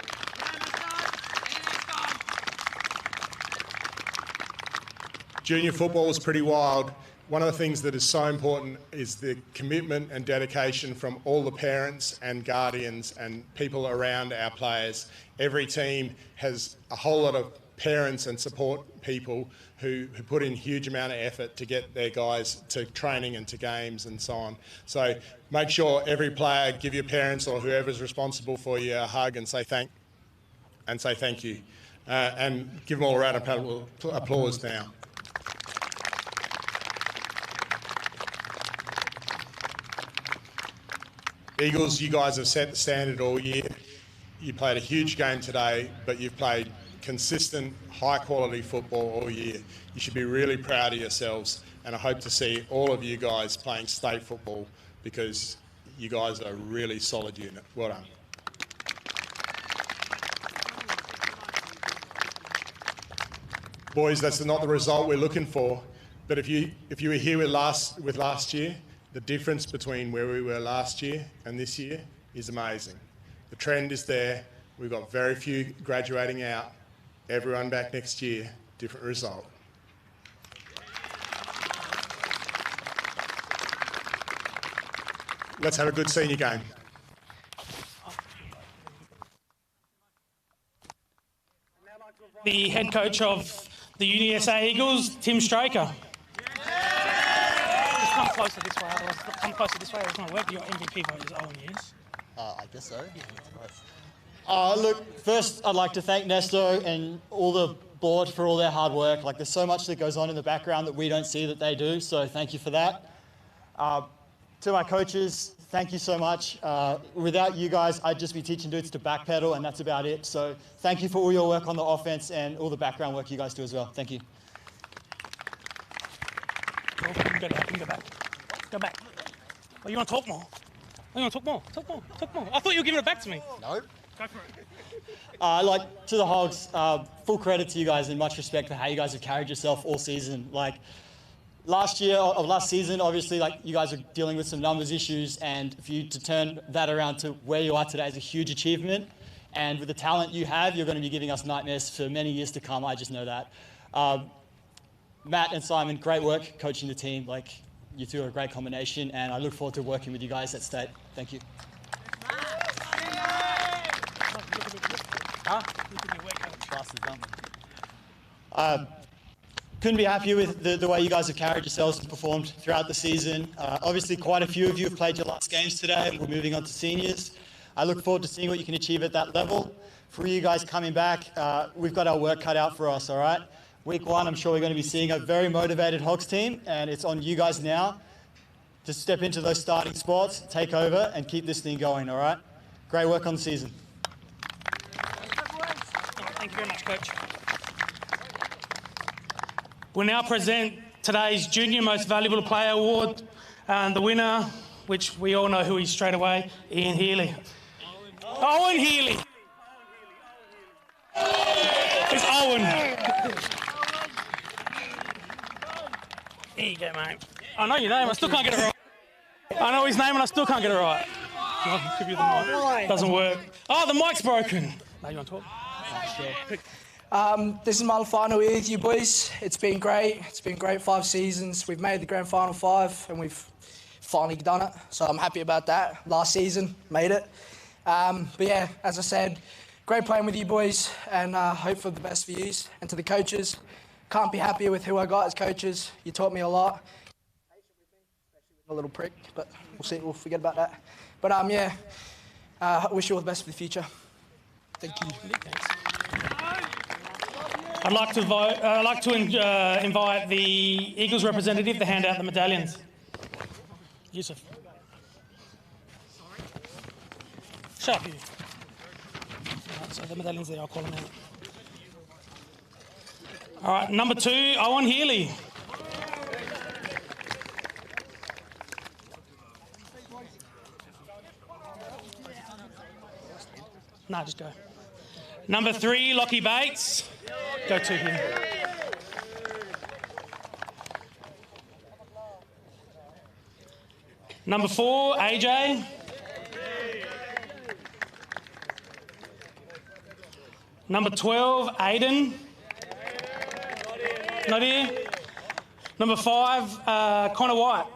Junior football is pretty wild. One of the things that is so important is the commitment and dedication from all the parents and guardians and people around our players. Every team has a whole lot of parents and support people who put in huge amount of effort to get their guys to training and to games and so on. So make sure every player, give your parents or whoever's responsible for you a hug and say thank you. And give them all a round of applause now. Eagles, you guys have set the standard all year. You played a huge game today, but you've played consistent, high-quality football all year. You should be really proud of yourselves, and I hope to see all of you guys playing state football because you guys are a really solid unit. Well done. Boys, that's not the result we're looking for, but if you were here with last year, the difference between where we were last year and this year is amazing. The trend is there. We've got very few graduating out. Everyone back next year, different result. Let's have a good senior game. The head coach of the UniSA Eagles, Tim Straker. Come closer this way, otherwise come closer this way, it's not working. Your MVP vote is Owen, yes? I guess so. Look, first I'd like to thank Nesto and all the board for all their hard work. Like, there's so much that goes on in the background that we don't see that they do, so thank you for that. To my coaches, thank you so much. Without you guys, I'd just be teaching dudes to backpedal, and that's about it. So thank you for all your work on the offense and all the background work you guys do as well. Thank you. Go back. Go back. Oh, you want to talk more? Oh, you want to talk more? Talk more. I thought you were giving it back to me. No. Go for it. Like, to the Hogs, full credit to you guys and much respect for how you guys have carried yourself all season. Like, last season, obviously, like, you guys are dealing with some numbers issues, and for you to turn that around to where you are today is a huge achievement. And with the talent you have, you're going to be giving us nightmares for many years to come. I just know that. Matt and Simon, great work coaching the team. Like, you two are a great combination, and I look forward to working with you guys at State. Thank you. Couldn't be happier with the way you guys have carried yourselves and performed throughout the season. Obviously, quite a few of you have played your last games today, and we're moving on to seniors. I look forward to seeing what you can achieve at that level. For you guys coming back, we've got our work cut out for us, all right? Week 1, I'm sure we're going to be seeing a very motivated Hogs team, and it's on you guys now to step into those starting spots, take over, and keep this thing going, all right? Great work on the season. Thank you very much, Coach. We'll now present today's Junior Most Valuable Player Award, and the winner, which we all know who he is straight away, Ian Healy. Owen Healy. It's Owen. There you go, mate. I know your name, I still can't get it right. I know his name and I still can't get it right. I'll give you the mic. Doesn't work. Oh, the mic's broken. No, you want to talk? Sure. This is my final year with you boys. It's been great. It's been great 5 seasons. We've made the grand final 5 and we've finally done it. So I'm happy about that. Last season, made it. But yeah, as I said, great playing with you boys and hope for the best for you and to the coaches. Can't be happier with who I got as coaches. You taught me a lot. A little prick, but we'll see. We'll forget about that. But yeah, I wish you all the best for the future. Thank you. Thanks. I'd like to invite the Eagles representative to hand out the medallions. Yusuf. Shut up, you. Right, so the medallions there, I'll call them out. All right, number 2, Owen Healy. No, just go. Number 3, Lockie Bates. Go to him. Number 4, AJ. Number 12, Aiden. Not here. Number 5, Connor White.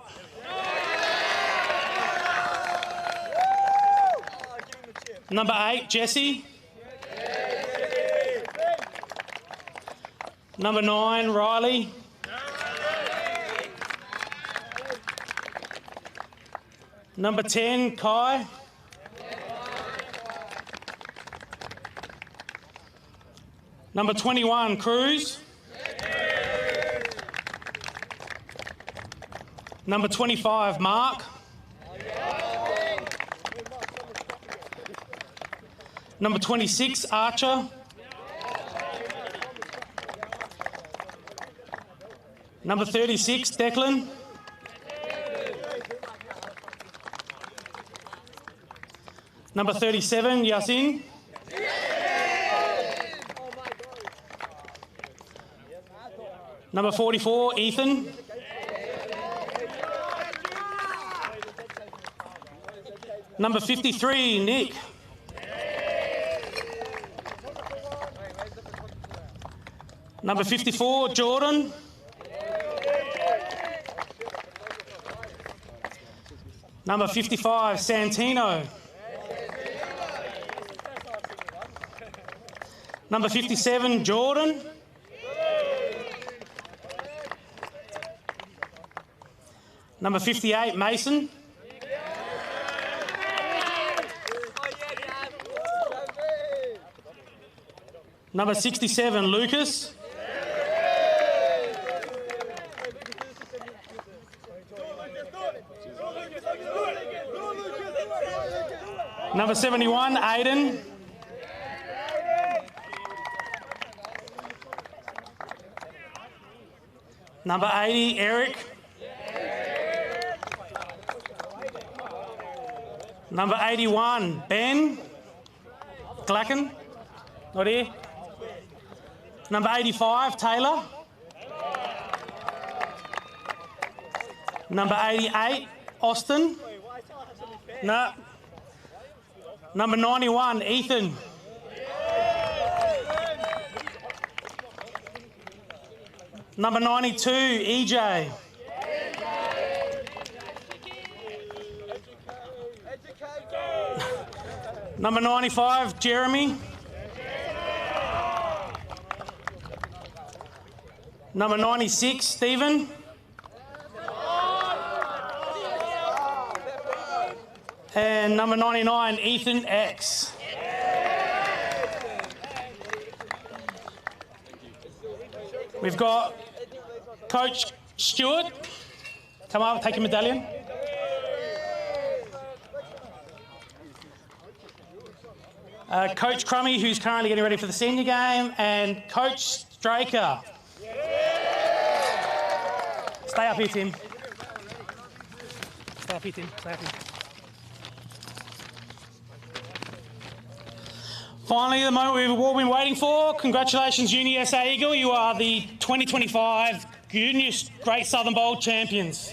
Number 8, Jesse. Number 9, Riley. Number 10, Kai. Number 21, Cruz. Number 25, Mark. Number 26, Archer. Number 36, Declan. Number 37, Yasin. Number 44, Ethan. Number 53, Nick. Number 54, Jordan. Number 55, Santino. Number 57, Jordan. Number 58, Mason. Number 67, Lucas. Number 71, Aiden. Number 80, Eric. Number 81, Ben. Glacken. Not here. Number 85, Taylor. Number 88, Austin. No. Number 91, Number 92, EJ. Number 95, Jeremy. Number 96, Stephen. And number 99, Ethan X. We've got Coach Stewart. Come up, take your medallion. Coach Crummy, who's currently getting ready for the senior game, and Coach Straker. Stay up here, Tim. Stay up here, Tim. Stay up here. Finally, the moment we've all been waiting for. Congratulations, UniSA Eagle. You are the 2025 Junior Great Southern Bowl champions.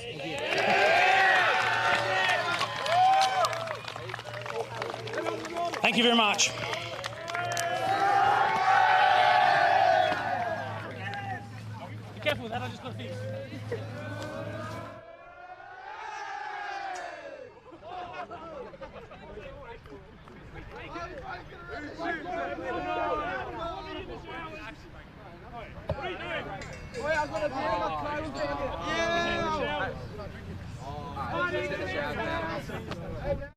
Thank you very much. Be careful with that, I just got to fix. Yeah!